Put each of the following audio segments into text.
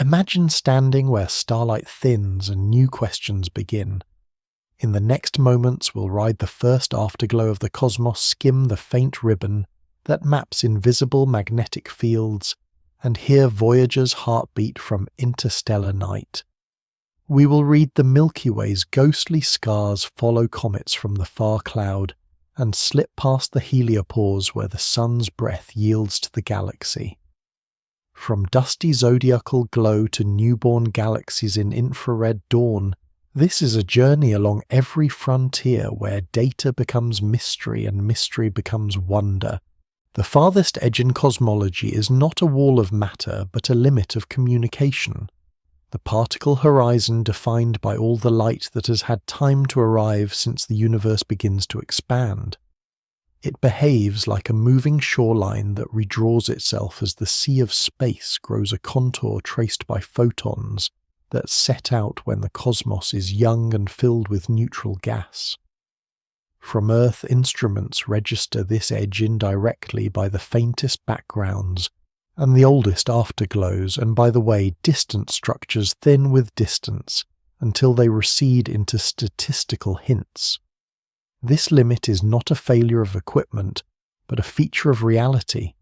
Imagine standing where starlight thins and new questions begin. In the next moments we'll ride the first afterglow of the cosmos, skim the faint ribbon that maps invisible magnetic fields, and hear Voyager's heartbeat from interstellar night. We will read the Milky Way's ghostly scars follow comets from the far cloud, and slip past the heliopause where the sun's breath yields to the galaxy. From dusty zodiacal glow to newborn galaxies in infrared dawn, this is a journey along every frontier where data becomes mystery and mystery becomes wonder. The farthest edge in cosmology is not a wall of matter but a limit of communication. The particle horizon defined by all the light that has had time to arrive since the universe begins to expand. It behaves like a moving shoreline that redraws itself as the sea of space grows a contour traced by photons that set out when the cosmos is young and filled with neutral gas. From Earth, instruments register this edge indirectly by the faintest backgrounds and the oldest afterglows, and by the way distant structures thin with distance until they recede into statistical hints. This limit is not a failure of equipment, but a feature of reality.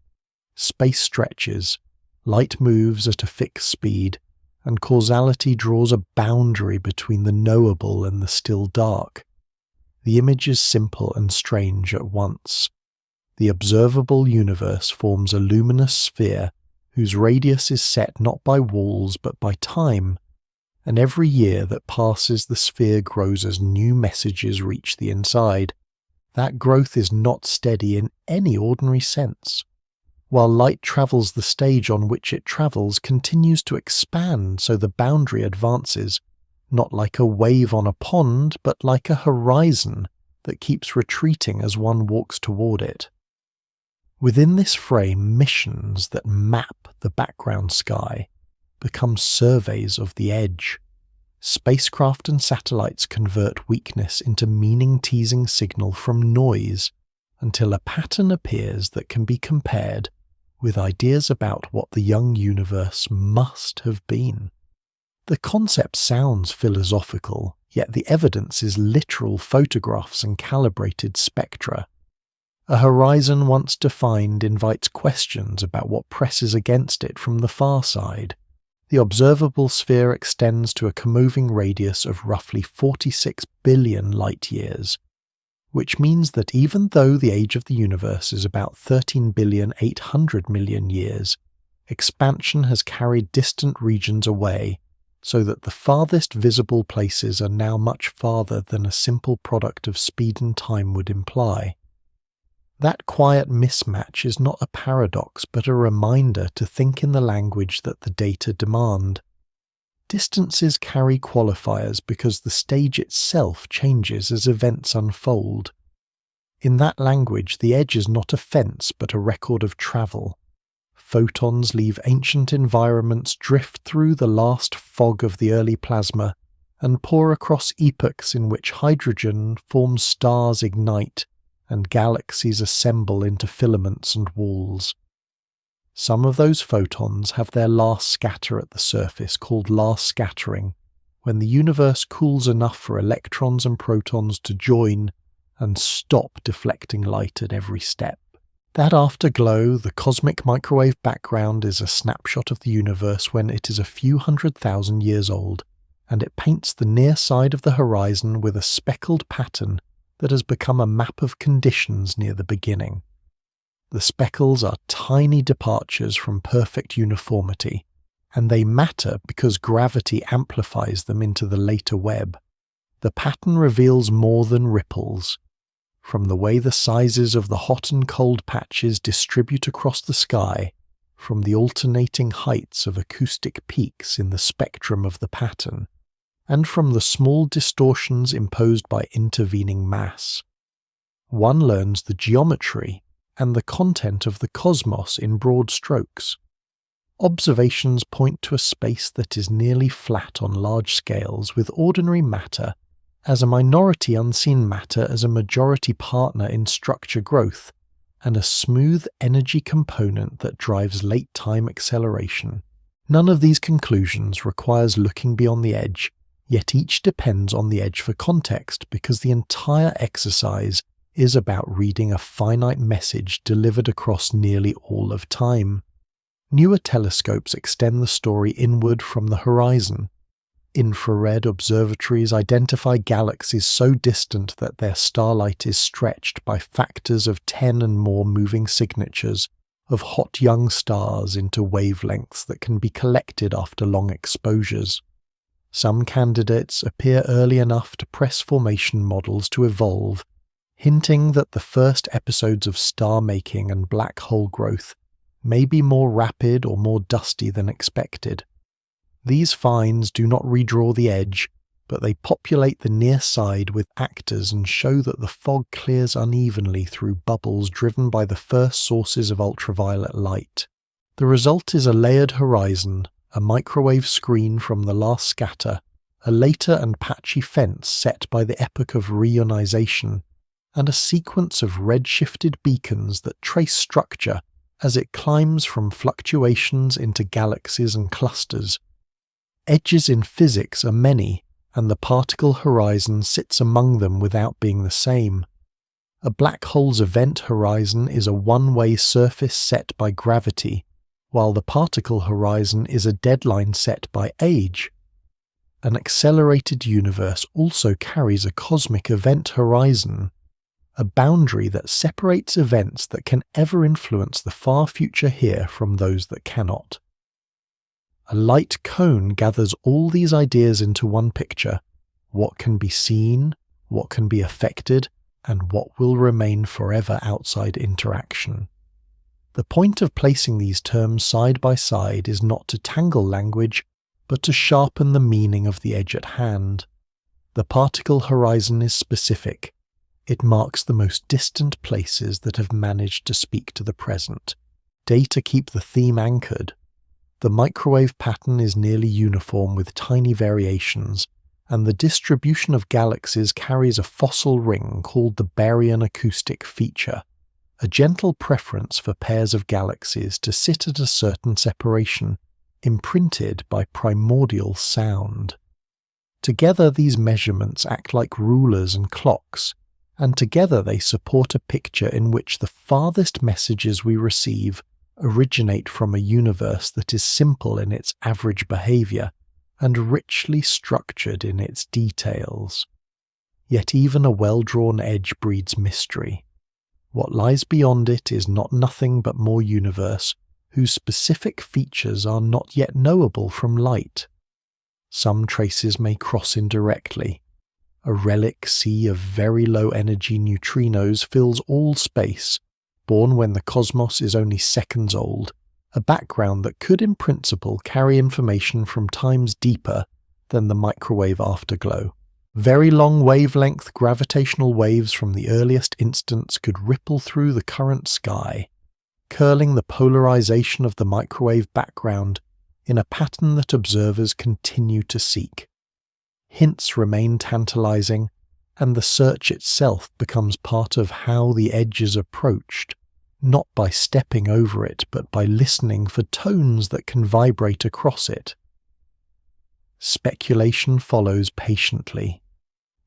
Space stretches, light moves at a fixed speed, and causality draws a boundary between the knowable and the still dark. The image is simple and strange at once. The observable universe forms a luminous sphere whose radius is set not by walls but by time, and every year that passes the sphere grows as new messages reach the inside. That growth is not steady in any ordinary sense. While light travels, the stage on which it travels continues to expand, so the boundary advances, not like a wave on a pond, but like a horizon that keeps retreating as one walks toward it. Within this frame, missions that map the background sky become surveys of the edge. Spacecraft and satellites convert weakness into meaning-teasing signal from noise until a pattern appears that can be compared with ideas about what the young universe must have been. The concept sounds philosophical, yet the evidence is literal photographs and calibrated spectra. A horizon once defined invites questions about what presses against it from the far side. The observable sphere extends to a comoving radius of roughly 46 billion light-years, which means that even though the age of the universe is about 13,800,000,000 years, expansion has carried distant regions away, so that the farthest visible places are now much farther than a simple product of speed and time would imply. That quiet mismatch is not a paradox but a reminder to think in the language that the data demand. Distances carry qualifiers because the stage itself changes as events unfold. In that language, the edge is not a fence but a record of travel. Photons leave ancient environments, drift through the last fog of the early plasma, and pour across epochs in which hydrogen forms, stars ignite, and galaxies assemble into filaments and walls. Some of those photons have their last scatter at the surface, called last scattering, when the universe cools enough for electrons and protons to join and stop deflecting light at every step. That afterglow, the cosmic microwave background, is a snapshot of the universe when it is a few 100,000 years old, and it paints the near side of the horizon with a speckled pattern that has become a map of conditions near the beginning. The speckles are tiny departures from perfect uniformity, and they matter because gravity amplifies them into the later web. The pattern reveals more than ripples. From the way the sizes of the hot and cold patches distribute across the sky, from the alternating heights of acoustic peaks in the spectrum of the pattern, and from the small distortions imposed by intervening mass. One learns the geometry and the content of the cosmos in broad strokes. Observations point to a space that is nearly flat on large scales, with ordinary matter as a minority, unseen matter as a majority partner in structure growth, and a smooth energy component that drives late-time acceleration. None of these conclusions requires looking beyond the edge, yet each depends on the edge for context because the entire exercise is about reading a finite message delivered across nearly all of time. Newer telescopes extend the story inward from the horizon. Infrared observatories identify galaxies so distant that their starlight is stretched by factors of 10 and more moving signatures of hot young stars into wavelengths that can be collected after long exposures. Some candidates appear early enough to press formation models to evolve, hinting that the first episodes of star-making and black hole growth may be more rapid or more dusty than expected. These finds do not redraw the edge, but they populate the near side with actors and show that the fog clears unevenly through bubbles driven by the first sources of ultraviolet light. The result is a layered horizon, a microwave screen from the last scatter, a later and patchy fence set by the epoch of reionization, and a sequence of redshifted beacons that trace structure as it climbs from fluctuations into galaxies and clusters. Edges in physics are many, and the particle horizon sits among them without being the same. A black hole's event horizon is a one-way surface set by gravity, while the particle horizon is a deadline set by age. An accelerated universe also carries a cosmic event horizon, a boundary that separates events that can ever influence the far future here from those that cannot. A light cone gathers all these ideas into one picture: what can be seen, what can be affected, and what will remain forever outside interaction. The point of placing these terms side by side is not to tangle language, but to sharpen the meaning of the edge at hand. The particle horizon is specific. It marks the most distant places that have managed to speak to the present. Data keep the theme anchored. The microwave pattern is nearly uniform with tiny variations, and the distribution of galaxies carries a fossil ring called the baryon acoustic feature, a gentle preference for pairs of galaxies to sit at a certain separation, imprinted by primordial sound. Together these measurements act like rulers and clocks, and together they support a picture in which the farthest messages we receive originate from a universe that is simple in its average behavior and richly structured in its details. Yet even a well-drawn edge breeds mystery. What lies beyond it is not nothing but more universe, whose specific features are not yet knowable from light. Some traces may cross indirectly. A relic sea of very low-energy neutrinos fills all space, born when the cosmos is only seconds old, a background that could in principle carry information from times deeper than the microwave afterglow. Very long wavelength gravitational waves from the earliest instants could ripple through the current sky, curling the polarization of the microwave background in a pattern that observers continue to seek. Hints remain tantalizing, and the search itself becomes part of how the edge is approached, not by stepping over it, but by listening for tones that can vibrate across it. Speculation follows patiently.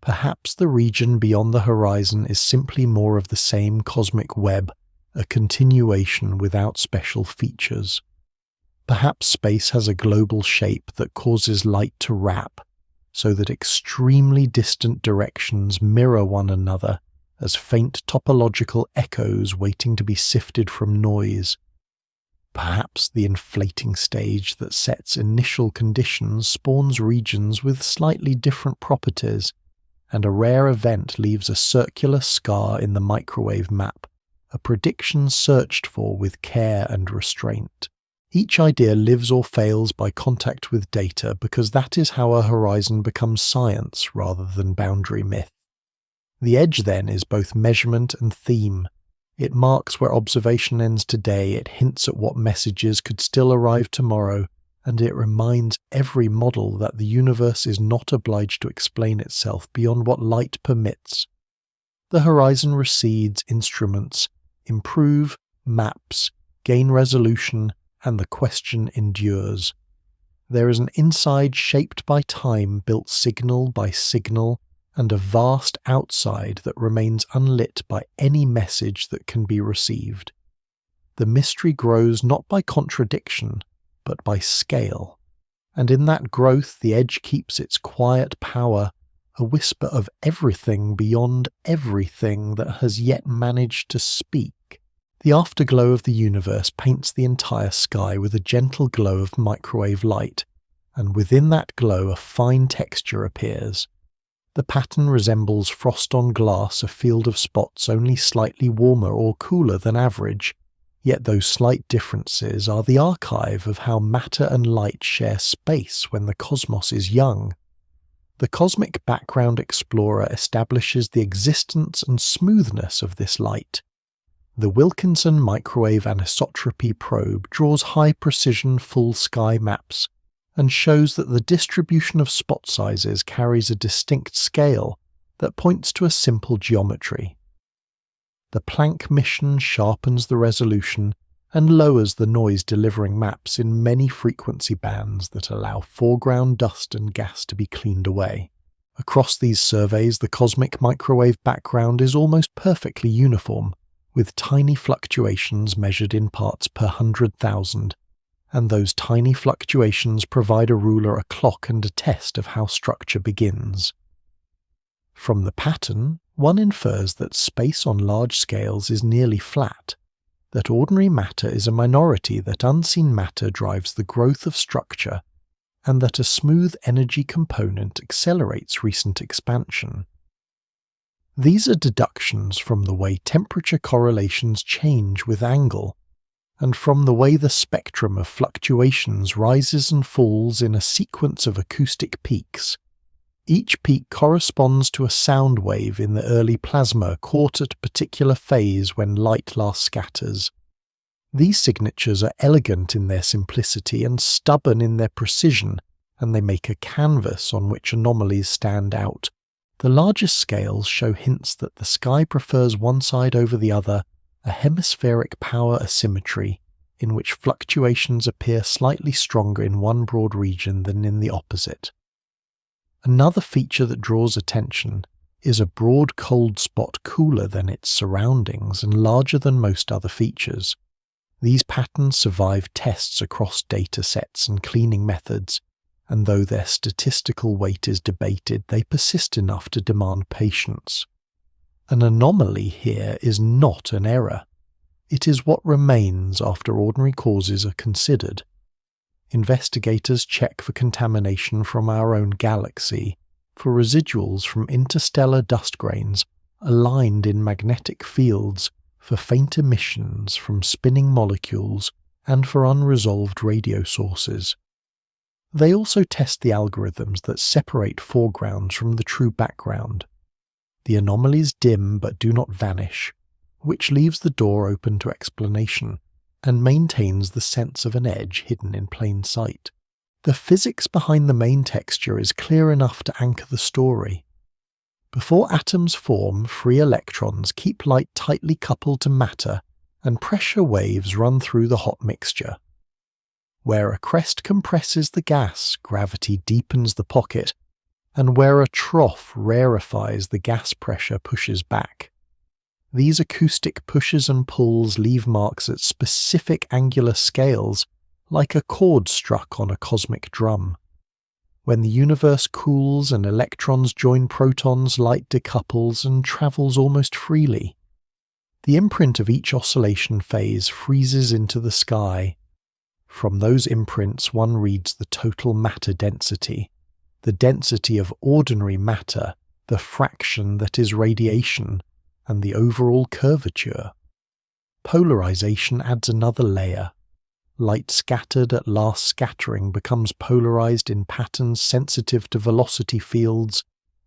Perhaps the region beyond the horizon is simply more of the same cosmic web, a continuation without special features. Perhaps space has a global shape that causes light to wrap, so that extremely distant directions mirror one another as faint topological echoes waiting to be sifted from noise. Perhaps the inflating stage that sets initial conditions spawns regions with slightly different properties, and a rare event leaves a circular scar in the microwave map, a prediction searched for with care and restraint. Each idea lives or fails by contact with data because that is how a horizon becomes science rather than boundary myth. The edge then is both measurement and theme. It marks where observation ends today, it hints at what messages could still arrive tomorrow, and it reminds every model that the universe is not obliged to explain itself beyond what light permits. The horizon recedes, instruments improve, maps gain resolution, and the question endures. There is an inside shaped by time, built signal by signal, and a vast outside that remains unlit by any message that can be received. The mystery grows not by contradiction, but by scale, and in that growth the edge keeps its quiet power, a whisper of everything beyond everything that has yet managed to speak. The afterglow of the universe paints the entire sky with a gentle glow of microwave light, and within that glow a fine texture appears. The pattern resembles frost on glass, a field of spots only slightly warmer or cooler than average, yet those slight differences are the archive of how matter and light share space when the cosmos is young. The Cosmic Background Explorer establishes the existence and smoothness of this light. The Wilkinson Microwave Anisotropy Probe draws high-precision full-sky maps and shows that the distribution of spot sizes carries a distinct scale that points to a simple geometry. The Planck mission sharpens the resolution and lowers the noise, delivering maps in many frequency bands that allow foreground dust and gas to be cleaned away. Across these surveys, the cosmic microwave background is almost perfectly uniform, with tiny fluctuations measured in parts per 100,000, and those tiny fluctuations provide a ruler, a clock, and a test of how structure begins. From the pattern, one infers that space on large scales is nearly flat, that ordinary matter is a minority, that unseen matter drives the growth of structure, and that a smooth energy component accelerates recent expansion. These are deductions from the way temperature correlations change with angle, and from the way the spectrum of fluctuations rises and falls in a sequence of acoustic peaks. Each peak corresponds to a sound wave in the early plasma caught at a particular phase when light last scatters. These signatures are elegant in their simplicity and stubborn in their precision, and they make a canvas on which anomalies stand out. The largest scales show hints that the sky prefers one side over the other, a hemispheric power asymmetry, in which fluctuations appear slightly stronger in one broad region than in the opposite. Another feature that draws attention is a broad cold spot cooler than its surroundings and larger than most other features. These patterns survive tests across data sets and cleaning methods, and though their statistical weight is debated, they persist enough to demand patience. An anomaly here is not an error. It is what remains after ordinary causes are considered. Investigators check for contamination from our own galaxy, for residuals from interstellar dust grains aligned in magnetic fields, for faint emissions from spinning molecules, and for unresolved radio sources. They also test the algorithms that separate foregrounds from the true background. The anomalies dim but do not vanish, which leaves the door open to explanation, and maintains the sense of an edge hidden in plain sight. The physics behind the main texture is clear enough to anchor the story. Before atoms form, free electrons keep light tightly coupled to matter, and pressure waves run through the hot mixture. Where a crest compresses the gas, gravity deepens the pocket, and where a trough rarefies, the gas pressure pushes back. These acoustic pushes and pulls leave marks at specific angular scales, like a chord struck on a cosmic drum. When the universe cools and electrons join protons, light decouples and travels almost freely. The imprint of each oscillation phase freezes into the sky. From those imprints one reads the total matter density, the density of ordinary matter, the fraction that is radiation, and the overall curvature. Polarization adds another layer. Light scattered at last scattering becomes polarized in patterns sensitive to velocity fields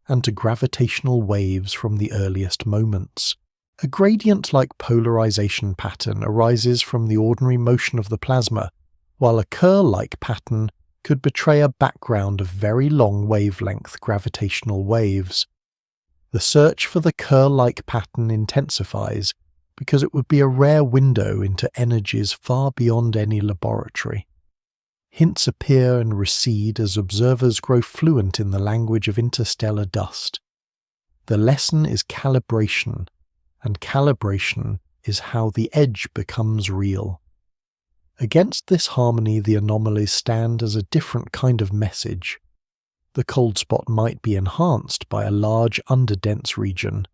and to gravitational waves from the earliest moments. A gradient-like polarization pattern arises from the ordinary motion of the plasma, while a curl-like pattern could betray a background of very long wavelength gravitational waves. The search for the curl-like pattern intensifies because it would be a rare window into energies far beyond any laboratory. Hints appear and recede as observers grow fluent in the language of interstellar dust. The lesson is calibration, and calibration is how the edge becomes real. Against this harmony, the anomalies stand as a different kind of message. The cold spot might be enhanced by a large underdense region.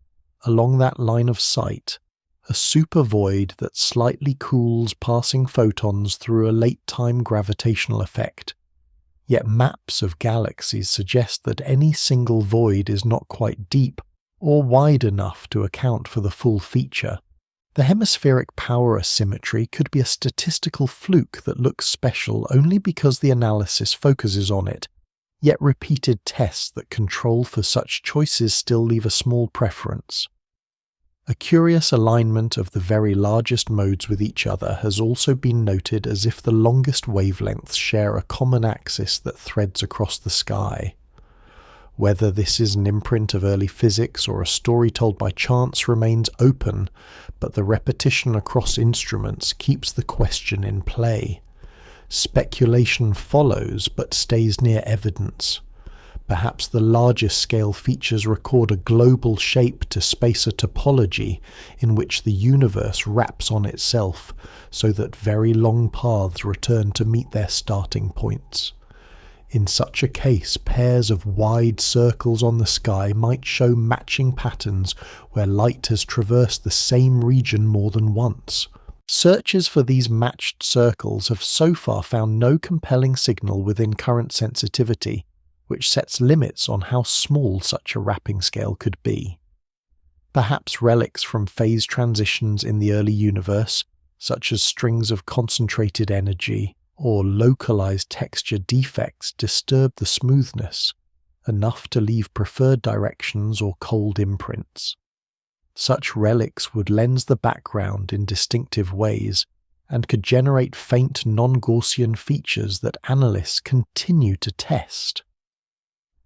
Along that line of sight, a super void that slightly cools passing photons through a late-time gravitational effect. Yet maps of galaxies suggest that any single void is not quite deep or wide enough to account for the full feature. The hemispheric power asymmetry could be a statistical fluke that looks special only because the analysis focuses on it, yet repeated tests that control for such choices still leave a small preference. A curious alignment of the very largest modes with each other has also been noted, as if the longest wavelengths share a common axis that threads across the sky. Whether this is an imprint of early physics or a story told by chance remains open, but the repetition across instruments keeps the question in play. Speculation follows but stays near evidence. Perhaps the largest scale features record a global shape to spacer topology in which the universe wraps on itself, so that very long paths return to meet their starting points. In such a case, pairs of wide circles on the sky might show matching patterns where light has traversed the same region more than once. Searches for these matched circles have so far found no compelling signal within current sensitivity, which sets limits on how small such a wrapping scale could be. Perhaps relics from phase transitions in the early universe, such as strings of concentrated energy or localized texture defects, disturb the smoothness, enough to leave preferred directions or cold imprints. Such relics would lens the background in distinctive ways, and could generate faint non-Gaussian features that analysts continue to test.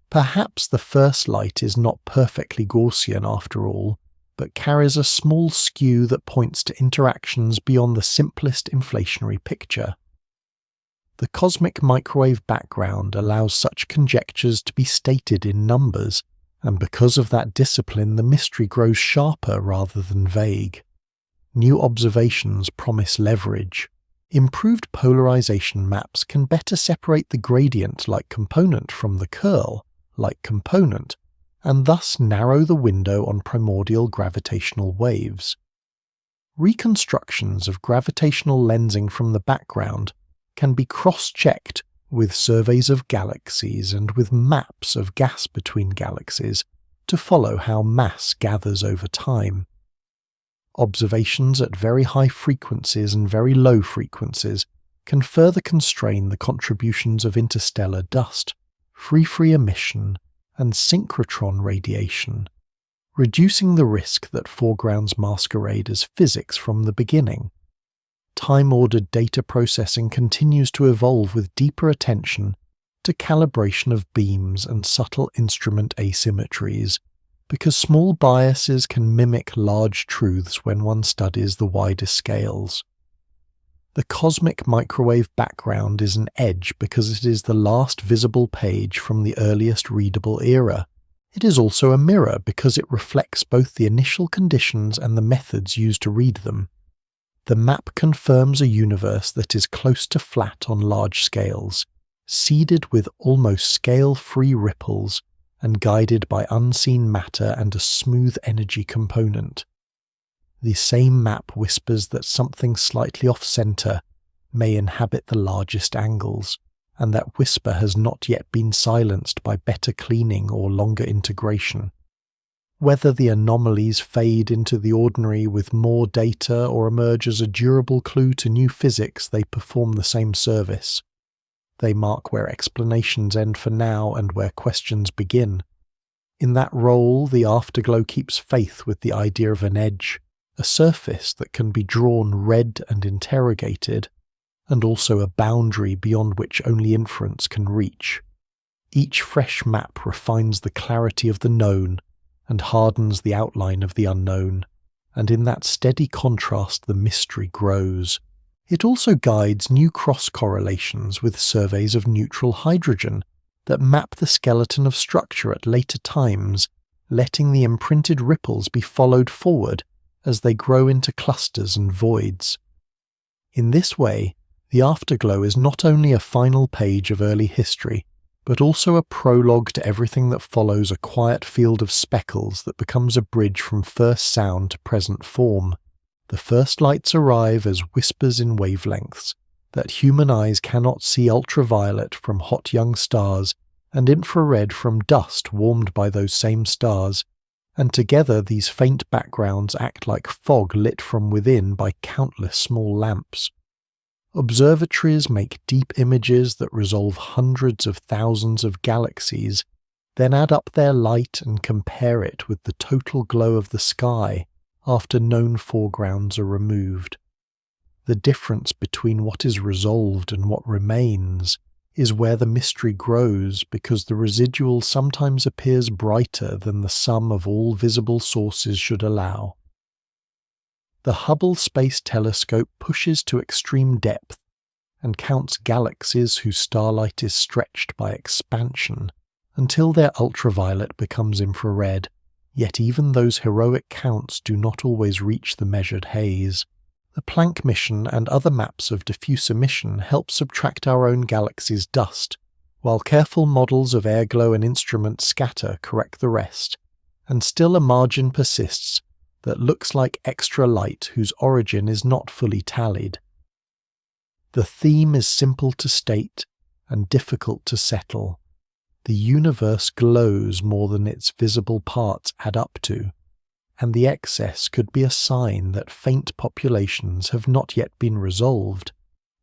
Perhaps the first light is not perfectly Gaussian after all, but carries a small skew that points to interactions beyond the simplest inflationary picture. The cosmic microwave background allows such conjectures to be stated in numbers, and because of that discipline the mystery grows sharper rather than vague. New observations promise leverage. Improved polarization maps can better separate the gradient-like component from the curl-like component, and thus narrow the window on primordial gravitational waves. Reconstructions of gravitational lensing from the background can be cross-checked with surveys of galaxies and with maps of gas between galaxies to follow how mass gathers over time. Observations at very high frequencies and very low frequencies can further constrain the contributions of interstellar dust, free emission, and synchrotron radiation, reducing the risk that foregrounds masquerade as physics from the beginning. Time-ordered data processing continues to evolve with deeper attention to calibration of beams and subtle instrument asymmetries, because small biases can mimic large truths when one studies the wider scales. The cosmic microwave background is an edge because it is the last visible page from the earliest readable era. It is also a mirror because it reflects both the initial conditions and the methods used to read them. The map confirms a universe that is close to flat on large scales, seeded with almost scale-free ripples, and guided by unseen matter and a smooth energy component. The same map whispers that something slightly off-center may inhabit the largest angles, and that whisper has not yet been silenced by better cleaning or longer integration. Whether the anomalies fade into the ordinary with more data or emerge as a durable clue to new physics, they perform the same service. They mark where explanations end for now and where questions begin. In that role, the afterglow keeps faith with the idea of an edge, a surface that can be drawn, read and interrogated, and also a boundary beyond which only inference can reach. Each fresh map refines the clarity of the known and hardens the outline of the unknown, and in that steady contrast the mystery grows. It also guides new cross-correlations with surveys of neutral hydrogen that map the skeleton of structure at later times, letting the imprinted ripples be followed forward as they grow into clusters and voids. In this way, the afterglow is not only a final page of early history, but also a prologue to everything that follows, a quiet field of speckles that becomes a bridge from first sound to present form. The first lights arrive as whispers in wavelengths that human eyes cannot see, ultraviolet from hot young stars and infrared from dust warmed by those same stars, and together these faint backgrounds act like fog lit from within by countless small lamps. Observatories make deep images that resolve hundreds of thousands of galaxies, then add up their light and compare it with the total glow of the sky after known foregrounds are removed. The difference between what is resolved and what remains is where the mystery grows, because the residual sometimes appears brighter than the sum of all visible sources should allow. The Hubble Space Telescope pushes to extreme depth and counts galaxies whose starlight is stretched by expansion until their ultraviolet becomes infrared, yet even those heroic counts do not always reach the measured haze. The Planck mission and other maps of diffuse emission help subtract our own galaxy's dust, while careful models of airglow and instrument scatter correct the rest, and still a margin persists that looks like extra light whose origin is not fully tallied. The theme is simple to state and difficult to settle. The universe glows more than its visible parts add up to, and the excess could be a sign that faint populations have not yet been resolved,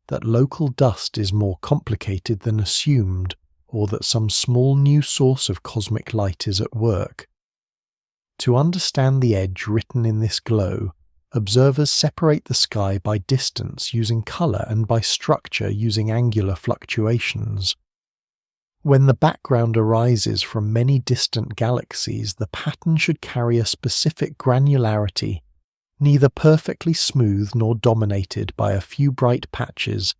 that local dust is more complicated than assumed, or that some small new source of cosmic light is at work. To understand the edge written in this glow, observers separate the sky by distance using colour and by structure using angular fluctuations. When the background arises from many distant galaxies, the pattern should carry a specific granularity, neither perfectly smooth nor dominated by a few bright patches,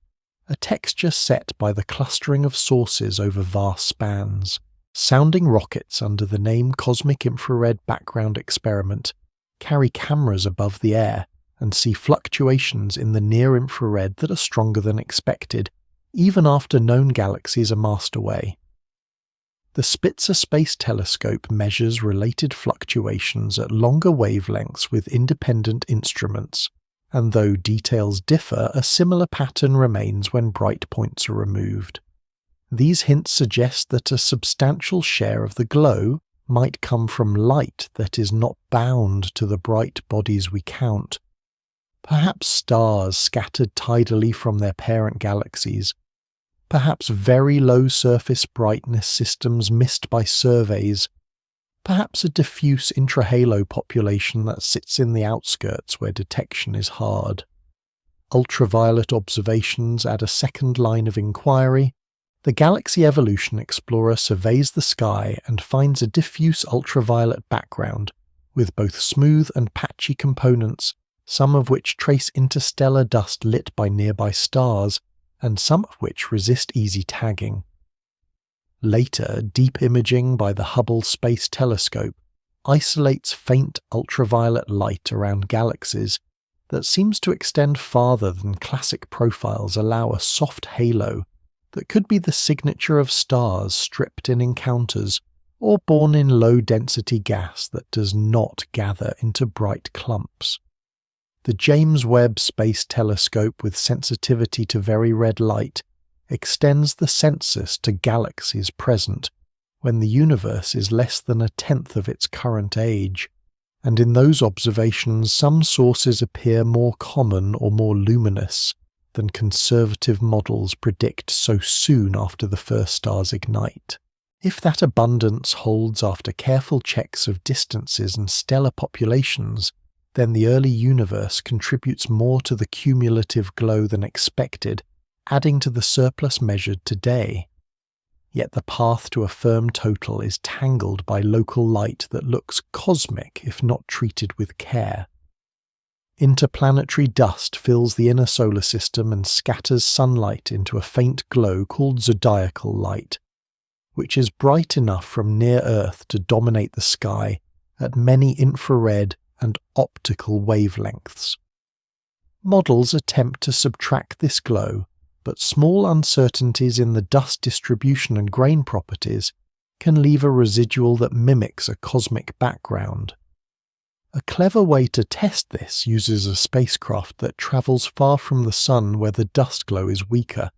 a texture set by the clustering of sources over vast spans. Sounding rockets under the name Cosmic Infrared Background Experiment carry cameras above the air and see fluctuations in the near-infrared that are stronger than expected, even after known galaxies are masked away. The Spitzer Space Telescope measures related fluctuations at longer wavelengths with independent instruments, and though details differ, a similar pattern remains when bright points are removed. These hints suggest that a substantial share of the glow might come from light that is not bound to the bright bodies we count. Perhaps stars scattered tidally from their parent galaxies, perhaps very low surface brightness systems missed by surveys, perhaps a diffuse intrahalo population that sits in the outskirts where detection is hard. Ultraviolet observations add a second line of inquiry. The Galaxy Evolution Explorer surveys the sky and finds a diffuse ultraviolet background, with both smooth and patchy components, some of which trace interstellar dust lit by nearby stars, and some of which resist easy tagging. Later, deep imaging by the Hubble Space Telescope isolates faint ultraviolet light around galaxies that seems to extend farther than classic profiles allow, a soft halo that could be the signature of stars stripped in encounters or born in low-density gas that does not gather into bright clumps. The James Webb Space Telescope, with sensitivity to very red light, extends the census to galaxies present when the universe is less than a tenth of its current age, and in those observations some sources appear more common or more luminous than conservative models predict so soon after the first stars ignite. If that abundance holds after careful checks of distances and stellar populations, then the early universe contributes more to the cumulative glow than expected, adding to the surplus measured today. Yet the path to a firm total is tangled by local light that looks cosmic if not treated with care. Interplanetary dust fills the inner solar system and scatters sunlight into a faint glow called zodiacal light, which is bright enough from near Earth to dominate the sky at many infrared and optical wavelengths. Models attempt to subtract this glow, but small uncertainties in the dust distribution and grain properties can leave a residual that mimics a cosmic background. A clever way to test this uses a spacecraft that travels far from the Sun where the dust glow is weaker.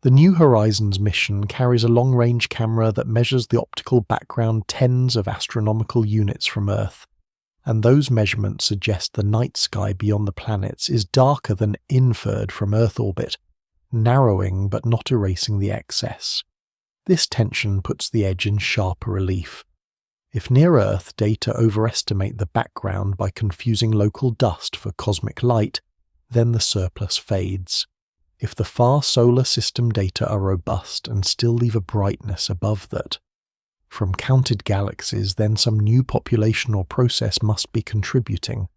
The New Horizons mission carries a long-range camera that measures the optical background tens of astronomical units from Earth, and those measurements suggest the night sky beyond the planets is darker than inferred from Earth orbit, narrowing but not erasing the excess. This tension puts the edge in sharper relief. If near-Earth data overestimate the background by confusing local dust for cosmic light, then the surplus fades. If the far solar system data are robust and still leave a brightness above that, from counted galaxies, then some new population or process must be contributing.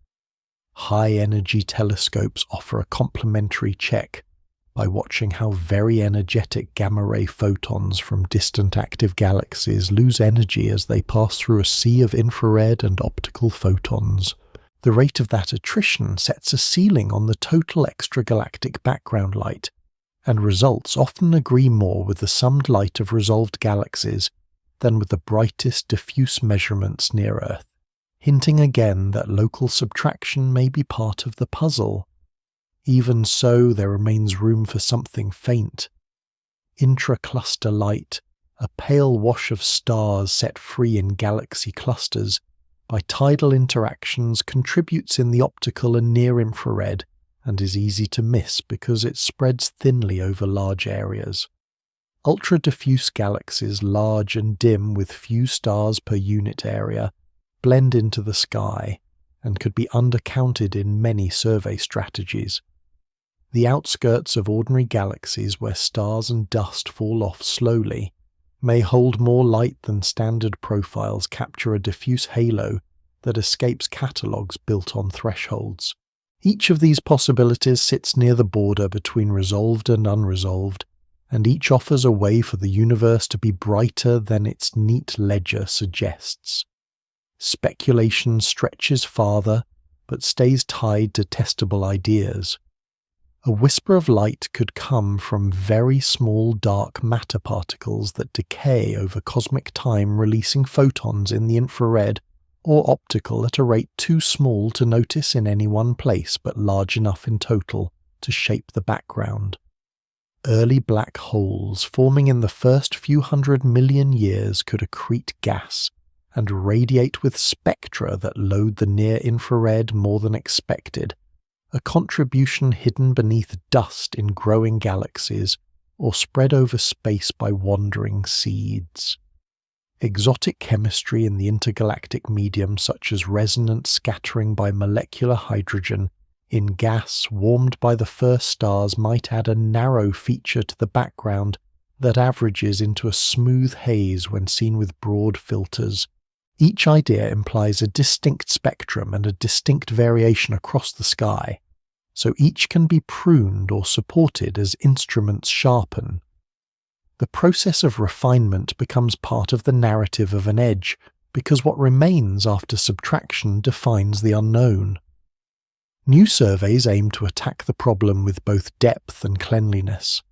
High-energy telescopes offer a complementary check by watching how very energetic gamma-ray photons from distant active galaxies lose energy as they pass through a sea of infrared and optical photons. The rate of that attrition sets a ceiling on the total extragalactic background light, and results often agree more with the summed light of resolved galaxies than with the brightest diffuse measurements near Earth, hinting again that local subtraction may be part of the puzzle. Even so, there remains room for something faint. Intra-cluster light, a pale wash of stars set free in galaxy clusters by tidal interactions, contributes in the optical and near-infrared and is easy to miss because it spreads thinly over large areas. Ultra-diffuse galaxies, large and dim with few stars per unit area, blend into the sky and could be undercounted in many survey strategies. The outskirts of ordinary galaxies where stars and dust fall off slowly may hold more light than standard profiles capture a diffuse halo that escapes catalogues built on thresholds. Each of these possibilities sits near the border between resolved and unresolved, and each offers a way for the universe to be brighter than its neat ledger suggests. Speculation stretches farther, but stays tied to testable ideas. A whisper of light could come from very small dark matter particles that decay over cosmic time, releasing photons in the infrared or optical at a rate too small to notice in any one place but large enough in total to shape the background. Early black holes forming in the first few 100 million years could accrete gas and radiate with spectra that load the near-infrared more than expected, a contribution hidden beneath dust in growing galaxies or spread over space by wandering seeds. Exotic chemistry in the intergalactic medium, such as resonant scattering by molecular hydrogen in gas warmed by the first stars, might add a narrow feature to the background that averages into a smooth haze when seen with broad filters. Each idea implies a distinct spectrum and a distinct variation across the sky, so each can be pruned or supported as instruments sharpen. The process of refinement becomes part of the narrative of an edge, because what remains after subtraction defines the unknown. New surveys aim to attack the problem with both depth and cleanliness.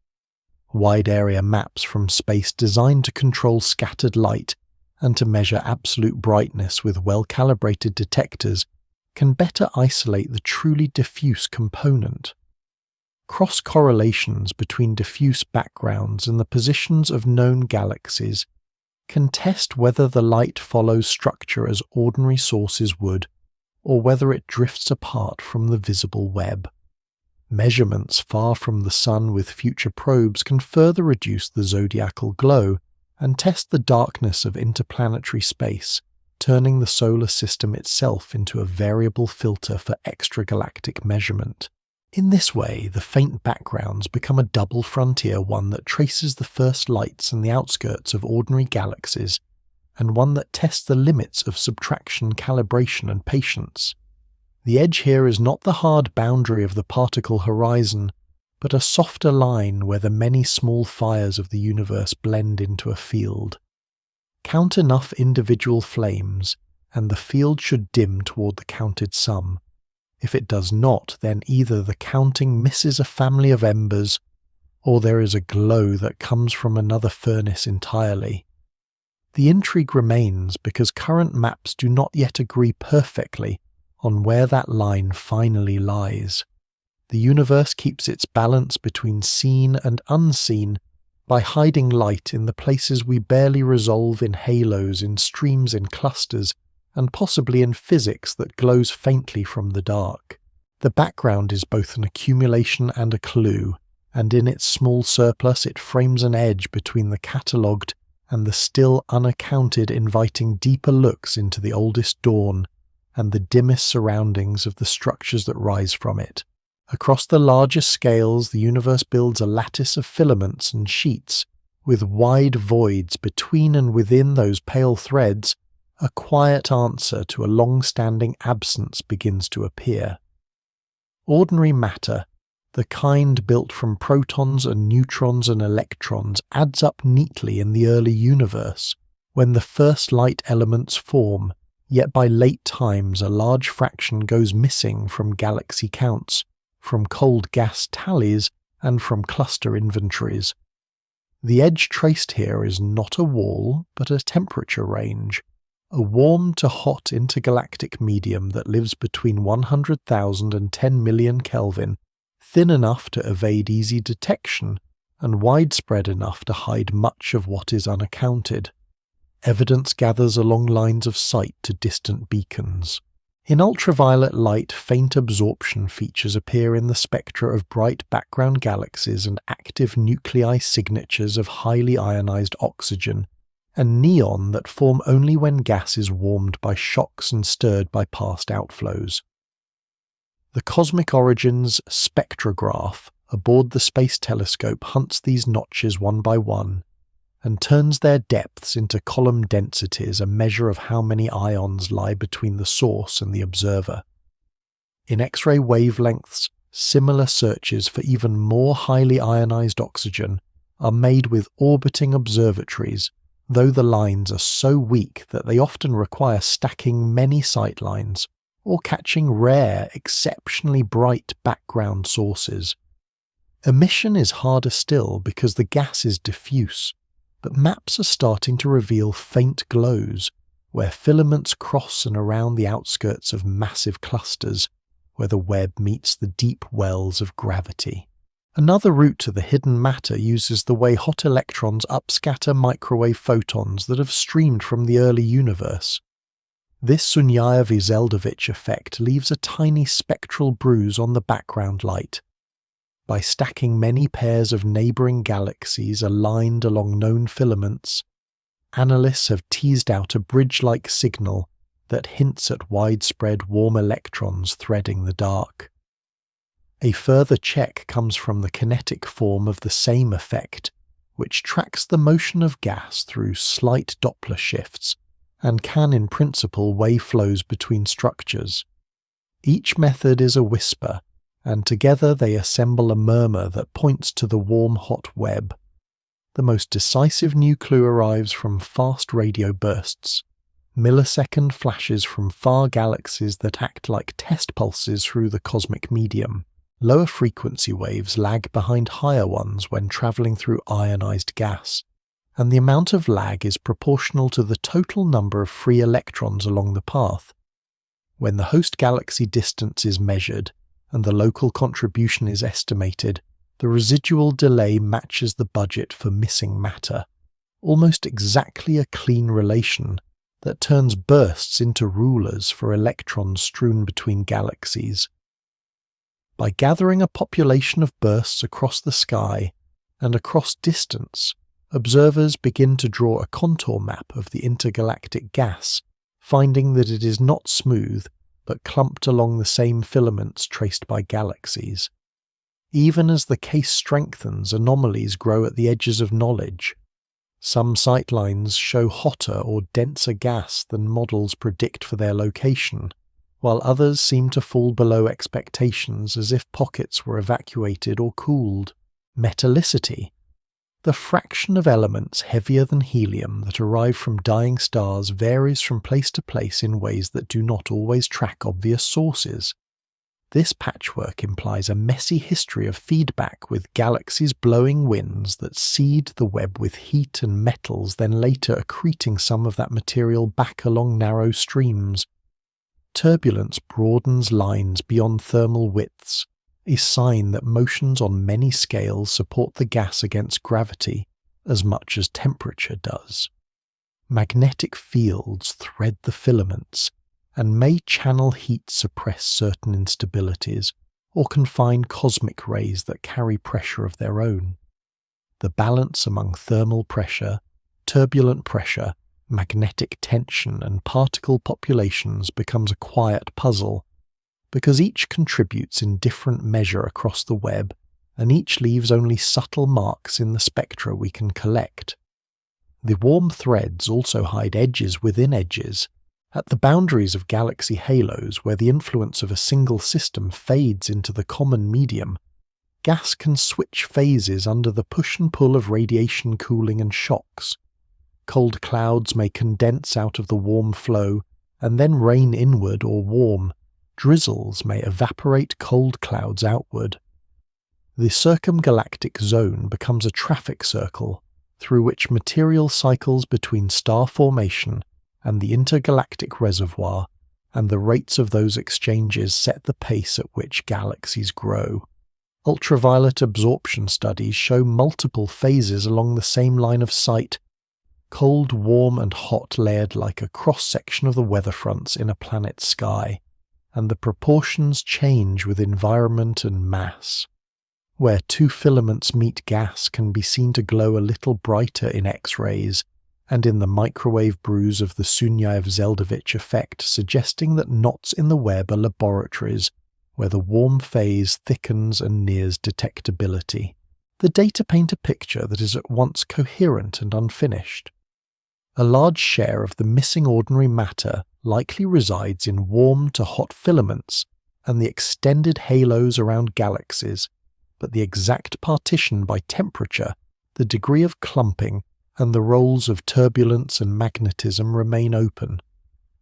Wide-area maps from space designed to control scattered light and to measure absolute brightness with well-calibrated detectors can better isolate the truly diffuse component. Cross-correlations between diffuse backgrounds and the positions of known galaxies can test whether the light follows structure as ordinary sources would, or whether it drifts apart from the visible web. Measurements far from the Sun with future probes can further reduce the zodiacal glow and test the darkness of interplanetary space, turning the solar system itself into a variable filter for extragalactic measurement. In this way, the faint backgrounds become a double frontier, one that traces the first lights and the outskirts of ordinary galaxies, and one that tests the limits of subtraction, calibration, and patience. The edge here is not the hard boundary of the particle horizon, but a softer line where the many small fires of the universe blend into a field. Count enough individual flames, and the field should dim toward the counted sum. If it does not, then either the counting misses a family of embers, or there is a glow that comes from another furnace entirely. The intrigue remains because current maps do not yet agree perfectly on where that line finally lies. The universe keeps its balance between seen and unseen by hiding light in the places we barely resolve in halos, in streams, in clusters, and possibly in physics that glows faintly from the dark. The background is both an accumulation and a clue, and in its small surplus it frames an edge between the catalogued and the still unaccounted, inviting deeper looks into the oldest dawn and the dimmest surroundings of the structures that rise from it. Across the largest scales, the universe builds a lattice of filaments and sheets, with wide voids between and within those pale threads. A quiet answer to a long-standing absence begins to appear. Ordinary matter, the kind built from protons and neutrons and electrons, adds up neatly in the early universe, when the first light elements form, yet by late times a large fraction goes missing from galaxy counts, from cold gas tallies, and from cluster inventories. The edge traced here is not a wall, but a temperature range, a warm to hot intergalactic medium that lives between 100,000 and 10 million Kelvin, thin enough to evade easy detection, and widespread enough to hide much of what is unaccounted. Evidence gathers along lines of sight to distant beacons. In ultraviolet light, faint absorption features appear in the spectra of bright background galaxies and active nuclei signatures of highly ionized oxygen, and neon that form only when gas is warmed by shocks and stirred by past outflows. The Cosmic Origins spectrograph aboard the Space Telescope hunts these notches one by one, and turns their depths into column densities, a measure of how many ions lie between the source and the observer. In X-ray wavelengths, similar searches for even more highly ionized oxygen are made with orbiting observatories, though the lines are so weak that they often require stacking many sightlines or catching rare, exceptionally bright background sources. Emission is harder still because the gas is diffuse, but maps are starting to reveal faint glows, where filaments cross and around the outskirts of massive clusters, where the web meets the deep wells of gravity. Another route to the hidden matter uses the way hot electrons upscatter microwave photons that have streamed from the early universe. This Sunyaev-Zeldovich effect leaves a tiny spectral bruise on the background light. By stacking many pairs of neighbouring galaxies aligned along known filaments, analysts have teased out a bridge-like signal that hints at widespread warm electrons threading the dark. A further check comes from the kinetic form of the same effect, which tracks the motion of gas through slight Doppler shifts and can in principle weigh flows between structures. Each method is a whisper, and together they assemble a murmur that points to the warm hot web. The most decisive new clue arrives from fast radio bursts, millisecond flashes from far galaxies that act like test pulses through the cosmic medium. Lower frequency waves lag behind higher ones when travelling through ionized gas, and the amount of lag is proportional to the total number of free electrons along the path. When the host galaxy distance is measured, and the local contribution is estimated, the residual delay matches the budget for missing matter, almost exactly a clean relation that turns bursts into rulers for electrons strewn between galaxies. By gathering a population of bursts across the sky and across distance, observers begin to draw a contour map of the intergalactic gas, finding that it is not smooth, but clumped along the same filaments traced by galaxies. Even as the case strengthens, anomalies grow at the edges of knowledge. Some sightlines show hotter or denser gas than models predict for their location, while others seem to fall below expectations as if pockets were evacuated or cooled. Metallicity. The fraction of elements heavier than helium that arrive from dying stars varies from place to place in ways that do not always track obvious sources. This patchwork implies a messy history of feedback, with galaxies blowing winds that seed the web with heat and metals, then later accreting some of that material back along narrow streams. Turbulence broadens lines beyond thermal widths, a sign that motions on many scales support the gas against gravity as much as temperature does. Magnetic fields thread the filaments and may channel heat, suppress certain instabilities, or confine cosmic rays that carry pressure of their own. The balance among thermal pressure, turbulent pressure, magnetic tension, and particle populations becomes a quiet puzzle, because each contributes in different measure across the web, and each leaves only subtle marks in the spectra we can collect. The warm threads also hide edges within edges. At the boundaries of galaxy halos, where the influence of a single system fades into the common medium, gas can switch phases under the push and pull of radiation, cooling, and shocks. Cold clouds may condense out of the warm flow and then rain inward or warm. Drizzles may evaporate cold clouds outward. The circumgalactic zone becomes a traffic circle through which material cycles between star formation and the intergalactic reservoir, and the rates of those exchanges set the pace at which galaxies grow. Ultraviolet absorption studies show multiple phases along the same line of sight, cold, warm, and hot layered like a cross-section of the weather fronts in a planet's sky, and the proportions change with environment and mass. Where two filaments meet, gas can be seen to glow a little brighter in X-rays, and in the microwave bruise of the Sunyaev-Zeldovich effect, suggesting that knots in the web are laboratories where the warm phase thickens and nears detectability. The data paint a picture that is at once coherent and unfinished. A large share of the missing ordinary matter likely resides in warm to hot filaments and the extended halos around galaxies, but the exact partition by temperature, the degree of clumping, and the roles of turbulence and magnetism remain open.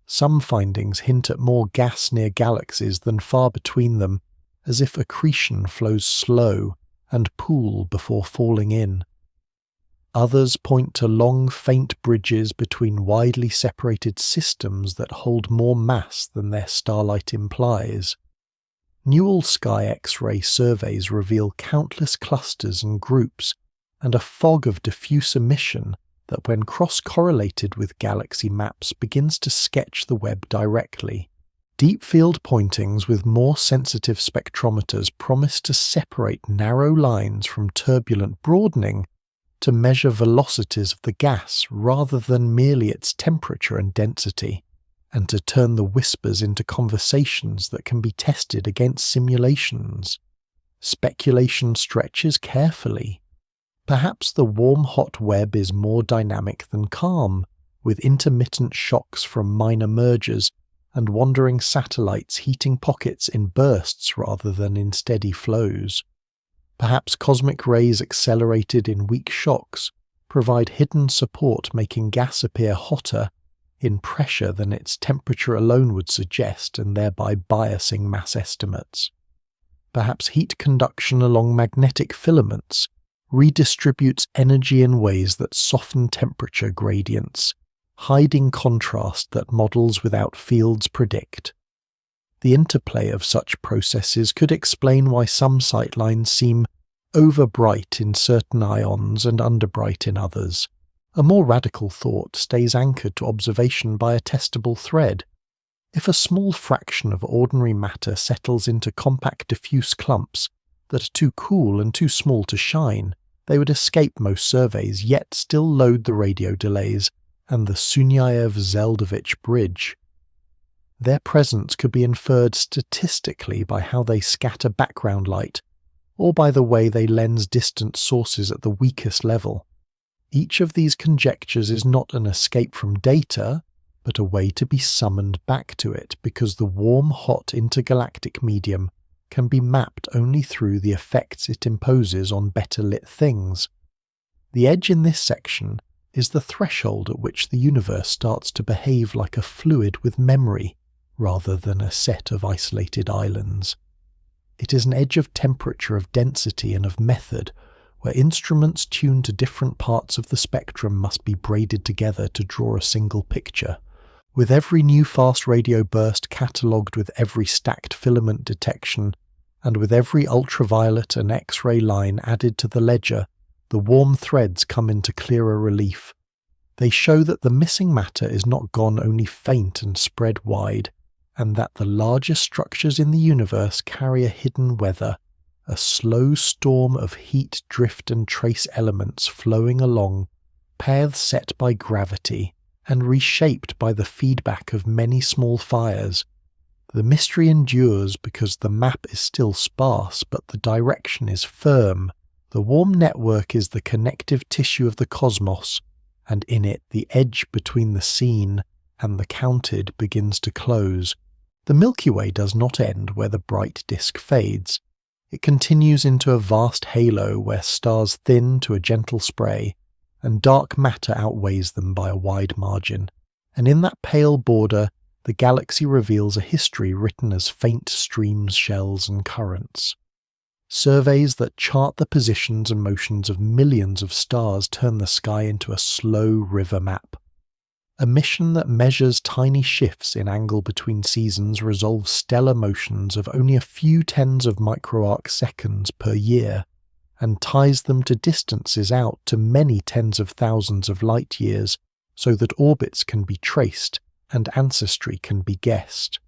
Some findings hint at more gas near galaxies than far between them, as if accretion flows slow and pool before falling in. Others point to long, faint bridges between widely separated systems that hold more mass than their starlight implies. Newell sky X-ray surveys reveal countless clusters and groups, and a fog of diffuse emission that, when cross-correlated with galaxy maps, begins to sketch the web directly. Deep field pointings with more sensitive spectrometers promise to separate narrow lines from turbulent broadening, to measure velocities of the gas rather than merely its temperature and density, and to turn the whispers into conversations that can be tested against simulations. Speculation stretches carefully. Perhaps the warm-hot web is more dynamic than calm, with intermittent shocks from minor mergers and wandering satellites heating pockets in bursts rather than in steady flows. Perhaps cosmic rays accelerated in weak shocks provide hidden support, making gas appear hotter in pressure than its temperature alone would suggest, and thereby biasing mass estimates. Perhaps heat conduction along magnetic filaments redistributes energy in ways that soften temperature gradients, hiding contrast that models without fields predict. The interplay of such processes could explain why some sightlines seem overbright in certain ions and underbright in others. A more radical thought stays anchored to observation by a testable thread. If a small fraction of ordinary matter settles into compact diffuse clumps that are too cool and too small to shine, they would escape most surveys, yet still load the radio delays and the Sunyaev-Zeldovich bridge. Their presence could be inferred statistically by how they scatter background light, or by the way they lens distant sources at the weakest level. Each of these conjectures is not an escape from data, but a way to be summoned back to it because the warm, hot intergalactic medium can be mapped only through the effects it imposes on better lit things. The edge in this section is the threshold at which the universe starts to behave like a fluid with memory, rather than a set of isolated islands. It is an edge of temperature, of density, and of method, where instruments tuned to different parts of the spectrum must be braided together to draw a single picture. With every new fast radio burst catalogued with every stacked filament detection, and with every ultraviolet and X-ray line added to the ledger, the warm threads come into clearer relief. They show that the missing matter is not gone only faint and spread wide, and that the largest structures in the universe carry a hidden weather, a slow storm of heat, drift and trace elements flowing along, paths set by gravity, and reshaped by the feedback of many small fires. The mystery endures because the map is still sparse, but the direction is firm. The warm network is the connective tissue of the cosmos, and in it the edge between the seen and the counted begins to close. The Milky Way does not end where the bright disk fades. It continues into a vast halo where stars thin to a gentle spray, and dark matter outweighs them by a wide margin. And in that pale border, the galaxy reveals a history written as faint streams, shells, and currents. Surveys that chart the positions and motions of millions of stars turn the sky into a slow river map. A mission that measures tiny shifts in angle between seasons resolves stellar motions of only a few tens of microarc seconds per year, and ties them to distances out to many tens of thousands of light years, so that orbits can be traced and ancestry can be guessed.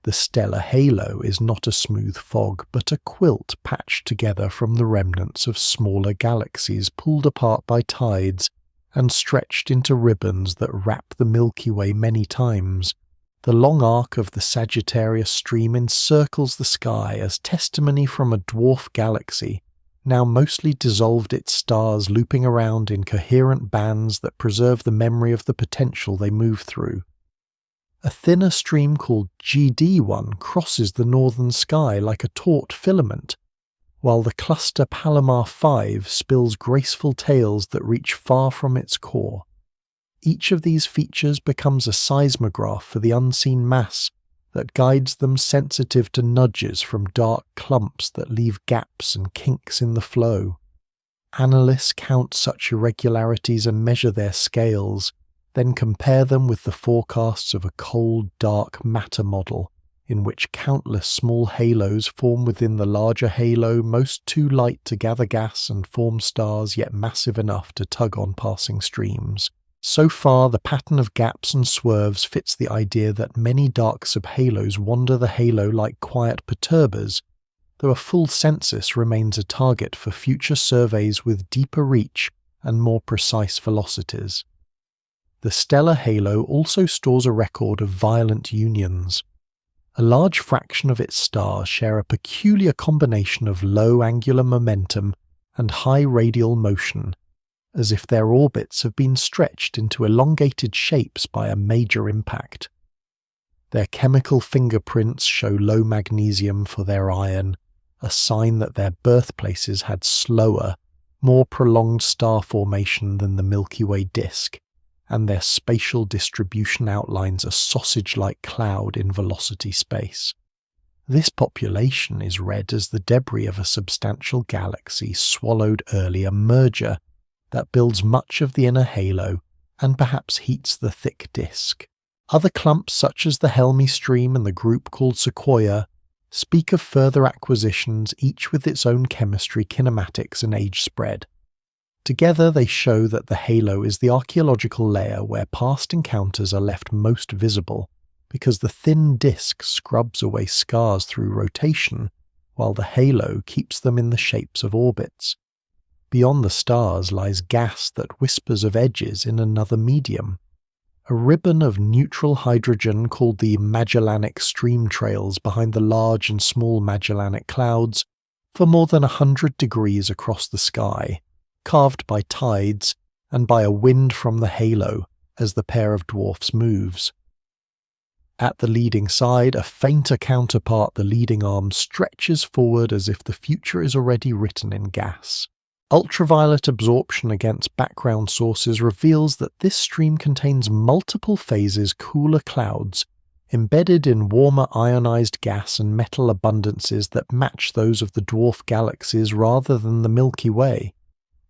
The stellar halo is not a smooth fog, but a quilt patched together from the remnants of smaller galaxies pulled apart by tides and stretched into ribbons that wrap the Milky Way many times. The long arc of the Sagittarius stream encircles the sky as testimony from a dwarf galaxy, now mostly dissolved its stars looping around in coherent bands that preserve the memory of the potential they move through. A thinner stream called GD1 crosses the northern sky like a taut filament, while the cluster Palomar 5 spills graceful tails that reach far from its core. Each of these features becomes a seismograph for the unseen mass that guides them, sensitive to nudges from dark clumps that leave gaps and kinks in the flow. Analysts count such irregularities and measure their scales, then compare them with the forecasts of a cold, dark matter model, in which countless small halos form within the larger halo, most too light to gather gas and form stars, yet massive enough to tug on passing streams. So far, the pattern of gaps and swerves fits the idea that many dark subhalos wander the halo like quiet perturbers, though a full census remains a target for future surveys with deeper reach and more precise velocities. The stellar halo also stores a record of violent unions. A large fraction of its stars share a peculiar combination of low angular momentum and high radial motion, as if their orbits have been stretched into elongated shapes by a major impact. Their chemical fingerprints show low magnesium for their iron, a sign that their birthplaces had slower, more prolonged star formation than the Milky Way disk, and their spatial distribution outlines a sausage-like cloud in velocity space. This population is read as the debris of a substantial galaxy swallowed early, a merger that builds much of the inner halo and perhaps heats the thick disk. Other clumps such as the Helmy stream and the group called Sequoia speak of further acquisitions, each with its own chemistry, kinematics and age spread. Together they show that the halo is the archaeological layer where past encounters are left most visible, because the thin disk scrubs away scars through rotation, while the halo keeps them in the shapes of orbits. Beyond the stars lies gas that whispers of edges in another medium. A ribbon of neutral hydrogen called the Magellanic stream trails behind the large and small Magellanic clouds for more than 100 degrees across the sky, carved by tides and by a wind from the halo as the pair of dwarfs moves. At the leading side, a fainter counterpart, the leading arm, stretches forward as if the future is already written in gas. Ultraviolet absorption against background sources reveals that this stream contains multiple phases cooler clouds, embedded in warmer ionized gas and metal abundances that match those of the dwarf galaxies rather than the Milky Way.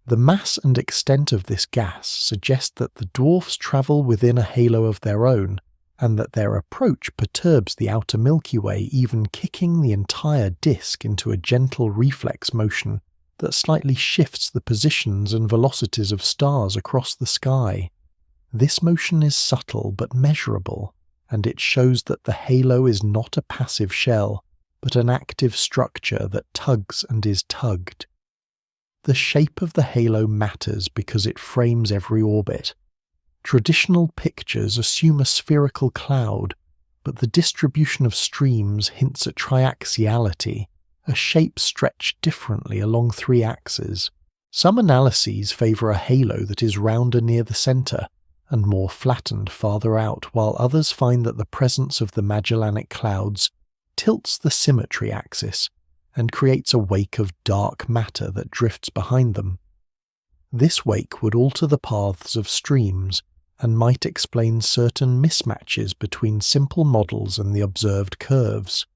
The mass and extent of this gas suggest that the dwarfs travel within a halo of their own, and that their approach perturbs the outer Milky Way, even kicking the entire disk into a gentle reflex motion that slightly shifts the positions and velocities of stars across the sky. This motion is subtle but measurable, and it shows that the halo is not a passive shell, but an active structure that tugs and is tugged. The shape of the halo matters because it frames every orbit. Traditional pictures assume a spherical cloud, but the distribution of streams hints at triaxiality, a shape stretched differently along three axes. Some analyses favour a halo that is rounder near the centre and more flattened farther out, while others find that the presence of the Magellanic Clouds tilts the symmetry axis and creates a wake of dark matter that drifts behind them. This wake would alter the paths of streams and might explain certain mismatches between simple models and the observed curves.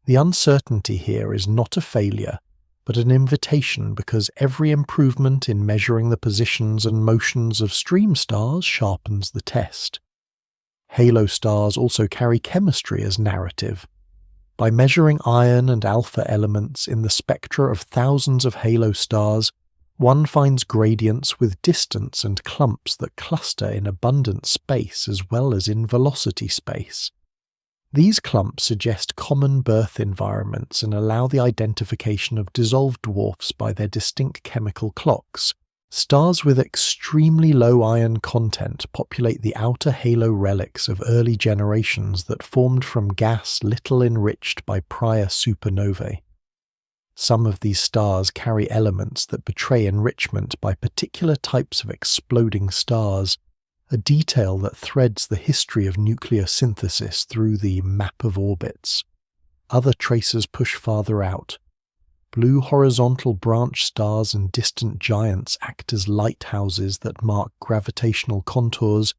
The uncertainty here is not a failure, but an invitation, because every improvement in measuring the positions and motions of stream stars sharpens the test. Halo stars also carry chemistry as narrative. By measuring iron and alpha elements in the spectra of thousands of halo stars, one finds gradients with distance and clumps that cluster in abundant space as well as in velocity space. These clumps suggest common birth environments and allow the identification of dissolved dwarfs by their distinct chemical clocks. Stars with extremely low iron content populate the outer halo relics of early generations that formed from gas little enriched by prior supernovae. Some of these stars carry elements that betray enrichment by particular types of exploding stars, a detail that threads the history of nucleosynthesis through the map of orbits. Other traces push farther out. Blue horizontal branch stars and distant giants act as lighthouses that mark gravitational contours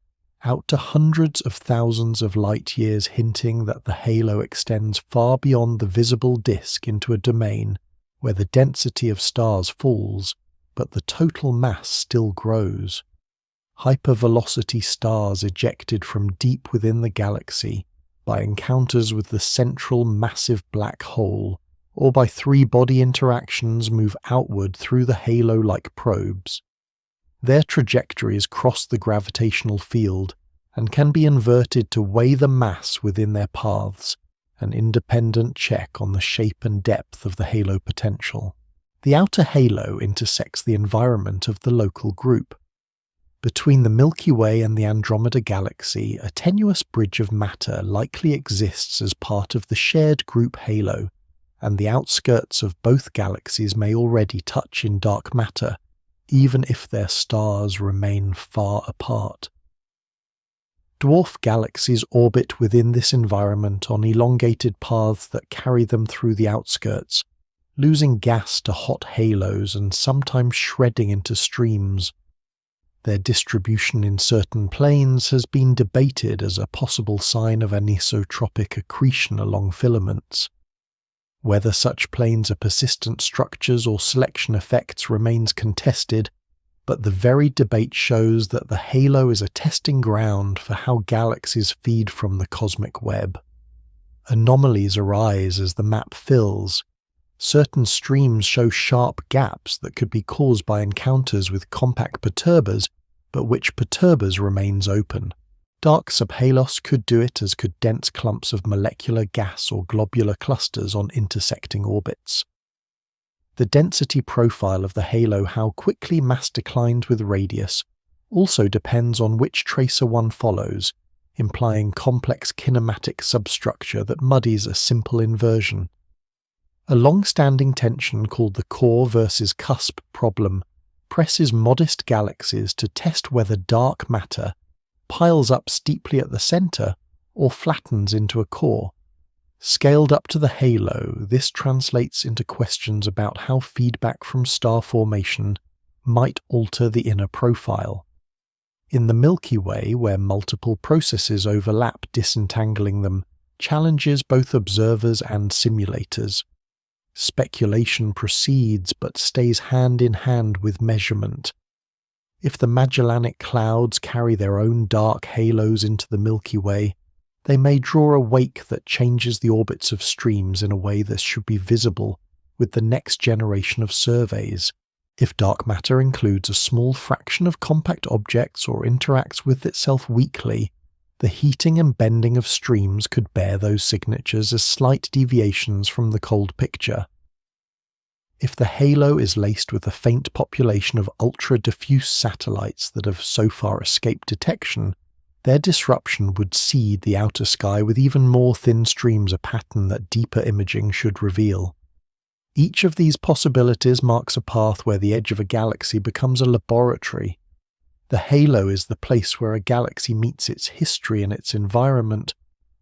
out to hundreds of thousands of light years, hinting that the halo extends far beyond the visible disk into a domain where the density of stars falls, but the total mass still grows. Hypervelocity stars ejected from deep within the galaxy by encounters with the central massive black hole, or by three-body interactions, move outward through the halo like probes. Their trajectories cross the gravitational field and can be inverted to weigh the mass within their paths, an independent check on the shape and depth of the halo potential. The outer halo intersects the environment of the local group. Between the Milky Way and the Andromeda Galaxy, a tenuous bridge of matter likely exists as part of the shared group halo, and the outskirts of both galaxies may already touch in dark matter, even if their stars remain far apart. Dwarf galaxies orbit within this environment on elongated paths that carry them through the outskirts, losing gas to hot halos and sometimes shredding into streams. Their distribution in certain planes has been debated as a possible sign of anisotropic accretion along filaments. Whether such planes are persistent structures or selection effects remains contested, but the very debate shows that the halo is a testing ground for how galaxies feed from the cosmic web. Anomalies arise as the map fills. Certain streams show sharp gaps that could be caused by encounters with compact perturbers, but which perturbers remains open. Dark subhalos could do it, as could dense clumps of molecular gas or globular clusters on intersecting orbits. The density profile of the halo, how quickly mass declines with radius, also depends on which tracer one follows, implying complex kinematic substructure that muddies a simple inversion. A long-standing tension called the core versus cusp problem presses modest galaxies to test whether dark matter, piles up steeply at the center, or flattens into a core. Scaled up to the halo, this translates into questions about how feedback from star formation might alter the inner profile. In the Milky Way, where multiple processes overlap disentangling them, challenges both observers and simulators. Speculation proceeds but stays hand in hand with measurement. If the Magellanic Clouds carry their own dark halos into the Milky Way, they may draw a wake that changes the orbits of streams in a way that should be visible with the next generation of surveys. If dark matter includes a small fraction of compact objects or interacts with itself weakly, the heating and bending of streams could bear those signatures as slight deviations from the cold picture. If the halo is laced with a faint population of ultra-diffuse satellites that have so far escaped detection, their disruption would seed the outer sky with even more thin streams, a pattern that deeper imaging should reveal. Each of these possibilities marks a path where the edge of a galaxy becomes a laboratory. The halo is the place where a galaxy meets its history and its environment,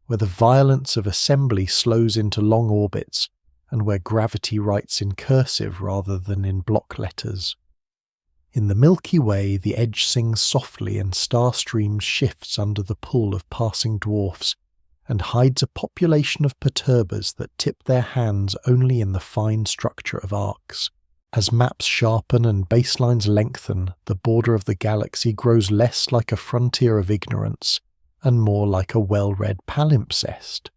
where the violence of assembly slows into long orbits, and where gravity writes in cursive rather than in block letters. In the Milky Way, the edge sings softly and star streams shifts under the pull of passing dwarfs, and hides a population of perturbers that tip their hands only in the fine structure of arcs. As maps sharpen and baselines lengthen, the border of the galaxy grows less like a frontier of ignorance, and more like a well-read palimpsest.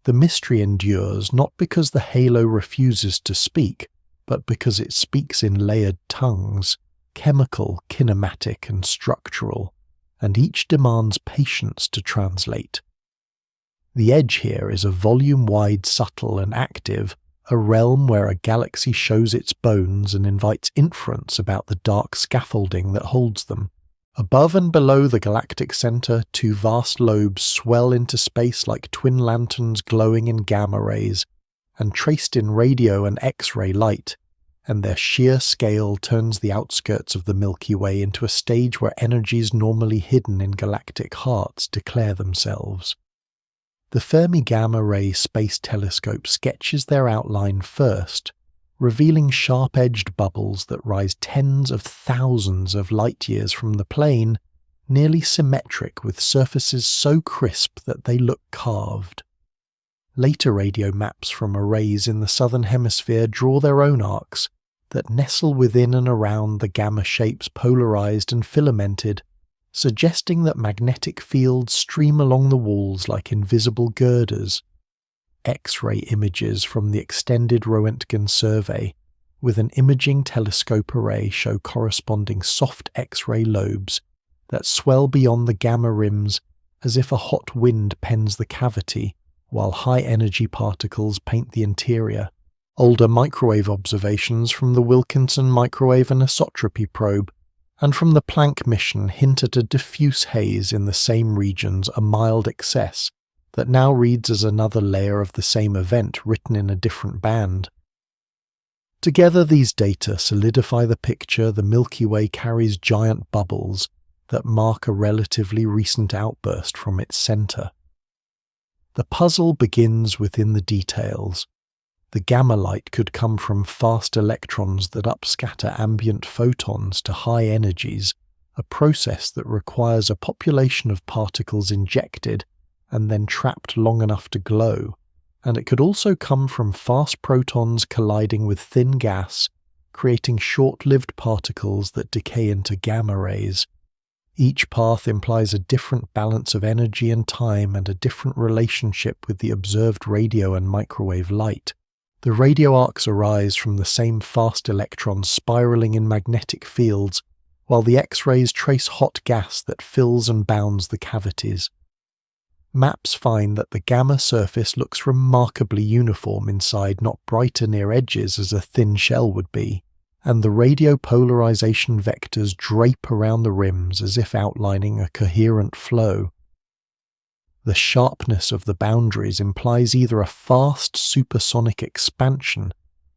The mystery endures not because the halo refuses to speak, but because it speaks in layered tongues, chemical, kinematic, and structural, and each demands patience to translate. The edge here is a volume-wide, subtle, and active, a realm where a galaxy shows its bones and invites inference about the dark scaffolding that holds them. Above and below the galactic center, two vast lobes swell into space like twin lanterns glowing in gamma rays, and traced in radio and X-ray light, and their sheer scale turns the outskirts of the Milky Way into a stage where energies normally hidden in galactic hearts declare themselves. The Fermi Gamma Ray Space Telescope sketches their outline first, revealing sharp-edged bubbles that rise tens of thousands of light-years from the plane, nearly symmetric with surfaces so crisp that they look carved. Later radio maps from arrays in the southern hemisphere draw their own arcs that nestle within and around the gamma shapes polarized and filamented, suggesting that magnetic fields stream along the walls like invisible girders. X-ray images from the extended Roentgen survey with an imaging telescope array show corresponding soft X-ray lobes that swell beyond the gamma rims as if a hot wind pens the cavity, while high-energy particles paint the interior. Older microwave observations from the Wilkinson Microwave Anisotropy Probe and from the Planck mission hint at a diffuse haze in the same regions, a mild excess, that now reads as another layer of the same event written in a different band. Together these data solidify the picture the Milky Way carries giant bubbles that mark a relatively recent outburst from its center. The puzzle begins within the details. The gamma light could come from fast electrons that upscatter ambient photons to high energies, a process that requires a population of particles injected and then trapped long enough to glow, and it could also come from fast protons colliding with thin gas, creating short-lived particles that decay into gamma rays. Each path implies a different balance of energy and time and a different relationship with the observed radio and microwave light. The radio arcs arise from the same fast electrons spiraling in magnetic fields, while the X-rays trace hot gas that fills and bounds the cavities. Maps find that the gamma surface looks remarkably uniform inside, not brighter near edges as a thin shell would be, and the radio polarization vectors drape around the rims as if outlining a coherent flow. The sharpness of the boundaries implies either a fast supersonic expansion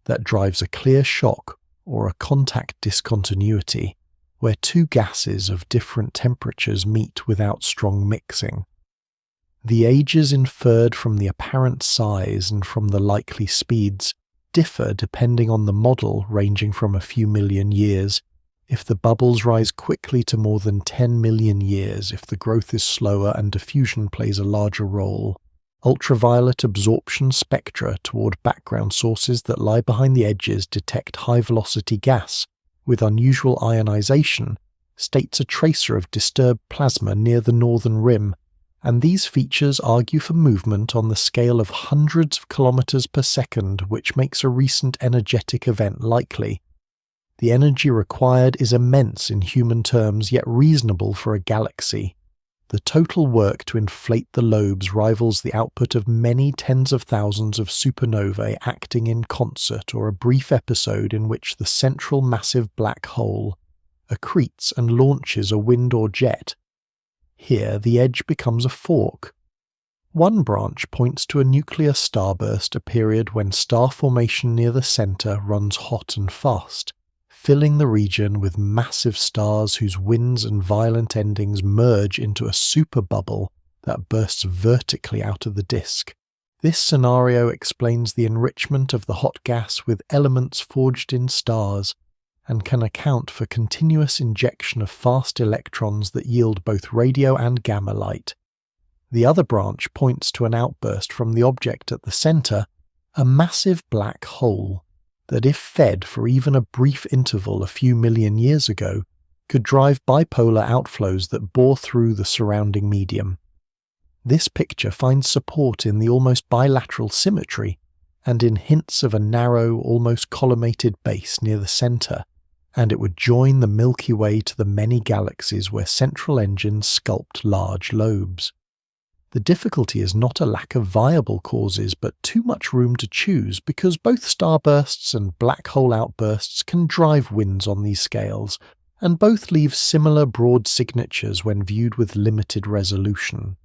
that drives a clear shock or a contact discontinuity, where two gases of different temperatures meet without strong mixing. The ages inferred from the apparent size and from the likely speeds differ depending on the model, ranging from a few million years, if the bubbles rise quickly, to more than 10 million years if the growth is slower and diffusion plays a larger role. Ultraviolet absorption spectra toward background sources that lie behind the edges detect high-velocity gas with unusual ionization, states a tracer of disturbed plasma near the northern rim, and these features argue for movement on the scale of hundreds of kilometers per second, which makes a recent energetic event likely. The energy required is immense in human terms, yet reasonable for a galaxy. The total work to inflate the lobes rivals the output of many tens of thousands of supernovae acting in concert, or a brief episode in which the central massive black hole accretes and launches a wind or jet. Here the edge becomes a fork. One branch points to a nuclear starburst, a period when star formation near the center runs hot and fast, filling the region with massive stars whose winds and violent endings merge into a superbubble that bursts vertically out of the disk. This scenario explains the enrichment of the hot gas with elements forged in stars, and can account for continuous injection of fast electrons that yield both radio and gamma light. The other branch points to an outburst from the object at the center, a massive black hole that, if fed for even a brief interval a few million years ago, could drive bipolar outflows that bore through the surrounding medium. This picture finds support in the almost bilateral symmetry and in hints of a narrow, almost collimated base near the center, and it would join the Milky Way to the many galaxies where central engines sculpt large lobes. The difficulty is not a lack of viable causes, but too much room to choose, because both starbursts and black hole outbursts can drive winds on these scales, and both leave similar broad signatures when viewed with limited resolution.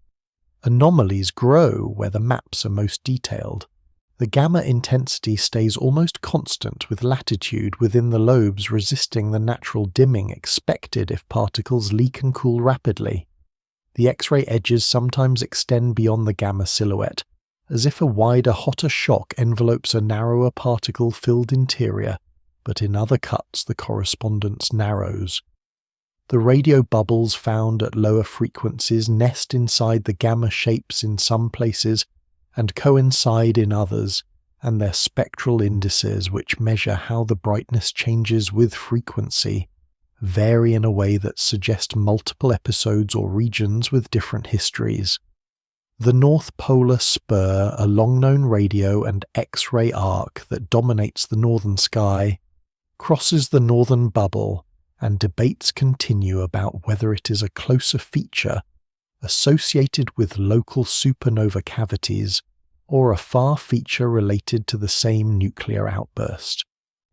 Anomalies grow where the maps are most detailed. The gamma intensity stays almost constant, with latitude within the lobes resisting the natural dimming expected if particles leak and cool rapidly. The X-ray edges sometimes extend beyond the gamma silhouette, as if a wider, hotter shock envelopes a narrower particle-filled interior, but in other cuts the correspondence narrows. The radio bubbles found at lower frequencies nest inside the gamma shapes in some places, and coincide in others, and their spectral indices, which measure how the brightness changes with frequency, vary in a way that suggests multiple episodes or regions with different histories. The North Polar Spur, a long-known radio and X-ray arc that dominates the northern sky, crosses the northern bubble, and debates continue about whether it is a closer feature associated with local supernova cavities, or a far feature related to the same nuclear outburst.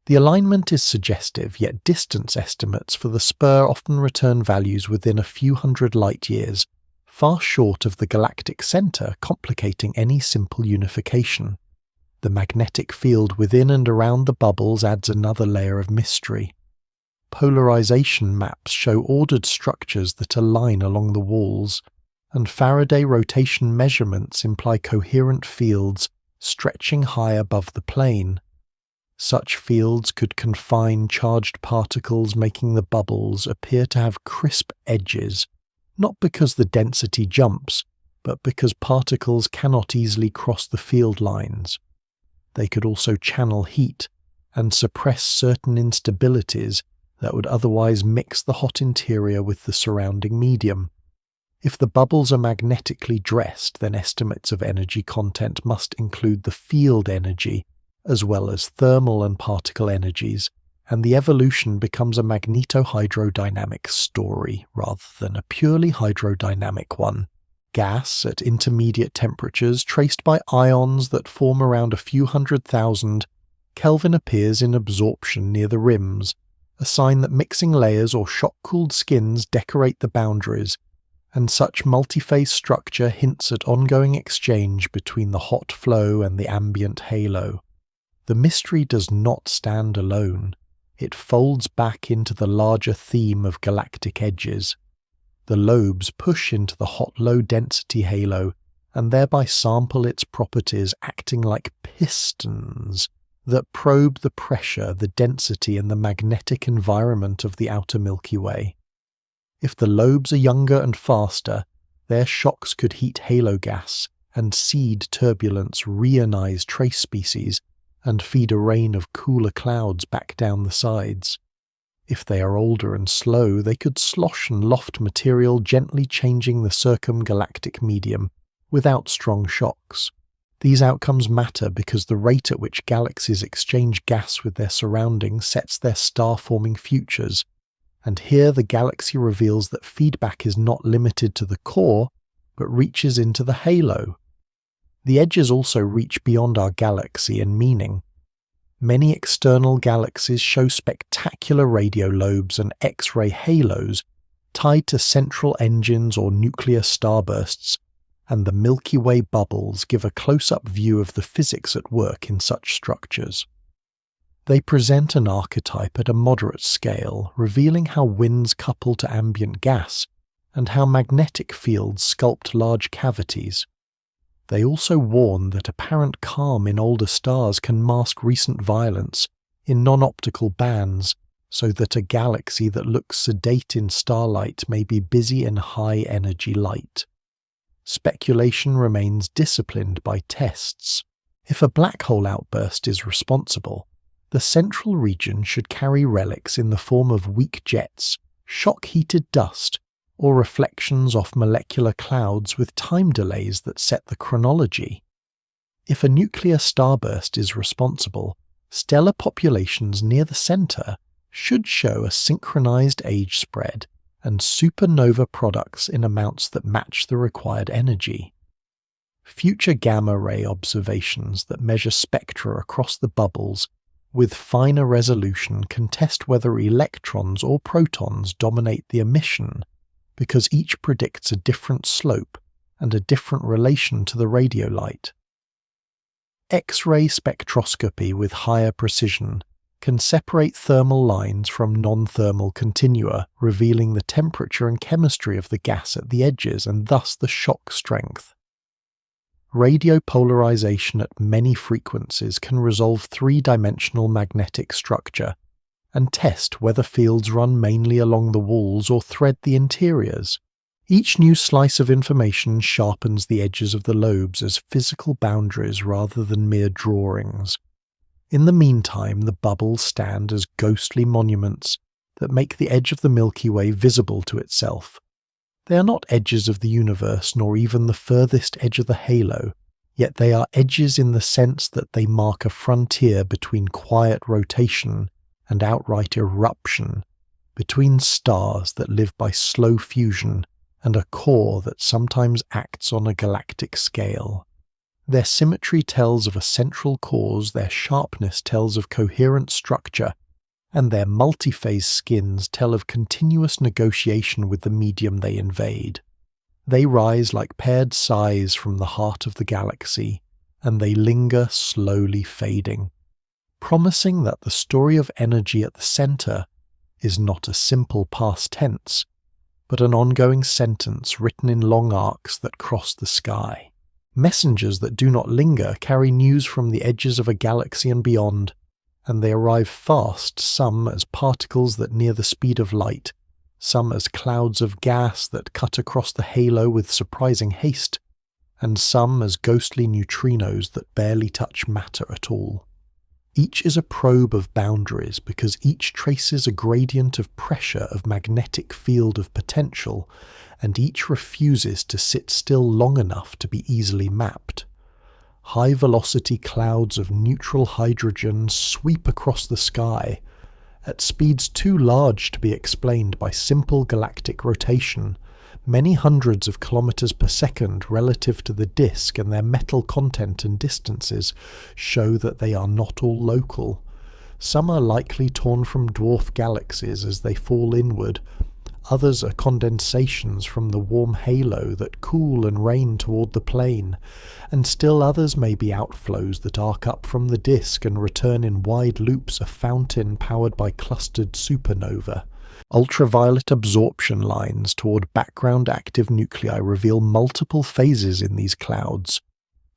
The alignment is suggestive, yet distance estimates for the spur often return values within a few hundred light-years, far short of the galactic center, complicating any simple unification. The magnetic field within and around the bubbles adds another layer of mystery. Polarization maps show ordered structures that align along the walls, and Faraday rotation measurements imply coherent fields stretching high above the plane. Such fields could confine charged particles, making the bubbles appear to have crisp edges, not because the density jumps, but because particles cannot easily cross the field lines. They could also channel heat and suppress certain instabilities that would otherwise mix the hot interior with the surrounding medium. If the bubbles are magnetically dressed, then estimates of energy content must include the field energy, as well as thermal and particle energies, and the evolution becomes a magnetohydrodynamic story rather than a purely hydrodynamic one. Gas at intermediate temperatures, traced by ions that form around a few 100,000, Kelvin, appears in absorption near the rims, a sign that mixing layers or shock-cooled skins decorate the boundaries, and such multi-phase structure hints at ongoing exchange between the hot flow and the ambient halo. The mystery does not stand alone. it folds back into the larger theme of galactic edges. The lobes push into the hot low-density halo and thereby sample its properties, acting like pistons that probe the pressure, the density, and the magnetic environment of the outer Milky Way. If the lobes are younger and faster, their shocks could heat halo gas and seed turbulence, reionize trace species, and feed a rain of cooler clouds back down the sides. If they are older and slow, they could slosh and loft material, gently changing the circumgalactic medium without strong shocks. These outcomes matter because the rate at which galaxies exchange gas with their surroundings sets their star-forming futures, and here the galaxy reveals that feedback is not limited to the core, but reaches into the halo. The edges also reach beyond our galaxy in meaning. Many external galaxies show spectacular radio lobes and X-ray halos tied to central engines or nuclear starbursts, and the Milky Way bubbles give a close-up view of the physics at work in such structures. They present an archetype at a moderate scale, revealing how winds couple to ambient gas and how magnetic fields sculpt large cavities. They also warn that apparent calm in older stars can mask recent violence in non-optical bands, so that a galaxy that looks sedate in starlight may be busy in high-energy light. Speculation remains disciplined by tests. If a black hole outburst is responsible, the central region should carry relics in the form of weak jets, shock-heated dust, or reflections off molecular clouds with time delays that set the chronology. If a nuclear starburst is responsible, stellar populations near the center should show a synchronized age spread and supernova products in amounts that match the required energy. Future gamma-ray observations that measure spectra across the bubbles with finer resolution can test whether electrons or protons dominate the emission, because each predicts a different slope and a different relation to the radio light. X-ray spectroscopy with higher precision can separate thermal lines from non-thermal continua, revealing the temperature and chemistry of the gas at the edges and thus the shock strength. Radio polarization at many frequencies can resolve three-dimensional magnetic structure and test whether fields run mainly along the walls or thread the interiors. Each new slice of information sharpens the edges of the lobes as physical boundaries rather than mere drawings. In the meantime, the bubbles stand as ghostly monuments that make the edge of the Milky Way visible to itself. They are not edges of the universe nor even the furthest edge of the halo, yet they are edges in the sense that they mark a frontier between quiet rotation and outright eruption, between stars that live by slow fusion and a core that sometimes acts on a galactic scale. Their symmetry tells of a central cause, their sharpness tells of coherent structure, and their multi-phase skins tell of continuous negotiation with the medium they invade. They rise like paired sighs from the heart of the galaxy, and they linger slowly fading, promising that the story of energy at the center is not a simple past tense, but an ongoing sentence written in long arcs that cross the sky. Messengers that do not linger carry news from the edges of a galaxy and beyond, and they arrive fast, some as particles that near the speed of light, some as clouds of gas that cut across the halo with surprising haste, and some as ghostly neutrinos that barely touch matter at all. Each is a probe of boundaries because each traces a gradient of pressure of magnetic field of potential, and each refuses to sit still long enough to be easily mapped. High-velocity clouds of neutral hydrogen sweep across the sky, at speeds too large to be explained by simple galactic rotation, many hundreds of kilometers per second relative to the disk, and their metal content and distances show that they are not all local. Some are likely torn from dwarf galaxies as they fall inward, Others are condensations from the warm halo that cool and rain toward the plane, and still others may be outflows that arc up from the disk and return in wide loops, a fountain powered by clustered supernova. Ultraviolet absorption lines toward background active nuclei reveal multiple phases in these clouds.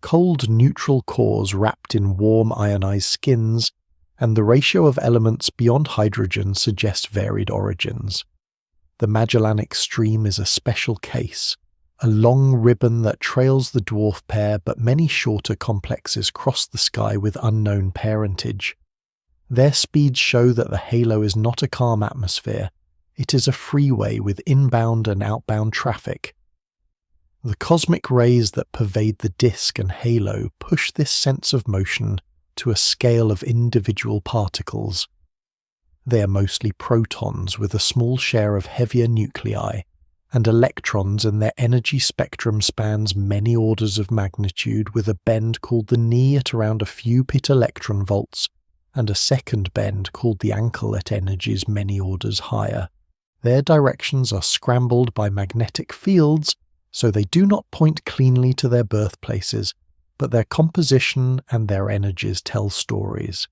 Cold neutral cores wrapped in warm ionized skins, and the ratio of elements beyond hydrogen suggest varied origins. The Magellanic Stream is a special case, a long ribbon that trails the dwarf pair, but many shorter complexes cross the sky with unknown parentage. Their speeds show that the halo is not a calm atmosphere, it is a freeway with inbound and outbound traffic. The cosmic rays that pervade the disk and halo push this sense of motion to a scale of individual particles. They are mostly protons with a small share of heavier nuclei, and electrons, and their energy spectrum spans many orders of magnitude, with a bend called the knee at around a few pit-electron volts, and a second bend called the ankle at energies many orders higher. Their directions are scrambled by magnetic fields, so they do not point cleanly to their birthplaces, but their composition and their energies tell stories.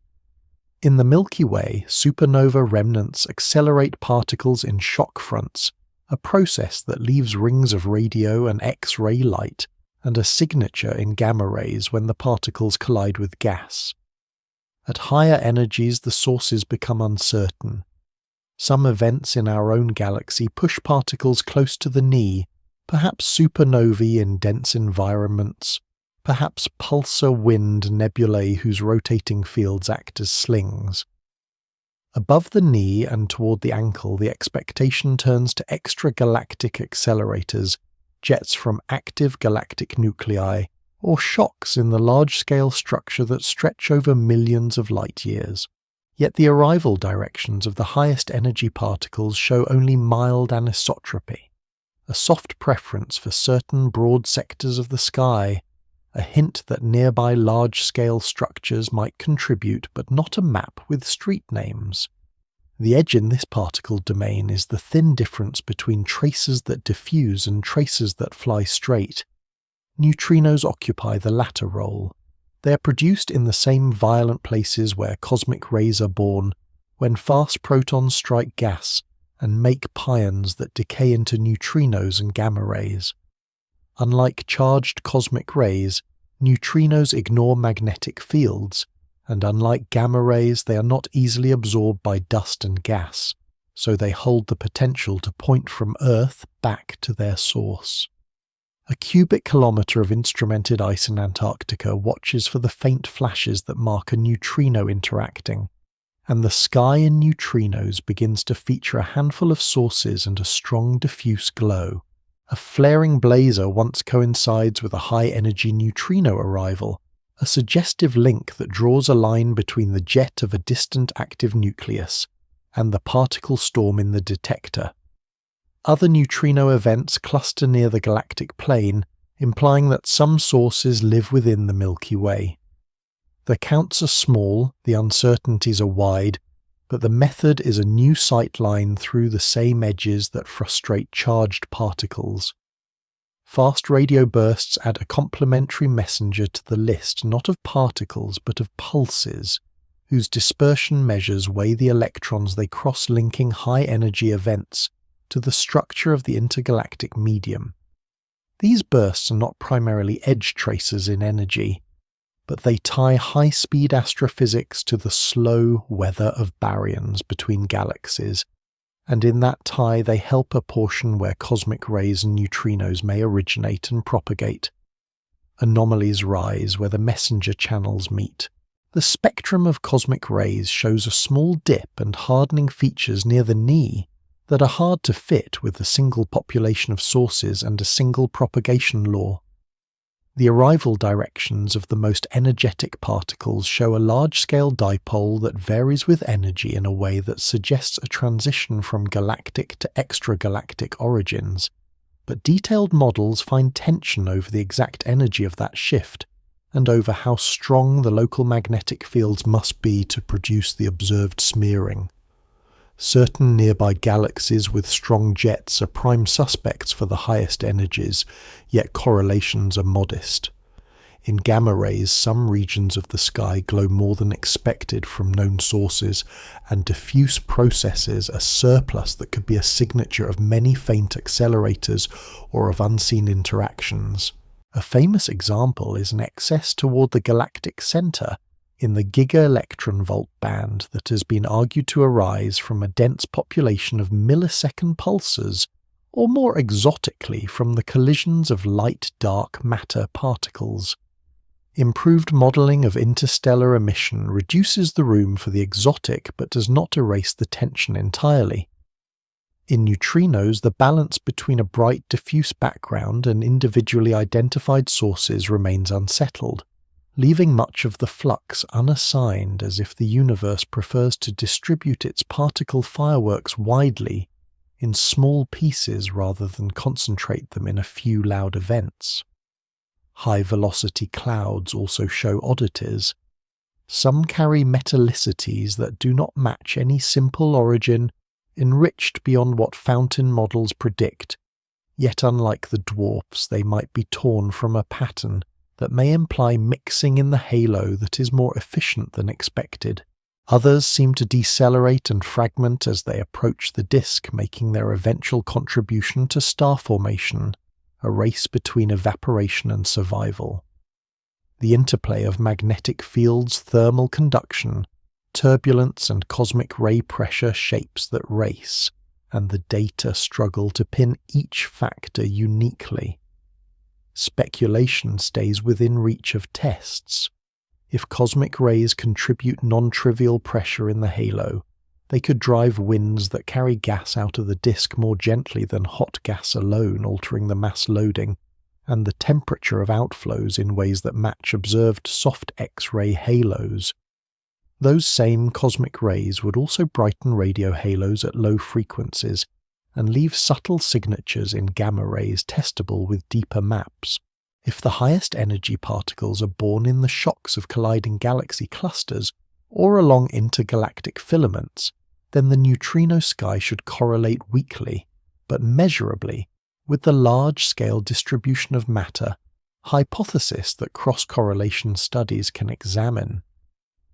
In the Milky Way, supernova remnants accelerate particles in shock fronts, a process that leaves rings of radio and X-ray light, and a signature in gamma rays when the particles collide with gas. At higher energies, the sources become uncertain. Some events in our own galaxy push particles close to the knee, perhaps supernovae in dense environments, perhaps pulsar wind nebulae whose rotating fields act as slings. Above the knee and toward the ankle, the expectation turns to extragalactic accelerators, jets from active galactic nuclei, or shocks in the large-scale structure that stretch over millions of light-years. Yet the arrival directions of the highest energy particles show only mild anisotropy, a soft preference for certain broad sectors of the sky, a hint that nearby large-scale structures might contribute, but not a map with street names. The edge in this particle domain is the thin difference between traces that diffuse and traces that fly straight. Neutrinos occupy the latter role. They are produced in the same violent places where cosmic rays are born, when fast protons strike gas and make pions that decay into neutrinos and gamma rays. Unlike charged cosmic rays, neutrinos ignore magnetic fields, and unlike gamma rays, they are not easily absorbed by dust and gas, so they hold the potential to point from Earth back to their source. A cubic kilometre of instrumented ice in Antarctica watches for the faint flashes that mark a neutrino interacting, and the sky in neutrinos begins to feature a handful of sources and a strong diffuse glow. A flaring blazer once coincides with a high-energy neutrino arrival, a suggestive link that draws a line between the jet of a distant active nucleus and the particle storm in the detector. Other neutrino events cluster near the galactic plane, implying that some sources live within the Milky Way. The counts are small, the uncertainties are wide, but the method is a new sight line through the same edges that frustrate charged particles. Fast radio bursts add a complementary messenger to the list, not of particles but of pulses, whose dispersion measures weigh the electrons they cross, linking high-energy events to the structure of the intergalactic medium. These bursts are not primarily edge tracers in energy, but they tie high-speed astrophysics to the slow weather of baryons between galaxies, and in that tie they help apportion where cosmic rays and neutrinos may originate and propagate. Anomalies rise where the messenger channels meet. The spectrum of cosmic rays shows a small dip and hardening features near the knee that are hard to fit with a single population of sources and a single propagation law. The arrival directions of the most energetic particles show a large-scale dipole that varies with energy in a way that suggests a transition from galactic to extragalactic origins, but detailed models find tension over the exact energy of that shift, and over how strong the local magnetic fields must be to produce the observed smearing. Certain nearby galaxies with strong jets are prime suspects for the highest energies, yet correlations are modest. In gamma rays, some regions of the sky glow more than expected from known sources, and diffuse processes a surplus that could be a signature of many faint accelerators or of unseen interactions. A famous example is an excess toward the galactic center in the giga-electron-volt band that has been argued to arise from a dense population of millisecond pulsars, or more exotically from the collisions of light-dark matter particles. Improved modelling of interstellar emission reduces the room for the exotic but does not erase the tension entirely. In neutrinos, the balance between a bright diffuse background and individually identified sources remains unsettled, leaving much of the flux unassigned, as if the universe prefers to distribute its particle fireworks widely in small pieces rather than concentrate them in a few loud events. High-velocity clouds also show oddities. Some carry metallicities that do not match any simple origin, enriched beyond what fountain models predict, yet unlike the dwarfs, they might be torn from a pattern that may imply mixing in the halo that is more efficient than expected. Others seem to decelerate and fragment as they approach the disk, making their eventual contribution to star formation a race between evaporation and survival. The interplay of magnetic fields, thermal conduction, turbulence and cosmic ray pressure shapes that race, and the data struggle to pin each factor uniquely. Speculation stays within reach of tests. If cosmic rays contribute non-trivial pressure in the halo, they could drive winds that carry gas out of the disk more gently than hot gas alone, altering the mass loading and the temperature of outflows in ways that match observed soft X-ray halos. Those same cosmic rays would also brighten radio halos at low frequencies and leave subtle signatures in gamma rays testable with deeper maps. If the highest energy particles are born in the shocks of colliding galaxy clusters or along intergalactic filaments, then the neutrino sky should correlate weakly, but measurably, with the large-scale distribution of matter, hypothesis that cross-correlation studies can examine.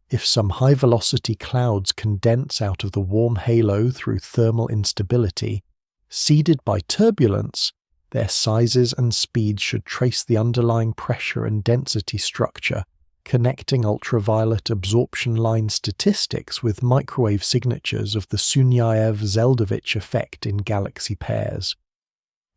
If some high-velocity clouds condense out of the warm halo through thermal instability, seeded by turbulence, their sizes and speeds should trace the underlying pressure and density structure, connecting ultraviolet absorption line statistics with microwave signatures of the Sunyaev-Zeldovich effect in galaxy pairs.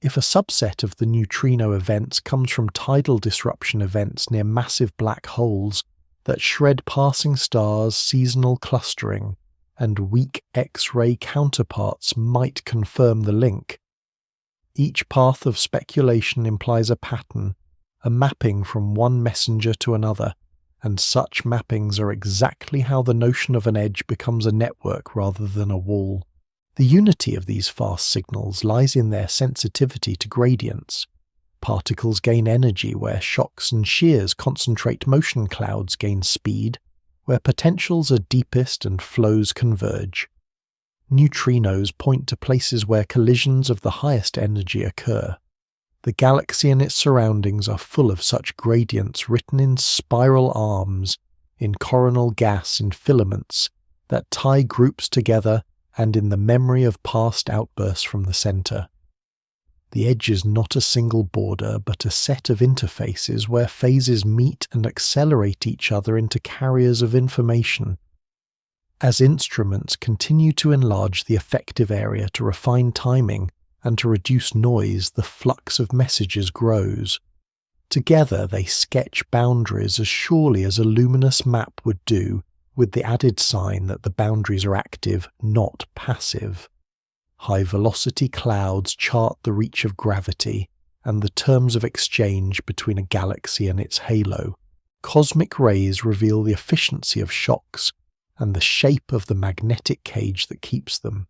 If a subset of the neutrino events comes from tidal disruption events near massive black holes that shred passing stars' seasonal clustering, and weak X-ray counterparts might confirm the link. Each path of speculation implies a pattern, a mapping from one messenger to another, and such mappings are exactly how the notion of an edge becomes a network rather than a wall. The unity of these fast signals lies in their sensitivity to gradients. Particles gain energy where shocks and shears concentrate motion, clouds gain speed where potentials are deepest and flows converge. Neutrinos point to places where collisions of the highest energy occur. The galaxy and its surroundings are full of such gradients written in spiral arms, in coronal gas in filaments, that tie groups together and in the memory of past outbursts from the center. The edge is not a single border, but a set of interfaces where phases meet and accelerate each other into carriers of information. As instruments continue to enlarge the effective area to refine timing and to reduce noise, the flux of messages grows. Together they sketch boundaries as surely as a luminous map would do, with the added sign that the boundaries are active, not passive. High-velocity clouds chart the reach of gravity and the terms of exchange between a galaxy and its halo. Cosmic rays reveal the efficiency of shocks and the shape of the magnetic cage that keeps them.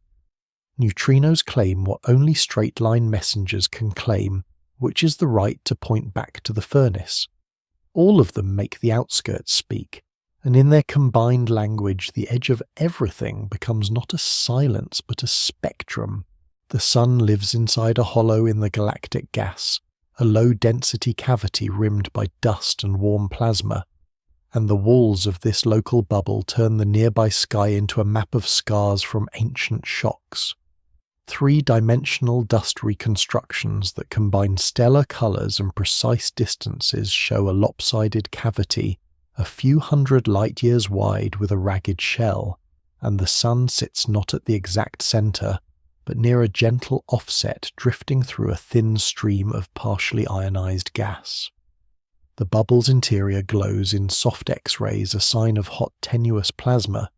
Neutrinos claim what only straight-line messengers can claim, which is the right to point back to the furnace. All of them make the outskirts speak, and in their combined language the edge of everything becomes not a silence but a spectrum. The Sun lives inside a hollow in the galactic gas, a low-density cavity rimmed by dust and warm plasma, and the walls of this local bubble turn the nearby sky into a map of scars from ancient shocks. Three-dimensional dust reconstructions that combine stellar colours and precise distances show a lopsided cavity a few hundred light-years wide with a ragged shell, and the Sun sits not at the exact centre, but near a gentle offset drifting through a thin stream of partially ionized gas. The bubble's interior glows in soft X-rays, a sign of hot tenuous plasma,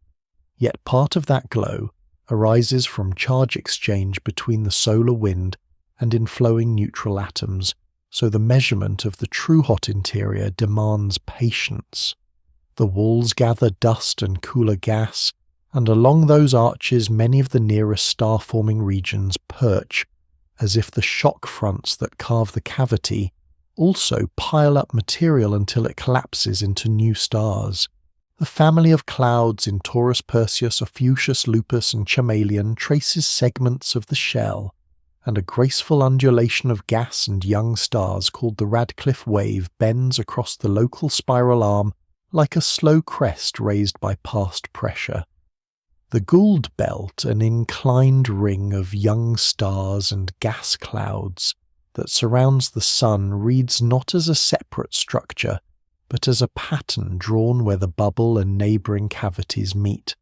yet part of that glow arises from charge exchange between the solar wind and inflowing neutral atoms, so the measurement of the true hot interior demands patience. The walls gather dust and cooler gas, and along those arches many of the nearest star-forming regions perch, as if the shock fronts that carve the cavity also pile up material until it collapses into new stars. The family of clouds in Taurus Perseus, Ophiuchus, Lupus and Chameleon traces segments of the shell, and a graceful undulation of gas and young stars called the Radcliffe Wave bends across the local spiral arm like a slow crest raised by past pressure. The Gould Belt, an inclined ring of young stars and gas clouds that surrounds the Sun, reads not as a separate structure, but as a pattern drawn where the bubble and neighbouring cavities meet.